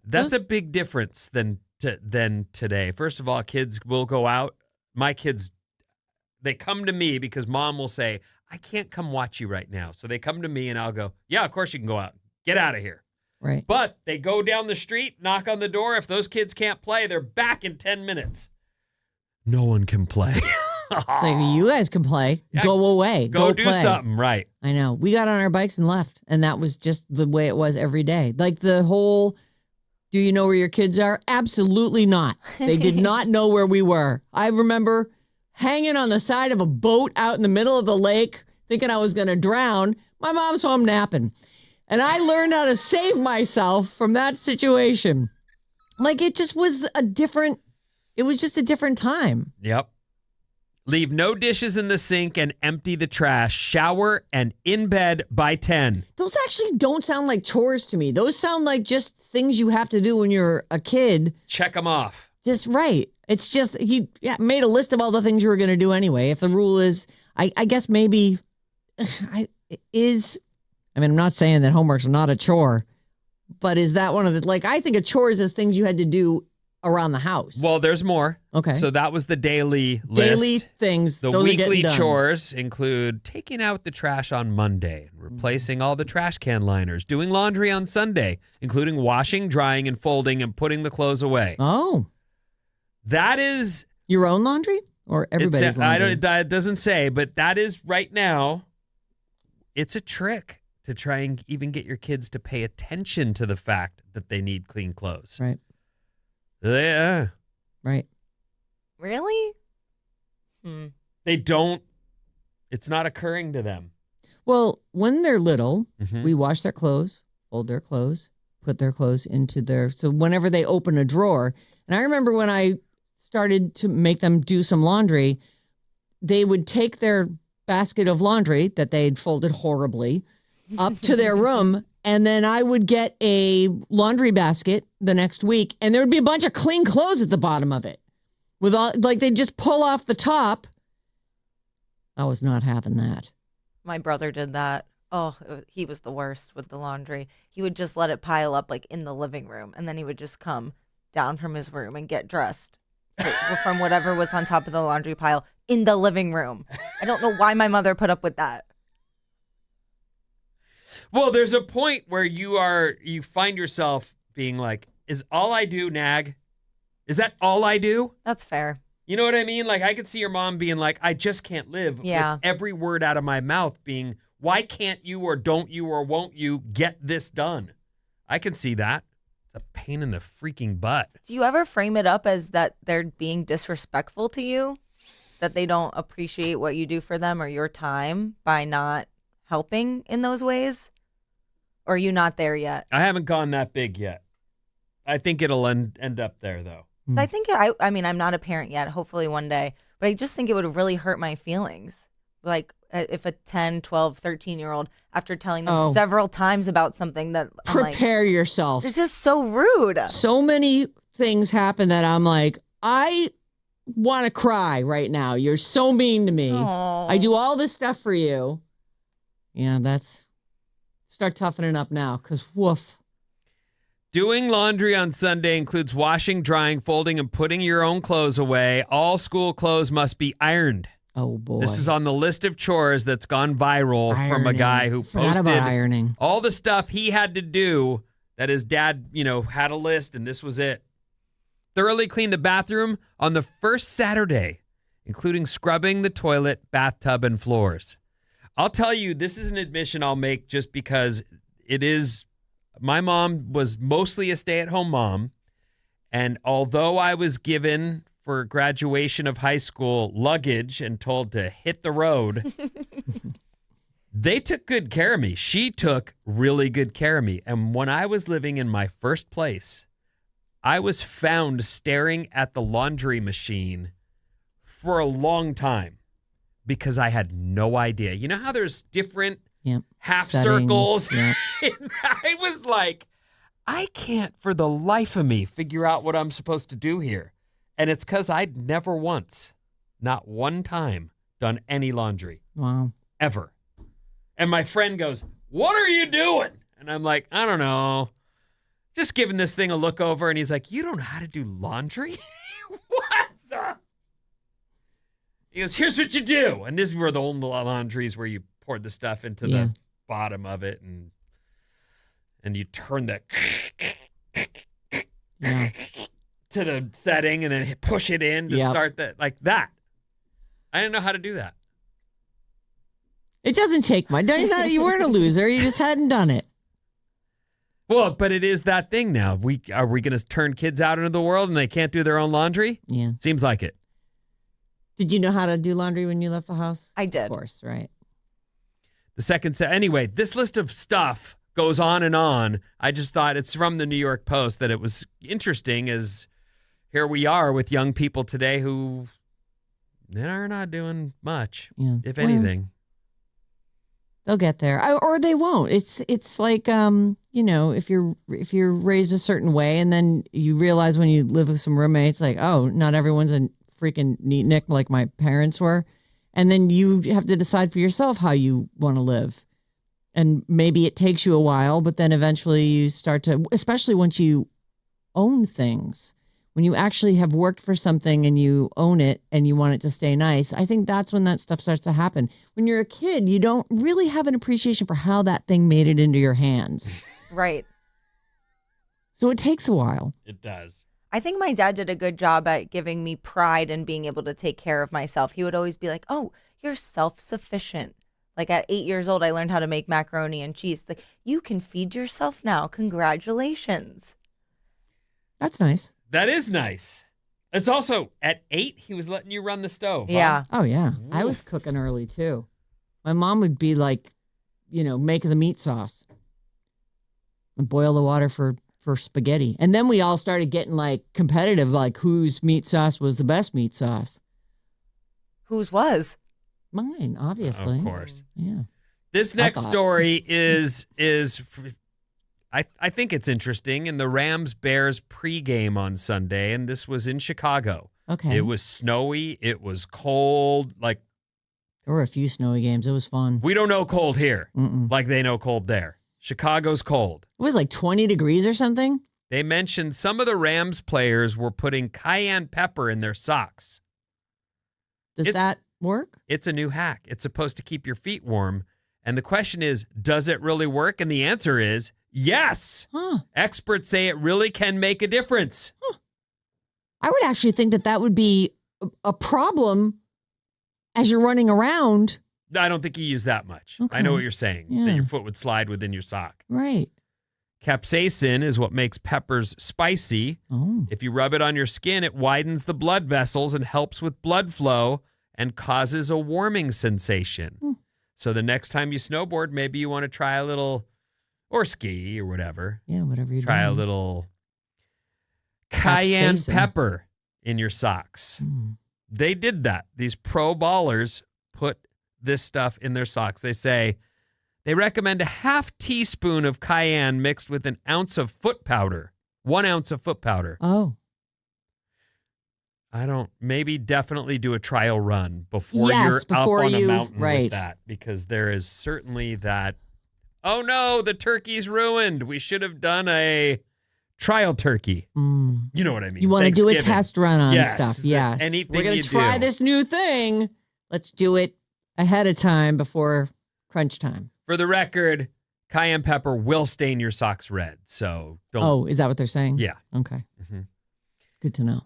That's a big difference than today. First of all, kids will go out. My kids, they come to me because mom will say, I can't come watch you right now. So they come to me and I'll go, yeah, of course you can go out. Get out of here. Right. But they go down the street, knock on the door. If those kids can't play, they're back in 10 minutes. No one can play. So you guys can play. Yeah, go away. Go do play. something, right? I know. We got on our bikes and left. And that was just the way it was every day. Like the whole, do you know where your kids are? Absolutely not. They did not know where we were. I remember hanging on the side of a boat out in the middle of the lake, thinking I was going to drown. My mom's home napping. And I learned how to save myself from that situation. Like it just was it was just a different time. Yep. Leave no dishes in the sink and empty the trash. Shower and in bed by 10. Those actually don't sound like chores to me. Those sound like just things you have to do when you're a kid. Check them off. Just right. It's just he made a list of all the things you were going to do anyway. If the rule is, I guess maybe I'm not saying that homework's not a chore, but is that one of the, like, I think of chores as things you had to do around the house. Well, there's more. Okay. So that was the daily list. Daily things. The those are weekly getting done. chores include taking out the trash on Monday, replacing all the trash can liners, doing laundry on Sunday, including washing, drying, and folding, and putting the clothes away. Oh. That is Your own laundry or everybody's laundry? It doesn't say, but that is right now. It's a trick to try and even get your kids to pay attention to the fact that they need clean clothes. Right. Yeah. Right. Really? They don't. It's not occurring to them. Well, when they're little, Mhm. we wash their clothes, fold their clothes, put their clothes into so whenever they open a drawer, and I remember when I started to make them do some laundry, they would take their basket of laundry that they'd folded horribly up to their room, and then I would get a laundry basket the next week, and there would be a bunch of clean clothes at the bottom of it. With all, like, they'd just pull off the top. I was not having that. My brother did that. Oh, he was the worst with the laundry. He would just let it pile up like in the living room, and then he would just come down from his room and get dressed from whatever was on top of the laundry pile in the living room. I don't know why my mother put up with that. Well, there's a point where you find yourself being like, is all I do nag? Is that all I do? That's fair. You know what I mean? Like, I could see your mom being like, I just can't live Yeah. with every word out of my mouth being, why can't you or don't you or won't you get this done? I can see that. It's a pain in the freaking butt. Do you ever frame it up as that they're being disrespectful to you? That they don't appreciate what you do for them or your time by not helping in those ways? Or are you not there yet? I haven't gone that big yet. I think it'll end up there, though. 'Cause I think, I mean, I'm not a parent yet, hopefully one day, but I just think it would really hurt my feelings. Like if a 10, 12, 13-year-old, after telling them several times about something that I'm Prepare yourself. it's just so rude. So many things happen that I'm like, I want to cry right now. You're so mean to me. Aw. I do all this stuff for you. Yeah, start toughening up now, because woof. Doing laundry on Sunday includes washing, drying, folding, and putting your own clothes away. All school clothes must be ironed. Oh, boy. This is on the list of chores that's gone viral from a Ironing. guy who Forgot posted about ironing. all the stuff he had to do that his dad, had a list, and this was it. Thoroughly clean the bathroom on the first Saturday, including scrubbing the toilet, bathtub, and floors. I'll tell you, this is an admission I'll make just because it is. My mom was mostly a stay-at-home mom. And although I was given for graduation of high school luggage and told to hit the road, they took good care of me. She took really good care of me. And when I was living in my first place, I was found staring at the laundry machine for a long time because I had no idea. You know how there's different half circles? Yep. I was like, I can't for the life of me figure out what I'm supposed to do here. And it's because I'd never once, not one time, done any laundry. Wow. Ever. And my friend goes, "What are you doing?" And I'm like, "I don't know. Just giving this thing a look over." And he's like, "You don't know how to do laundry?" What the? He goes, "Here's what you do." And this is where the old laundries where you poured the stuff into the bottom of it and you turn that to the setting and then push it in to start that, like that. I didn't know how to do that. It doesn't take much. You weren't a loser. You just hadn't done it. Well, but it is that thing now. Are we going to turn kids out into the world and they can't do their own laundry? Yeah. Seems like it. Did you know how to do laundry when you left the house? I did. Of course, right. The second set. Anyway, this list of stuff goes on and on. I just thought it's from the New York Post that it was interesting as here we are with young people today who are not doing much, if anything. They'll get there, or they won't. It's like if you're raised a certain way, and then you realize when you live with some roommates, like, oh, not everyone's a freaking neatnik like my parents were, and then you have to decide for yourself how you want to live, and maybe it takes you a while, but then eventually you start to, especially once you own things. When you actually have worked for something and you own it and you want it to stay nice, I think that's when that stuff starts to happen. When you're a kid, you don't really have an appreciation for how that thing made it into your hands. Right. So it takes a while. It does. I think my dad did a good job at giving me pride and being able to take care of myself. He would always be like, "Oh, you're self-sufficient." Like at 8 years old, I learned how to make macaroni and cheese. Like, you can feed yourself now. Congratulations. That's nice. That is nice. It's also, at 8, he was letting you run the stove. Huh? Yeah. Oh, yeah. Oof. I was cooking early, too. My mom would be like, make the meat sauce and boil the water for spaghetti. And then we all started getting, like, competitive, like, whose meat sauce was the best meat sauce. Whose was? Mine, obviously. Of course. Yeah. This next story is I think it's interesting. In the Rams-Bears pregame on Sunday, and this was in Chicago. Okay. It was snowy. It was cold. Like, there were a few snowy games. It was fun. we don't know cold here, like they know cold there. Chicago's cold. It was like 20 degrees or something. They mentioned some of the Rams players were putting cayenne pepper in their socks. Does that work? It's a new hack. It's supposed to keep your feet warm. And the question is, does it really work? And the answer is yes. Huh. Experts say it really can make a difference. Huh. I would actually think that would be a problem as you're running around. I don't think you use that much. Okay. I know what you're saying, Yeah. that your foot would slide within your sock. Right. Capsaicin is what makes peppers spicy. Oh. If you rub it on your skin, it widens the blood vessels and helps with blood flow and causes a warming sensation. Hmm. So the next time you snowboard, maybe you want to try a little, or ski or whatever. Yeah, whatever you Try a little cayenne pepper in your socks. They did that. These pro ballers put this stuff in their socks. They say they recommend a half teaspoon of cayenne mixed with an ounce of foot powder. 1 ounce of foot powder. Oh. Maybe definitely do a trial run before Yes, you're before up on a you- mountain right. with that, because there is certainly that, oh no, the turkey's ruined. We should have done a trial turkey. You know what I mean? You want to do a Thanksgiving. test run on Yes, stuff. Yes. anything We're going you to try do. this new thing. Let's do it ahead of time before crunch time. For the record, cayenne pepper will stain your socks red, so don't. Oh, is that what they're saying? Yeah. Okay. Mhm. Good to know.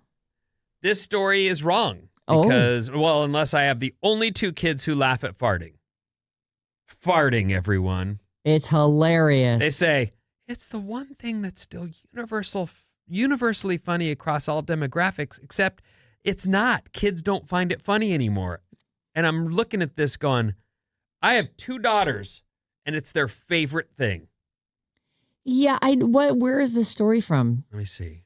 This story is wrong Oh. because, well, unless I have the only 2 kids who laugh at farting. Farting, everyone. It's hilarious. They say, it's the one thing that's still universally funny across all demographics, except it's not. Kids don't find it funny anymore. And I'm looking at this going, I have 2 daughters, and it's their favorite thing. Yeah, where is this story from? Let me see.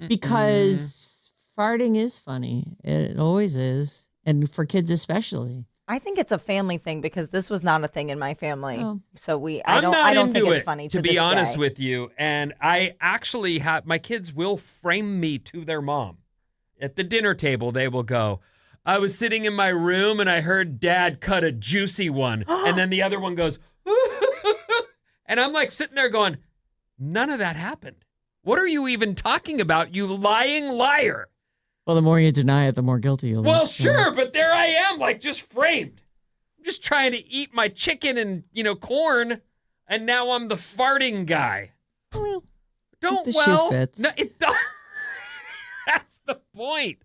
Because farting is funny. It always is. And for kids especially. I think it's a family thing because this was not a thing in my family. Oh. So I don't think it's funny to be honest with you. And I actually have, my kids will frame me to their mom. At the dinner table, they will go, I was sitting in my room and I heard Dad cut a juicy one. And then the other one goes, and I'm like sitting there going, none of that happened. What are you even talking about, you lying liar? Well, the more you deny it, the more guilty you'll be. Well, sure, but there I am, like just framed. I'm just trying to eat my chicken and, corn, and now I'm the farting guy. Well, Don't, the well, shoe fits. No, it does. That's the point.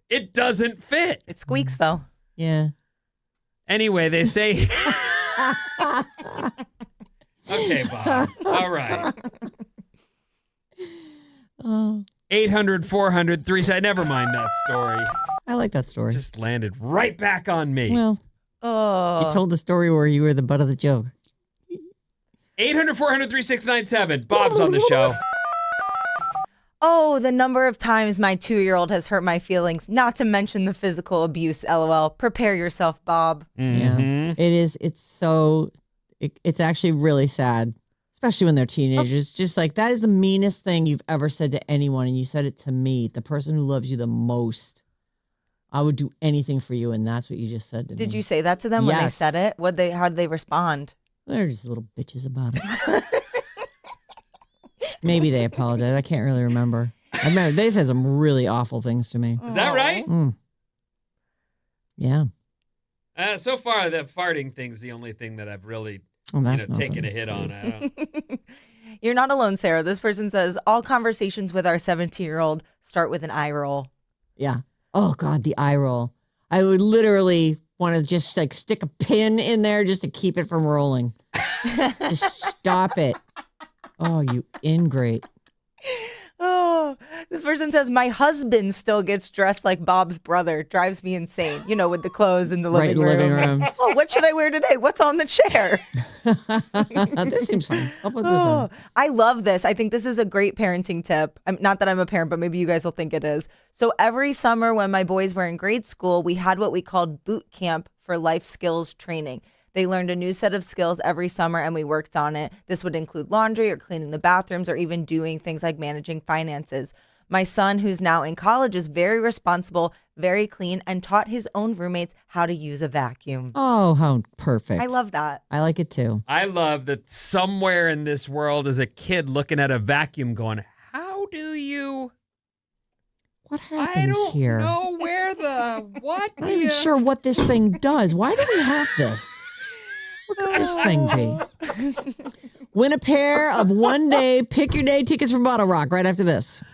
It doesn't fit. It squeaks though. Yeah. Anyway, they say. Okay, Bob. All right. Oh, 800-400-37. Never mind that story. I like that story. Just landed right back on me. Well, you told the story where you were the butt of the joke. 800-400-3697. Bob's on the show. Oh, the number of times my 2-year-old has hurt my feelings, not to mention the physical abuse, LOL. Prepare yourself, Bob. Yeah. It is. It's actually really sad, especially when they're teenagers. Just like that is the meanest thing you've ever said to anyone. And you said it to me, the person who loves you the most. I would do anything for you. And that's what you just said to me. Did you say that to them when they said it? How did they respond? They're just little bitches about it. Maybe they apologize. I can't really remember. I remember they said some really awful things to me. Is that right? Yeah. So far, the farting thing's the only thing that I've really taken a hit on. You're not alone, Sarah. This person says, all conversations with our 17-year-old start with an eye roll. Yeah. Oh, God, the eye roll. I would literally want to just like stick a pin in there just to keep it from rolling. Just stop it. Oh, you ingrate. Oh, this person says, my husband still gets dressed like Bob's brother. Drives me insane. With the clothes in the living room. Oh, what should I wear today? What's on the chair? This seems fun. I'll put this on. I love this. I think this is a great parenting tip. Not that I'm a parent, but maybe you guys will think it is. So every summer when my boys were in grade school, we had what we called boot camp for life skills training. They learned a new set of skills every summer and we worked on it. This would include laundry or cleaning the bathrooms or even doing things like managing finances. My son, who's now in college, is very responsible, very clean, and taught his own roommates how to use a vacuum. Oh, how perfect. I love that. I like it too. I love that somewhere in this world is a kid looking at a vacuum going, how do you... What happens here? I don't know where what? I'm not even sure what this thing does. Why do we have this? What could this thing be? Win a pair of one-day Pick Your Day tickets for Bottle Rock right after this.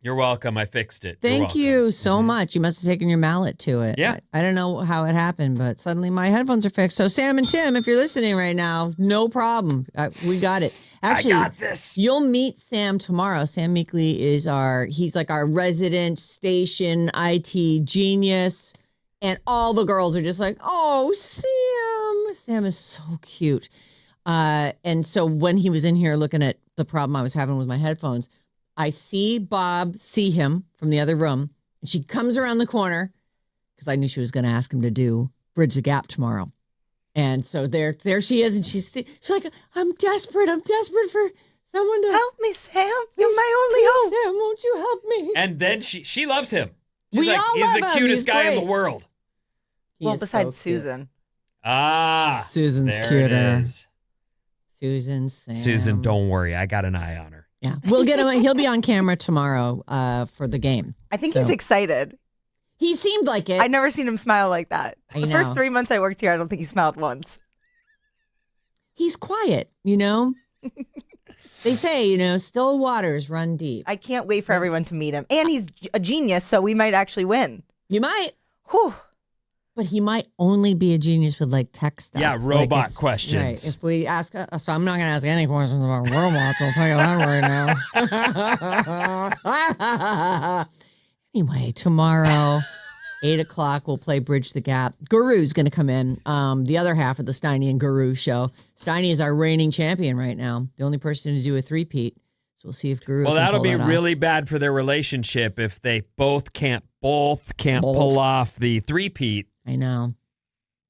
You're welcome. I fixed it. You're Thank welcome. you so much. You must have taken your mallet to it. Yeah. I don't know how it happened, but suddenly my headphones are fixed. So Sam and Tim, if you're listening right now, no problem. We got it. Actually, I got this. You'll meet Sam tomorrow. Sam Meekley is he's like our resident station IT genius. And all the girls are just like, oh, Sam. Sam is so cute. And so when he was in here looking at the problem I was having with my headphones, I see Bob see him from the other room. And she comes around the corner because I knew she was going to ask him to do Bridge the Gap tomorrow. And so there she is. And she's like, I'm desperate. I'm desperate for someone to help me, Sam. You're my only hope. Sam, won't you help me? And then she loves him. She's We like, all he's love the him. cutest He's guy in great. the world. Well, He is besides so cute. Susan. Ah. Susan's there cuter. It is. Susan, Sam. Susan, don't worry. I got an eye on her. Yeah, we'll get him. He'll be on camera tomorrow for the game. I think So- he's excited. He seemed like it. I never seen him smile like that. I The know. first 3 months I worked here, I don't think he smiled once. He's quiet, you know? They say, still waters run deep. I can't wait for everyone to meet him. And he's a genius, so we might actually win. You might, Whew. but he might only be a genius with like tech stuff. Yeah, Like, robot it's- questions. Right. If we ask, so I'm not going to ask any questions about robots. I'll tell you that right now. Anyway, tomorrow, 8:00, we'll play Bridge the Gap. Guru's going to come in. The other half of the Steiny and Guru show. Steiny is our reigning champion right now. The only person to do a three-peat. So we'll see if Guru. Well, can that'll pull be that off. really bad for their relationship if they both can't pull off the three-peat. I know.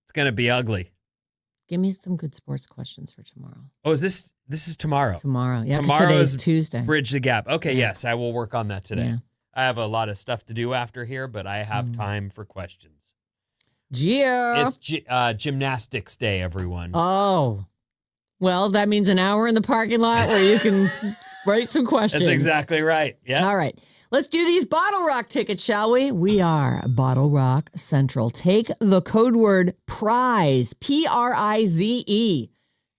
It's going to be ugly. Give me some good sports questions for tomorrow. Oh, is this is tomorrow? Tomorrow. Yeah, 'cause Tomorrow today's is Tuesday. Bridge the Gap. Okay, yes, I will work on that today. Yeah. I have a lot of stuff to do after here, but I have time for questions. Gio. It's gymnastics day, everyone. Oh. Well, that means an hour in the parking lot where you can write some questions. That's exactly right. Yeah. All right. Let's do these Bottle Rock tickets, shall we? We are Bottle Rock Central. Take the code word PRIZE, PRIZE,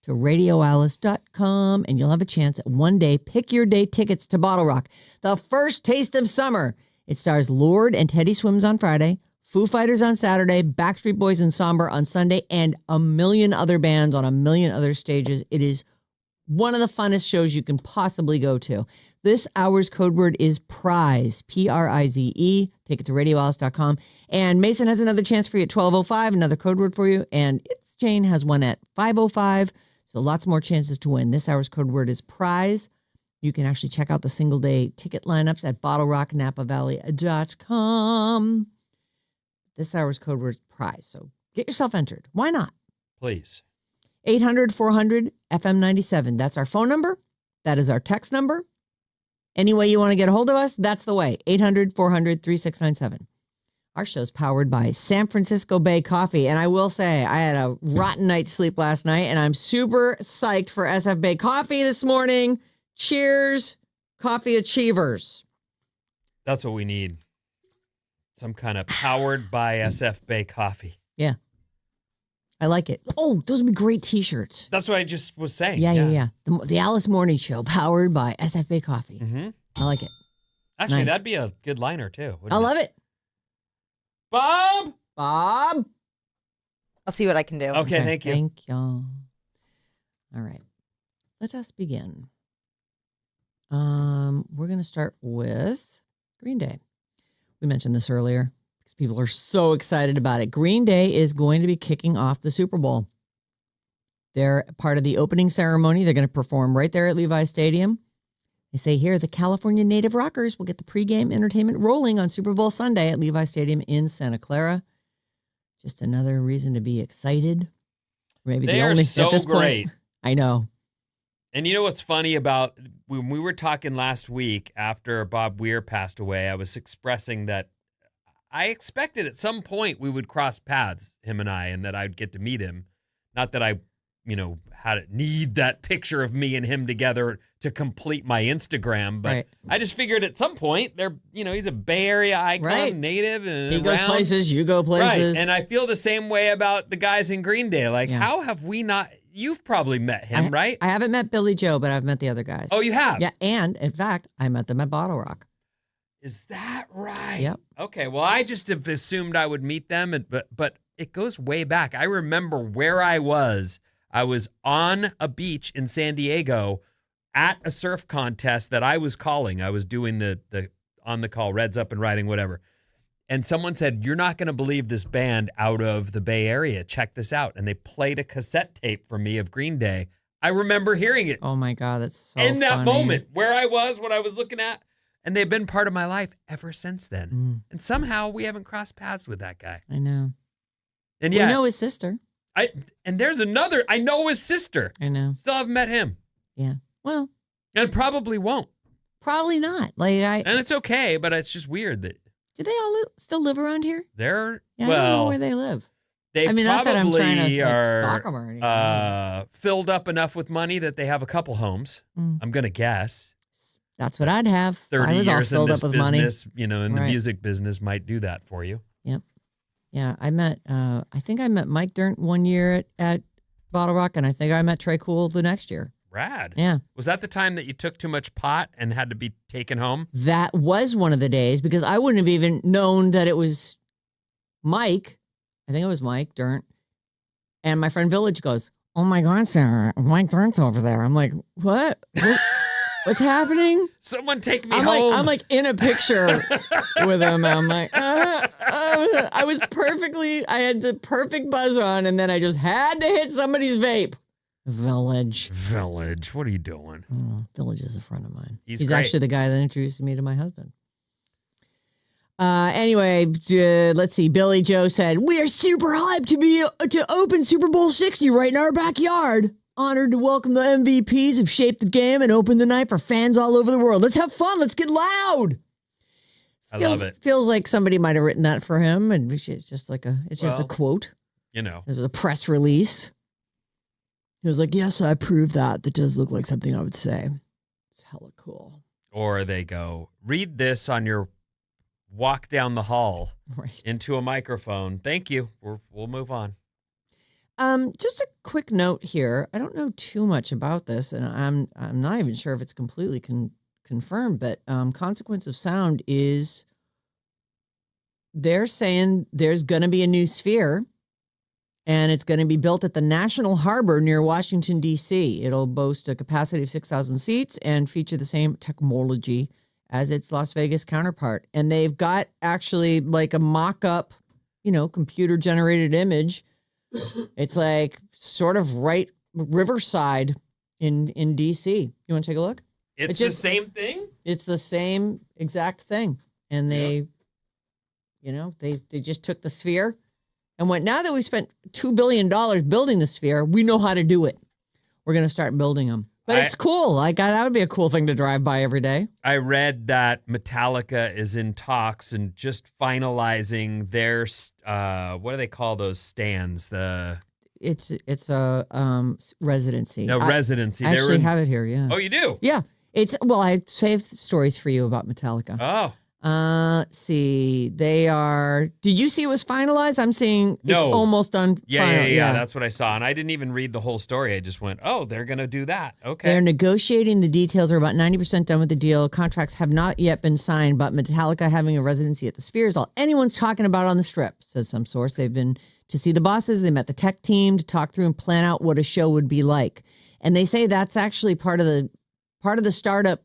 to radioalice.com, and you'll have a chance at one day. Pick your day tickets to Bottle Rock, the first taste of summer. It stars Lorde and Teddy Swims on Friday, Foo Fighters on Saturday, Backstreet Boys and Somber on Sunday, and a million other bands on a million other stages. It is one of the funnest shows you can possibly go to. This hour's code word is PRIZE, PRIZE. Take it to radioalice.com. And Mason has another chance for you at 12:05, another code word for you. And It's Jane has one at 5:05. So lots more chances to win. This hour's code word is PRIZE. You can actually check out the single day ticket lineups at bottlerocknapavalley.com. This hour's code word is PRIZE. So get yourself entered. Why not? Please. 800-400-FM97. That's our phone number. That is our text number. Any way you want to get a hold of us, that's the way. 800-400-3697. Our show's powered by San Francisco Bay Coffee. And I will say, I had a rotten night's sleep last night, and I'm super psyched for SF Bay Coffee this morning. Cheers, coffee achievers. That's what we need. Some kind of powered by SF Bay coffee. Yeah. I like it. Oh, those would be great T-shirts. That's what I just was saying. Yeah. The Alice Morning Show, powered by SF Bay Coffee. Mm-hmm. I like it. Actually, Nice. that'd be a good liner, too. I love it. Bob! Bob. I'll see what I can do. Okay, thank you. Thank y'all. All right. Let us begin. We're going to start with Green Day. We mentioned this earlier because people are so excited about it. Green Day is going to be kicking off the Super Bowl. They're part of the opening ceremony. They're going to perform right there at Levi Stadium. They say here the California native rockers will get the pregame entertainment rolling on Super Bowl Sunday at Levi Stadium in Santa Clara. Just another reason to be excited. Maybe They the are only so at this great. point. I know. And you know what's funny about when we were talking last week after Bob Weir passed away, I was expressing that I expected at some point we would cross paths, him and I, and that I'd get to meet him. Not that I, need that picture of me and him together to complete my Instagram, but Right. I just figured at some point he's a Bay Area icon, Right. native, and He goes around. places, you go places. Right. And I feel the same way about the guys in Green Day. Like, Yeah. how have we not? You've probably met him, right? I haven't met Billy Joe, but I've met the other guys. Oh, you have? Yeah, and in fact, I met them at Bottle Rock. Is that right? Yep. Okay. Well, I just have assumed I would meet them, but it goes way back. I remember where I was. I was on a beach in San Diego at a surf contest that I was calling. I was doing the on the call, Reds Up and Riding, whatever. And someone said, "You're not going to believe this band out of the Bay Area. Check this out." And they played a cassette tape for me of Green Day. I remember hearing it. Oh my God, that's so in that funny. moment where I was, what I was looking at. And they've been part of my life ever since then. And somehow we haven't crossed paths with that guy. I know. And yeah, we know his sister. And there's another, I know his sister. I know. Still haven't met him. Yeah. Well. And probably won't. Probably not. And it's okay, but it's just weird that. Do they all still live around here? They're, I don't know where they live. They not that I'm trying to are stalk them or anything. Filled up enough with money that they have a couple homes. I'm going to guess. That's what I'd have. 30 I was all years in filled this up with money. business, in the music business might do that for you. Yep. Yeah, I think I met Mike Dirnt one year at Bottle Rock, and I think I met Trey Cool the next year. Rad. Yeah. Was that the time that you took too much pot and had to be taken home? That was one of the days, because I wouldn't have even known that it was Mike. I think it was Mike Dirnt. And my friend Village goes, "Oh my God, Sarah, Mike Dirnt's over there." I'm like, what? What's happening? Someone take me home. I'm like in a picture with him. I'm like, I had the perfect buzz on, and then I just had to hit somebody's vape. Village. What are you doing? Oh, Village is a friend of mine. He's great. Actually the guy that introduced me to my husband. Anyway, let's see. Billy Joe said, "We are super hyped to open Super Bowl 60 right in our backyard. Honored to welcome the MVPs who've shaped the game and opened the night for fans all over the world. Let's have fun. Let's get loud." Love it. Feels like somebody might have written that for him, and it's just a quote. It was a press release. He was like, "Yes, I approve that. That does look like something I would say." It's hella cool. Or they go, "Read this on your walk down the hall into a microphone. Thank you. We'll move on." Just a quick note here. I don't know too much about this, and I'm not even sure if it's completely confirmed, but Consequence of Sound is, they're saying there's going to be a new sphere, and it's going to be built at the National Harbor near Washington, D.C. It'll boast a capacity of 6,000 seats and feature the same technology as its Las Vegas counterpart. And they've got actually like a mock-up, computer-generated image. It's like sort of right Riverside in D.C. You want to take a look? It's the same thing? It's the same exact thing. And they just took the sphere and went, now that we spent $2 billion building the sphere, we know how to do it. We're going to start building them. But it's cool. That would be a cool thing to drive by every day. I read that Metallica is in talks and just finalizing their, what do they call those stands? It's a residency. No, residency. I actually have it here, yeah. Oh, you do? Yeah. I saved stories for you about Metallica. Oh. Let's see. Did you see it was finalized? I'm seeing it's almost done. Yeah. That's what I saw. And I didn't even read the whole story. I just went, oh, they're going to do that. Okay. They're negotiating the details. Are about 90% done with the deal. Contracts have not yet been signed, but Metallica having a residency at the Sphere is all anyone's talking about on the Strip, says some source. They've been to see the bosses. They met the tech team to talk through and plan out what a show would be like. And they say that's actually part of the startup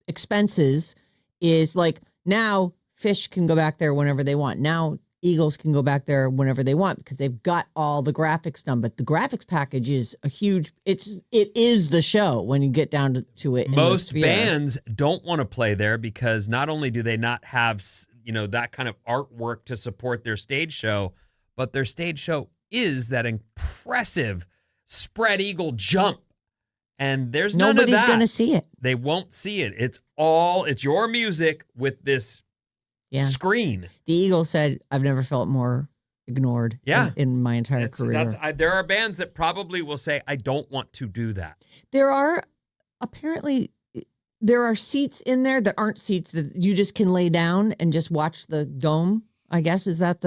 expenses is like, now fish can go back there whenever they want. Now eagles can go back there whenever they want because they've got all the graphics done. But the graphics package is it is the show when you get down to it. Most bands don't want to play there because not only do they not have that kind of artwork to support their stage show, but their stage show is that impressive spread eagle jump. And there's none of that. Nobody's going to see it. They won't see it. It's your music with this screen. The Eagles said, I've never felt more ignored in my entire career. There are bands that probably will say, I don't want to do that. There are seats in there that aren't seats that you just can lay down and just watch the dome. I guess, is that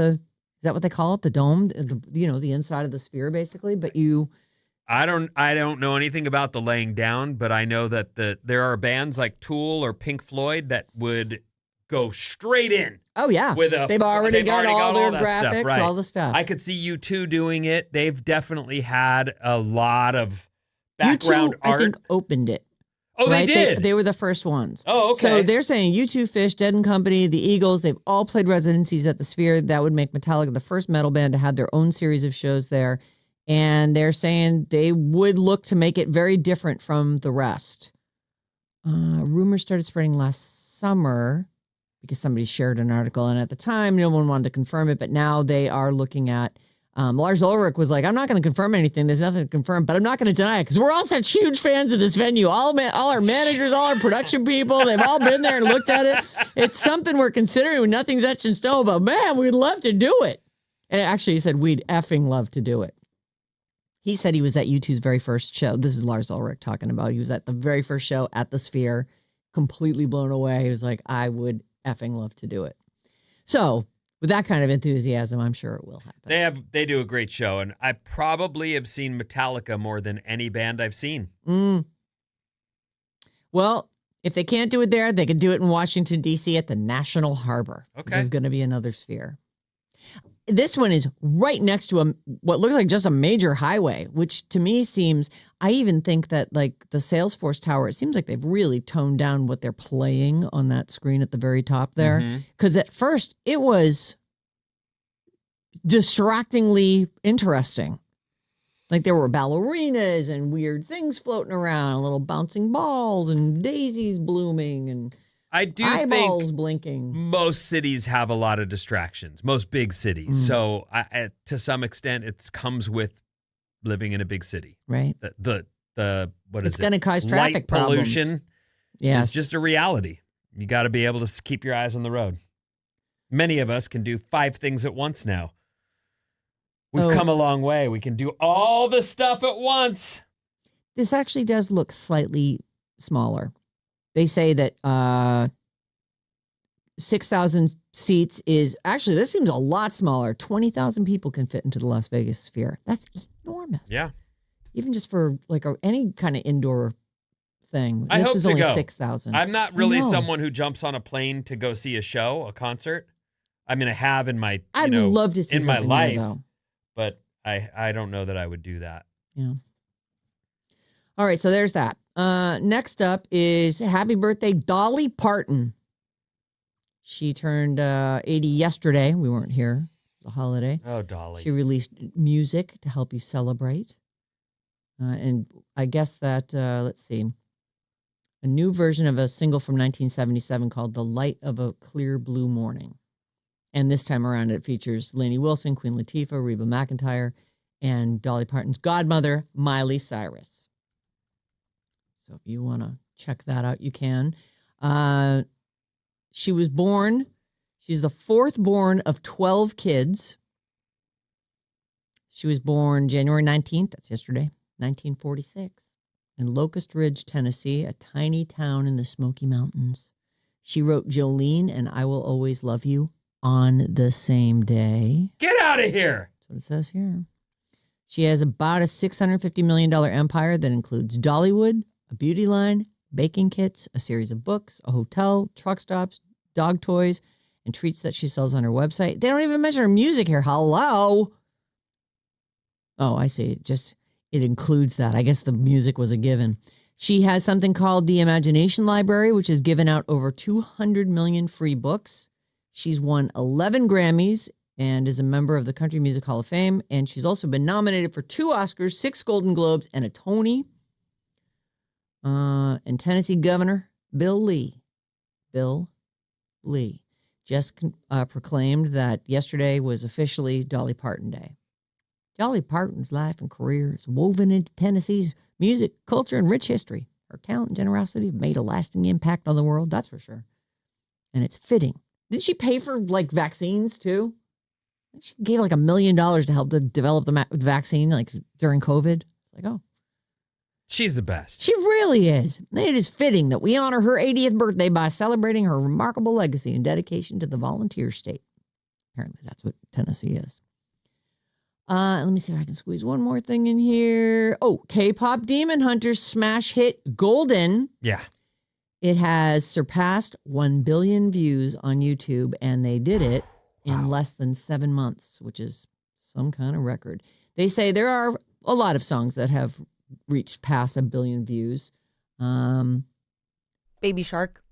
what they call it? The dome, the inside of the Sphere basically, but I don't know anything about the laying down, but I know that there are bands like Tool or Pink Floyd that would go straight in. Oh, yeah. They've already got all their graphics, stuff, right. all the stuff. I could see U2 doing it. They've definitely had a lot of background U2, art. I think, opened it. Oh, right? they did? They were the first ones. Oh, okay. So they're saying U2, Fish, Dead & Company, the Eagles, they've all played residencies at the Sphere. That would make Metallica the first metal band to have their own series of shows there. And they're saying they would look to make it very different from the rest. Rumors started spreading last summer because somebody shared an article. And at the time, no one wanted to confirm it. But now they are looking at Lars Ulrich was like, I'm not going to confirm anything. There's nothing to confirm, but I'm not going to deny it because we're all such huge fans of this venue. All our managers, all our production people, they've all been there and looked at it. It's something we're considering when nothing's etched in stone, but man, we'd love to do it. And actually, he said, we'd effing love to do it. He said he was at U2's very first show. This is Lars Ulrich talking about. He was at the very first show at the Sphere, completely blown away. He was like, I would effing love to do it. So with that kind of enthusiasm, I'm sure it will happen. They do a great show, and I probably have seen Metallica more than any band I've seen. Well, if they can't do it there, they could do it in Washington, D.C. at the National Harbor. Okay. There's going to be another Sphere. This one is right next to what looks like just a major highway, which to me seems, I even think that like the Salesforce Tower, it seems like they've really toned down what they're playing on that screen at the very top there. Because at first it was distractingly interesting. Like there were ballerinas and weird things floating around, little bouncing balls and daisies blooming and I do eyeballs think blinking. Most cities have a lot of distractions, most big cities. So to some extent, it comes with living in a big city. Right. It's going to cause traffic light problems. pollution. Yes. It's just a reality. You got to be able to keep your eyes on the road. Many of us can do 5 things at once now. We've come a long way. We can do all the stuff at once. This actually does look slightly smaller. They say that 6,000 seats is actually, this seems a lot smaller. 20,000 people can fit into the Las Vegas Sphere. That's enormous. Yeah. Even just for like any kind of indoor thing. I this hope is to only go. 6,000. I'm not really someone who jumps on a plane to go see a show, a concert. I mean, I have in my, I'd love to see in my something life, there, though. But I don't know that I would do that. Yeah. All right, so there's that. Next up is happy birthday, Dolly Parton. She turned 80 yesterday. We weren't here. It was a holiday. Oh, Dolly. She released music to help you celebrate. And I guess that, let's see, a new version of a single from 1977 called The Light of a Clear Blue Morning. And this time around, it features Lainey Wilson, Queen Latifah, Reba McEntire, and Dolly Parton's godmother, Miley Cyrus. So if you want to check that out, you can. She's the 4th born of 12 kids. She was born January 19th, that's yesterday, 1946, in Locust Ridge, Tennessee, a tiny town in the Smoky Mountains. She wrote Jolene and I Will Always Love You on the same day. Get out of here. That's what it says here. She has about a $650 million empire that includes Dollywood, a beauty line, baking kits, a series of books, a hotel, truck stops, dog toys, and treats that she sells on her website. They don't even mention her music here. Hello. Oh, I see. It includes that. I guess the music was a given. She has something called the Imagination Library, which has given out over 200 million free books. She's won 11 Grammys and is a member of the Country Music Hall of Fame. And she's also been nominated for 2 Oscars, 6 Golden Globes, and a Tony. And Tennessee Governor Bill Lee just proclaimed that yesterday was officially Dolly Parton Day. Dolly Parton's life and career is woven into Tennessee's music, culture, and rich history. Her talent and generosity have made a lasting impact on the world, that's for sure. And it's fitting. Didn't she pay for, like, vaccines, too? She gave, like, $1 million to help to develop the vaccine, like, during COVID. It's like, oh. She's the best. She really is. And it is fitting that we honor her 80th birthday by celebrating her remarkable legacy and dedication to the volunteer state. Apparently, that's what Tennessee is. Let me see if I can squeeze one more thing in here. Oh, K-pop Demon Hunters smash hit Golden. Yeah. It has surpassed 1 billion views on YouTube, and they did it in less than 7 months, which is some kind of record. They say there are a lot of songs that have reached past 1 billion views. Baby Shark.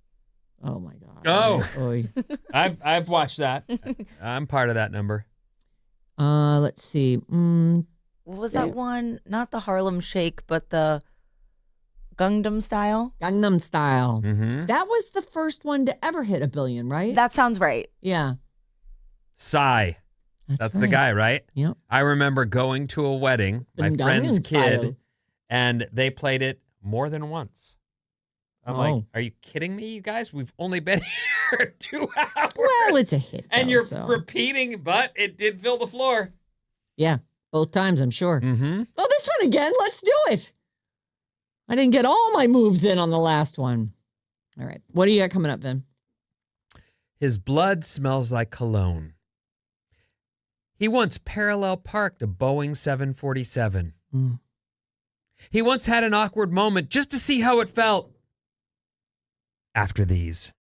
Oh my God. Oh. Oy. I've watched that. I'm part of that number. Let's see. What was that one? Not the Harlem Shake, but the Gangnam Style. Gangnam Style. Mm-hmm. That was the first one to ever hit 1 billion, right? That sounds right. Yeah. Psy. That's the guy, right? Yep. I remember going to a wedding, my Gangnam friend's kid, Style. and they played it more than once. I'm like, Oh. are you kidding me, you guys? We've only been here 2 hours. Well, it's a hit. And though, you're so. repeating, but it did fill the floor. Yeah, both times, I'm sure. Mm-hmm. Oh, this one again. Let's do it. I didn't get all my moves in on the last one. All right. What do you got coming up, Vin? His blood smells like cologne. He once parallel parked a Boeing 747. Mm. He once had an awkward moment just to see how it felt. After these.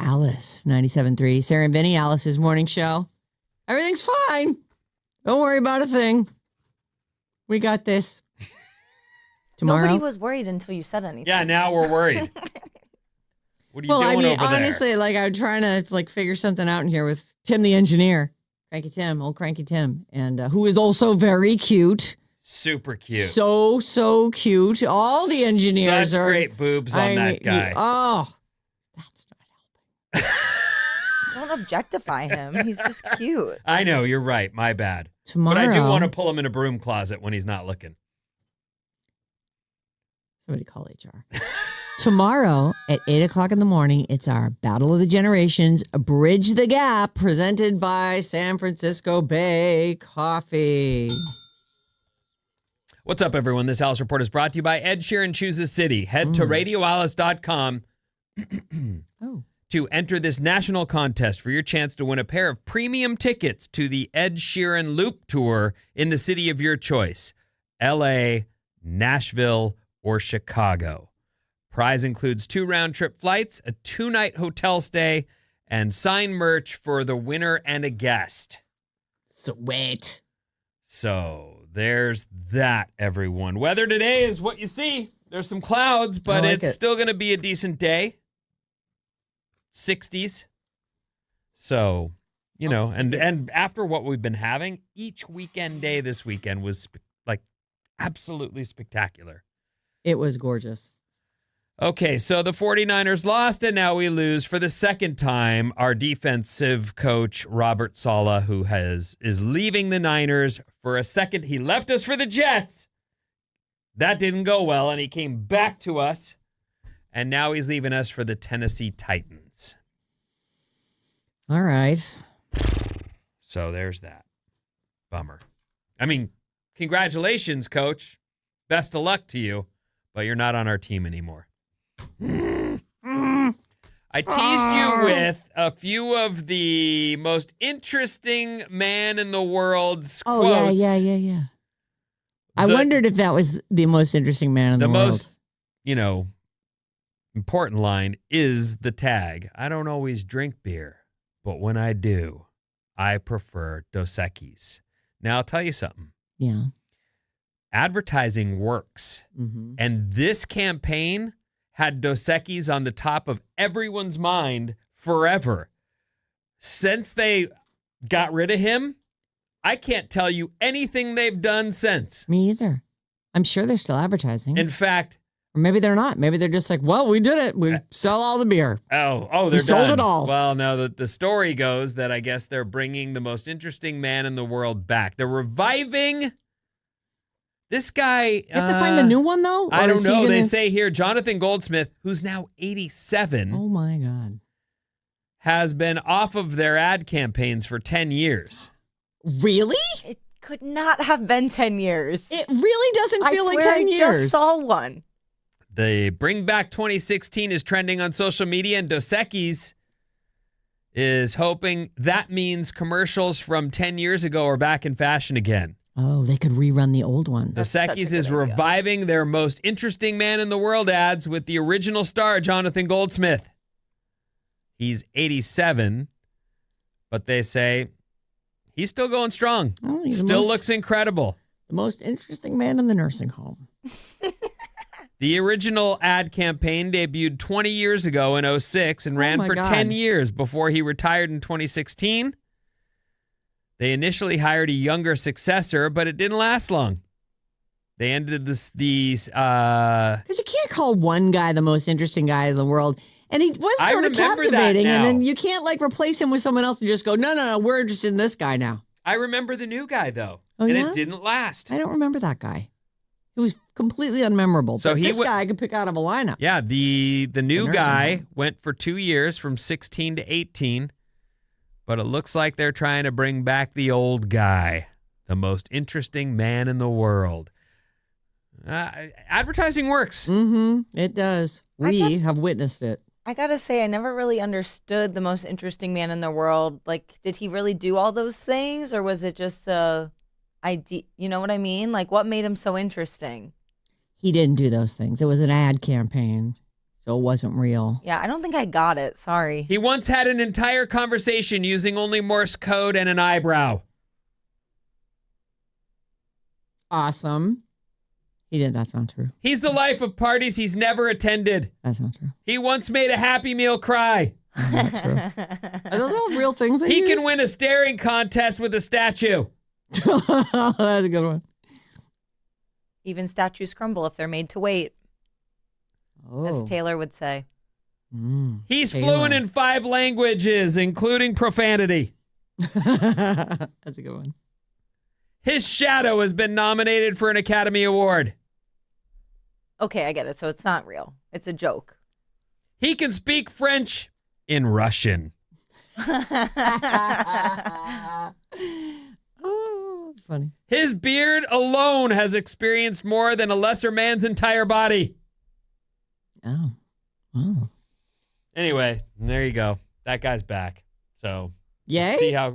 Alice, 97.3. Sarah and Vinnie, Alice's morning show. Everything's fine. Don't worry about a thing. We got this. Tomorrow. Nobody was worried until you said anything. Yeah, now we're worried. What are you doing over there? Honestly, like I'm trying to like figure something out in here with Tim the engineer, old Cranky Tim, and who is also very cute. Super cute. So cute. All the engineers Such are great boobs on that guy. That's not helping. Don't objectify him. He's just cute. I know, you're right. My bad. Tomorrow, But I do want to pull him in a broom closet when he's not looking. Somebody call HR. Tomorrow at 8 o'clock in the morning, it's our Battle of the Generations, Bridge the Gap, presented by San Francisco Bay Coffee. What's up, everyone? This Alice Report is brought to you by Ed Sheeran Chooses City. Head to radioalice.com to enter this national contest for your chance to win a pair of premium tickets to the Ed Sheeran Loop Tour in the city of your choice, L.A., Nashville, or Chicago. Prize includes 2 round-trip flights, a 2-night hotel stay, and signed merch for the winner and a guest. Sweet. So there's that, everyone. Weather today is what you see. There's some clouds, but it's still going to be a decent day. 60s. So, you know, and after what we've been having, each weekend day this weekend was like absolutely spectacular. It was gorgeous. Okay, so the 49ers lost, and now we lose for the second time. Our defensive coach, Robert Saleh, who is leaving the Niners for a second. He left us for the Jets. That didn't go well, and he came back to us. And now he's leaving us for the Tennessee Titans. All right. So there's that. Bummer. I mean, congratulations, coach. Best of luck to you, but you're not on our team anymore. I teased you with a few of the most interesting man in the world's quotes. Yeah. I wondered if that was the most interesting man in the world. The most, important line is the tag. I don't always drink beer, but when I do, I prefer Dos Equis. Now, I'll tell you something. Yeah. Advertising works. Mm-hmm. And this campaign had Dos Equis on the top of everyone's mind forever. Since they got rid of him, I can't tell you anything they've done since. Me either. I'm sure they're still advertising. In fact, or maybe they're not. Maybe they're just like, well, we did it. We sell all the beer. Oh, we sold it all. Well, no, the story goes that I guess they're bringing the most interesting man in the world back. They're reviving this guy. You have to find a new one, though? I don't know. They say here, Jonathan Goldsmith, who's now 87. Oh, my God. Has been off of their ad campaigns for 10 years. Really? It could not have been 10 years. It really doesn't feel like 10 years. I just saw one. The Bring Back 2016 is trending on social media, and Dos Equis is hoping that means commercials from 10 years ago are back in fashion again. Oh, they could rerun the old ones. Dos Equis is reviving their most interesting man in the world ads with the original star, Jonathan Goldsmith. He's 87, but they say he's still going strong. Oh, still looks incredible. The most interesting man in the nursing home. The original ad campaign debuted 20 years ago in 2006 and ran for 10 years before he retired in 2016. They initially hired a younger successor, but it didn't last long. They ended because you can't call one guy the most interesting guy in the world. And he was sort of captivating, and then you can't like replace him with someone else and just go, no, we're interested in this guy now. I remember the new guy, though, and it didn't last. I don't remember that guy. It was completely unmemorable. So this guy I could pick out of a lineup. Yeah, the new guy went for 2 years from 16 to 18, but it looks like they're trying to bring back the old guy, the most interesting man in the world. Advertising works. Mm-hmm. It does. We have witnessed it. I gotta say, I never really understood the most interesting man in the world. Like, did he really do all those things, or was it just a idea? You know what I mean? Like, what made him so interesting? He didn't do those things. It was an ad campaign. So it wasn't real. Yeah, I don't think I got it. Sorry. He once had an entire conversation using only Morse code and an eyebrow. Awesome. He did. That's not true. He's the life of parties he's never attended. That's not true. He once made a Happy Meal cry. Not true. Are those all real things that He used? can win a staring contest with a statue. That's a good one. Even statues crumble if they're made to wait, as Oh. Taylor would say. He's Taylor. fluent in 5 languages, including profanity. That's a good one. His shadow has been nominated for an Academy Award. Okay, I get it. So it's not real. It's a joke. He can speak French in Russian. Oh, it's funny. His beard alone has experienced more than a lesser man's entire body. Oh. Oh. Anyway, there you go. That guy's back. So Yay? see how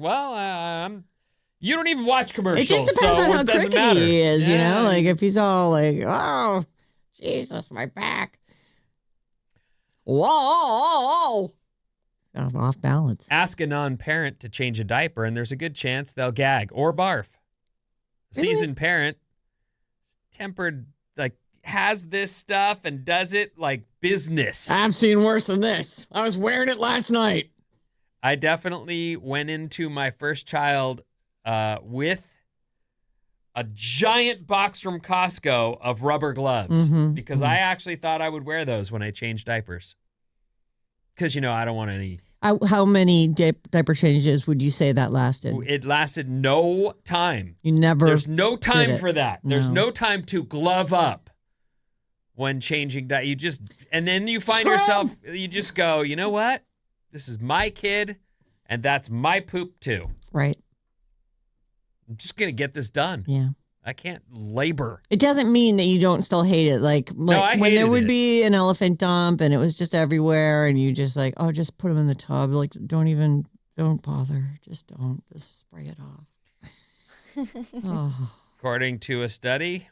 you don't even watch commercials. It just depends so on how it doesn't crickety matter. he is, you Yeah. know? Like if he's all like, oh, Jesus, my back. Whoa. I'm off balance. Ask a non-parent to change a diaper, and there's a good chance they'll gag or barf. Really? Seasoned parent, tempered, like, has this stuff and does it like business. I've seen worse than this. I was wearing it last night. I definitely went into my first child with a giant box from Costco of rubber gloves because I actually thought I would wear those when I changed diapers. Because, you know, I don't want any. How many diaper changes would you say that lasted? It lasted no time. You never. There's no time it. for that. There's No. no time to glove up when changing diapers. You just, and then you find Scrub. yourself, you just go, you know what? This is my kid, and that's my poop too. Right. I'm just going to get this done. Yeah. I can't labor. It doesn't mean that you don't still hate it. Like I when hated there would it. be an elephant dump and it was just everywhere and you just like, oh, just put them in the tub. Like, don't bother. Just don't. Just spray it off. Oh. According to a study,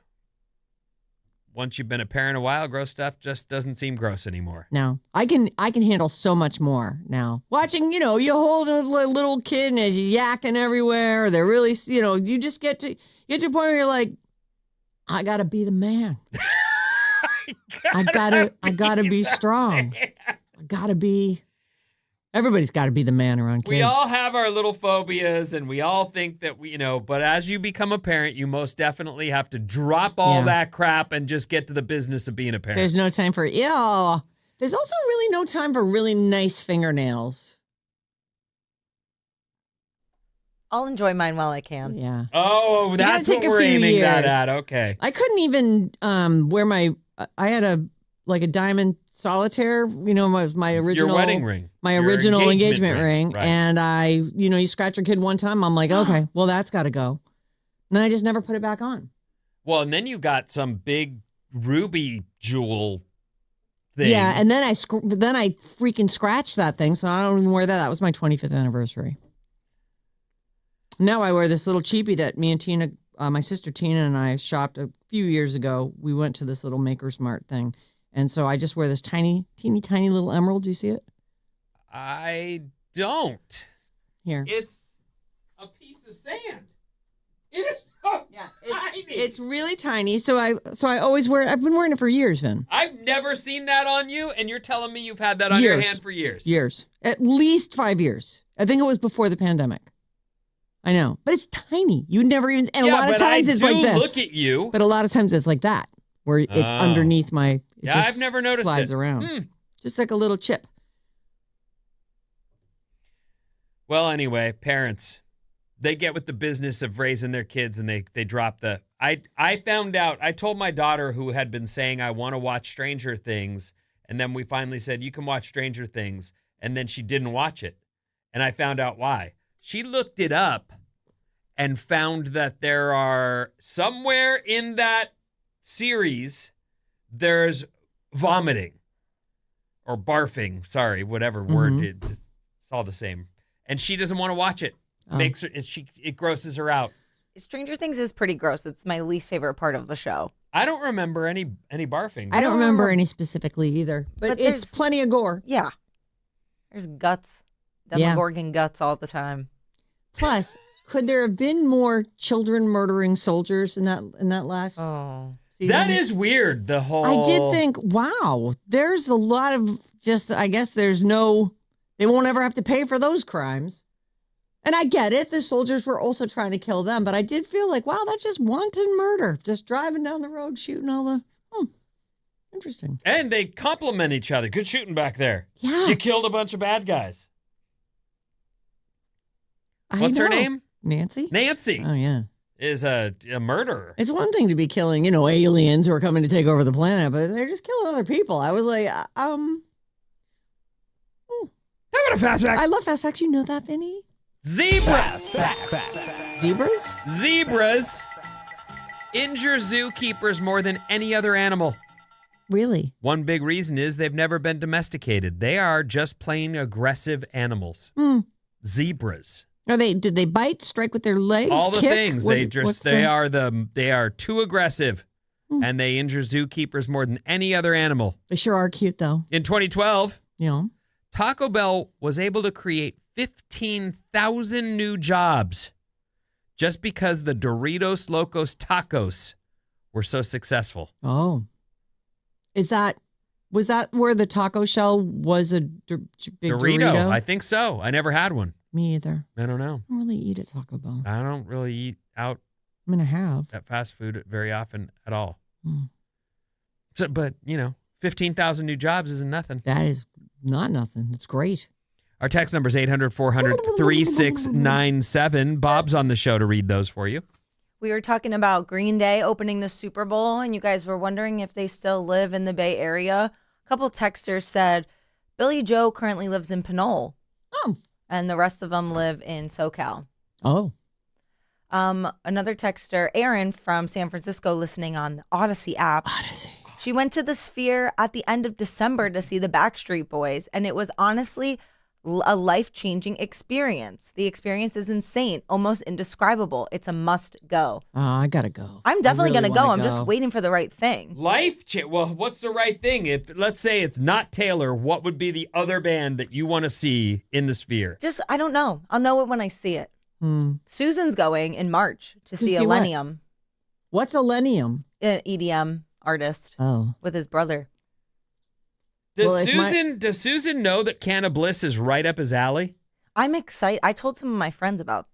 once you've been a parent a while, gross stuff just doesn't seem gross anymore. No, I can handle so much more now. Watching, you know, you hold a little kid and as you yakking everywhere, they're really, you know, you just get to a point where you're like, I gotta be the man. I gotta be strong. Everybody's got to be the man around kids. We all have our little phobias and we all think that we, you know, but as you become a parent, you most definitely have to drop all that crap and just get to the business of being a parent. There's no time for, There's also really no time for really nice fingernails. I'll enjoy mine while I can. Yeah. Oh, You that's gotta what take a we're few aiming that years. at. Okay. I couldn't even wear I had a diamond solitaire, you know, my original Your wedding ring. My Your original engagement ring. Right. And you scratch your kid one time, I'm like, okay, well that's got to go. And then I just never put it back on. Well, and then you got some big ruby jewel thing. Yeah, and then I freaking scratched that thing, so I don't even wear that. That was my 25th anniversary. Now I wear this little cheapie that me and Tina, my sister Tina and I shopped a few years ago. We went to this little Maker's Mart thing. And so I just wear this teeny tiny little emerald. Do you see it? I don't. Here. It's a piece of sand. It is so tiny. It's really tiny. So I always wear it. I've been wearing it for years, Vin. I've never seen that on you, and you're telling me you've had that on your hand for years. Years. At least 5 years. I think it was before the pandemic. I know. But it's tiny. You'd never even, and a lot of times it's like this. Look at you. But a lot of times it's like that, where it's underneath my, it just I've never noticed slides it. around. Just like a little chip. Well, anyway, parents, they get with the business of raising their kids and they drop the, I found out, I told my daughter who had been saying, I want to watch Stranger Things. And then we finally said, you can watch Stranger Things. And then she didn't watch it. And I found out why. She looked it up and found that there are somewhere in that series, there's vomiting or barfing. Sorry, whatever word. It's all the same. And she doesn't want to watch it. It grosses her out. Stranger Things is pretty gross. It's my least favorite part of the show. I don't remember any barfing. I don't remember any specifically either, but it's plenty of gore. Yeah. There's guts. Demogorgon guts all the time. Plus, could there have been more children murdering soldiers in that last season? That is weird. The whole I did think, wow, there's a lot of I guess they won't ever have to pay for those crimes. And I get it. The soldiers were also trying to kill them, but I did feel like, wow, that's just wanton murder. Just driving down the road, shooting all the, interesting. And they complement each other. Good shooting back there. Yeah. You killed a bunch of bad guys. What's her name? Nancy. Nancy. Oh, yeah. Is a murderer. It's one thing to be killing, aliens who are coming to take over the planet, but they're just killing other people. I was like, How about a fast fact? I love fast facts. You know that, Vinny? Zebras. Zebras? Zebras injure zookeepers more than any other animal. Really? One big reason is they've never been domesticated. They are just plain aggressive animals. Zebras. Did they bite, strike with their legs? All the kick? things. They are too aggressive. And they injure zookeepers more than any other animal. They sure are cute, though. In 2012, Taco Bell was able to create 15,000 new jobs just because the Doritos Locos Tacos were so successful. Oh. Was that where the taco shell was a big Dorito? I think so. I never had one. Me either. I don't know. I don't really eat at Taco Bell. I don't really eat out I'm going to have. at fast food very often at all. So, but, 15,000 new jobs isn't nothing. That is not nothing. It's great. Our text number is 800-400-3697. Bob's on the show to read those for you. We were talking about Green Day opening the Super Bowl, and you guys were wondering if they still live in the Bay Area. A couple texters said Billy Joe currently lives in Pinole. Oh. And the rest of them live in SoCal. Oh. Another texter, Erin from San Francisco, listening on the Odyssey app. Odyssey. She went to the Sphere at the end of December to see the Backstreet Boys, and it was honestly a life-changing experience. The experience is insane, almost indescribable. It's a must-go. Oh, I gotta go. I'm definitely really going to go. wanna I'm just waiting for the right thing. Well, what's the right thing? Let's say it's not Taylor, what would be the other band that you want to see in the Sphere? I don't know. I'll know it when I see it. Susan's going in March to see Elenium. What's Elenium? An EDM artist. Oh. With his brother. Does Susan know that Can of Bliss is right up his alley? I'm excited. I told some of my friends about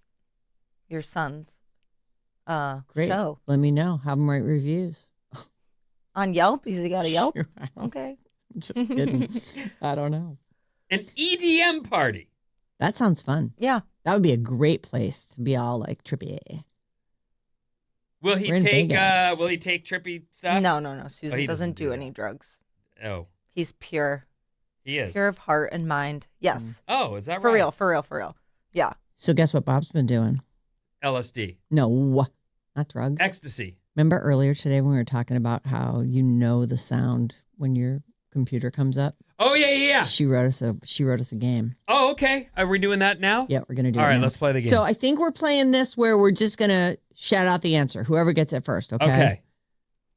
your son's Great. show. Let me know. Have them write reviews. On Yelp? You got a Yelp? Sure. Okay. I'm just kidding. I don't know. An EDM party. That sounds fun. Yeah. That would be a great place to be all like trippy. Will he take trippy stuff? No. Susan he doesn't do any drugs. Oh. He's pure. He is. Pure of heart and mind. Yes. Oh, is that for right? For real. Yeah. So guess what Bob's been doing? LSD. No, not drugs. Ecstasy. Remember earlier today when we were talking about how you know the sound when your computer comes up? Oh, yeah. She wrote us a game. Oh, okay. Are we doing that now? Yeah, we're going to do it All right, now. let's play the game. So I think we're playing this where we're just going to shout out the answer. Whoever gets it first, okay? Okay.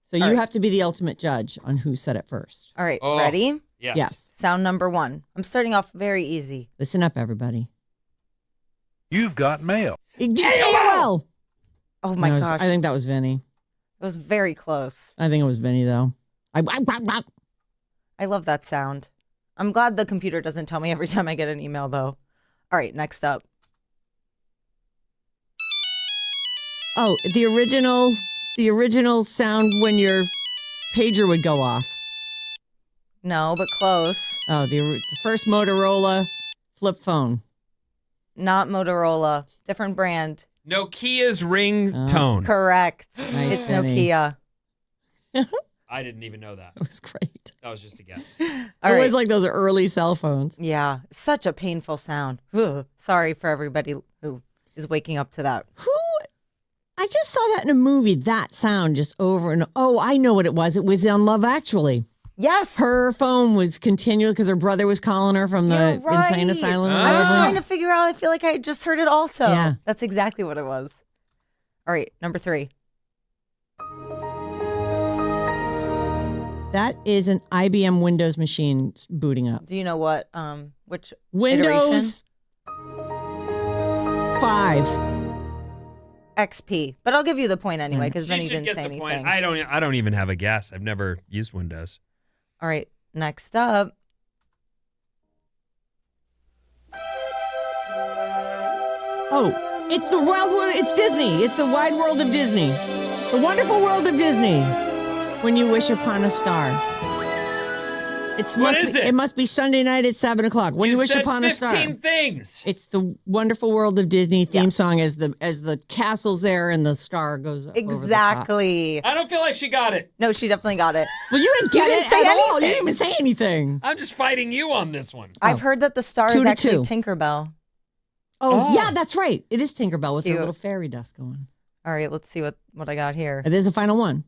So you have to be the ultimate judge on who said it first. All right. Oh. Ready? Yes. Sound number 1. I'm starting off very easy. Listen up, everybody. You've got mail. AOL! Oh, my gosh. I think that was Vinny. It was very close. I think it was Vinny, though. I love that sound. I'm glad the computer doesn't tell me every time I get an email, though. All right, next up. Oh, the original sound when your pager would go off. No, but close. Oh, the first Motorola flip phone. Not Motorola. Different brand. Nokia's ringtone. Correct. Nice, it's Vinny. Nokia. I didn't even know that. That was great. That was just a guess. All It right. was like those early cell phones. Yeah, such a painful sound. Ugh. Sorry for everybody who is waking up to that. I just saw that in a movie, that sound just over and oh, I know what it was. It was on Love Actually. Yes. Her phone was continual because her brother was calling her from the You're right. insane asylum. or Ah. I was whatever. trying to figure out. I feel like I had just heard it also. Yeah. That's exactly what it was. All right, number 3. That is an IBM Windows machine booting up. Do you know what? Which Windows 5. XP, but I'll give you the point anyway because She Vinny should didn't get say the anything. point. I don't even have a guess. I've never used Windows. All right, next up. Oh, it's the wild world. It's Disney. It's the wide world of Disney. The wonderful world of Disney. When you wish upon a star. What is it? It must be Sunday night at 7:00. When you wish said upon a star. 15 things. It's the wonderful world of Disney theme song as the castle's there and the star goes up over the top. Exactly. I don't feel like she got it. No, she definitely got it. Well, you didn't get didn't it say at all. You anything. didn't even say anything. I'm just fighting you on this one. I've heard that the star is 2-2. actually Tinkerbell. Oh, yeah, that's right. It is Tinkerbell with her Cute. little fairy dust going. All right, let's see what I got here. There's the final one.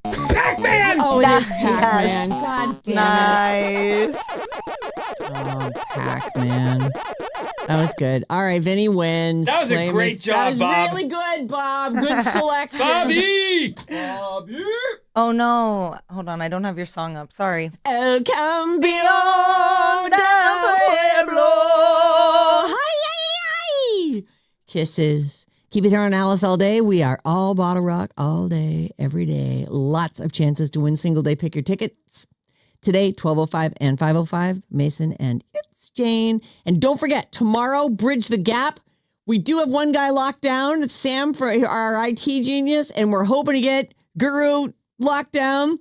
Pac-Man! Oh, it is Yes. Pac-Man. God damn Nice. it. Oh, Pac-Man. That was good. All right, Vinny wins. That was a Claim great is- job, That was Bob. really good, Bob. Good selection. Bobby! Oh no. Hold on, I don't have your song up. Sorry. El campeón del pueblo. Hi, hi, hi. Kisses. Keep it here on Alice all day. We are all Bottle Rock all day, every day. Lots of chances to win single day pick your tickets. Today, 12:05 and 5:05, Mason and It's Jane. And don't forget, tomorrow, Bridge the Gap. We do have one guy locked down, Sam, for our IT genius, and we're hoping to get Guru locked down.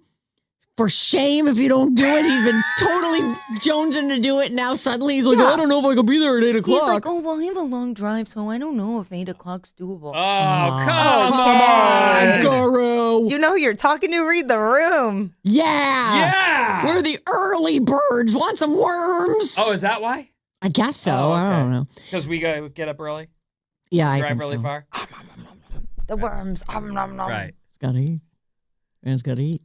For shame if you don't do it. He's been totally jonesing to do it. Now suddenly he's like, I don't know if I can be there at 8 o'clock. He's like, oh, well, I have a long drive, so I don't know if 8 o'clock's doable. Oh, come Come on. on, Guru. You know who you're talking to? Read the room. Yeah. Yeah. We're the early birds. Want some worms? Oh, is that why? I guess so. Oh, I okay. don't know. Because we get up early? Yeah, I Drive think really so. far? The worms. Right. It's got to eat. It's got to eat.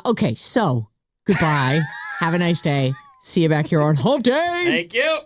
Okay, so goodbye. Have a nice day. See you back here on Hump Day. Thank you.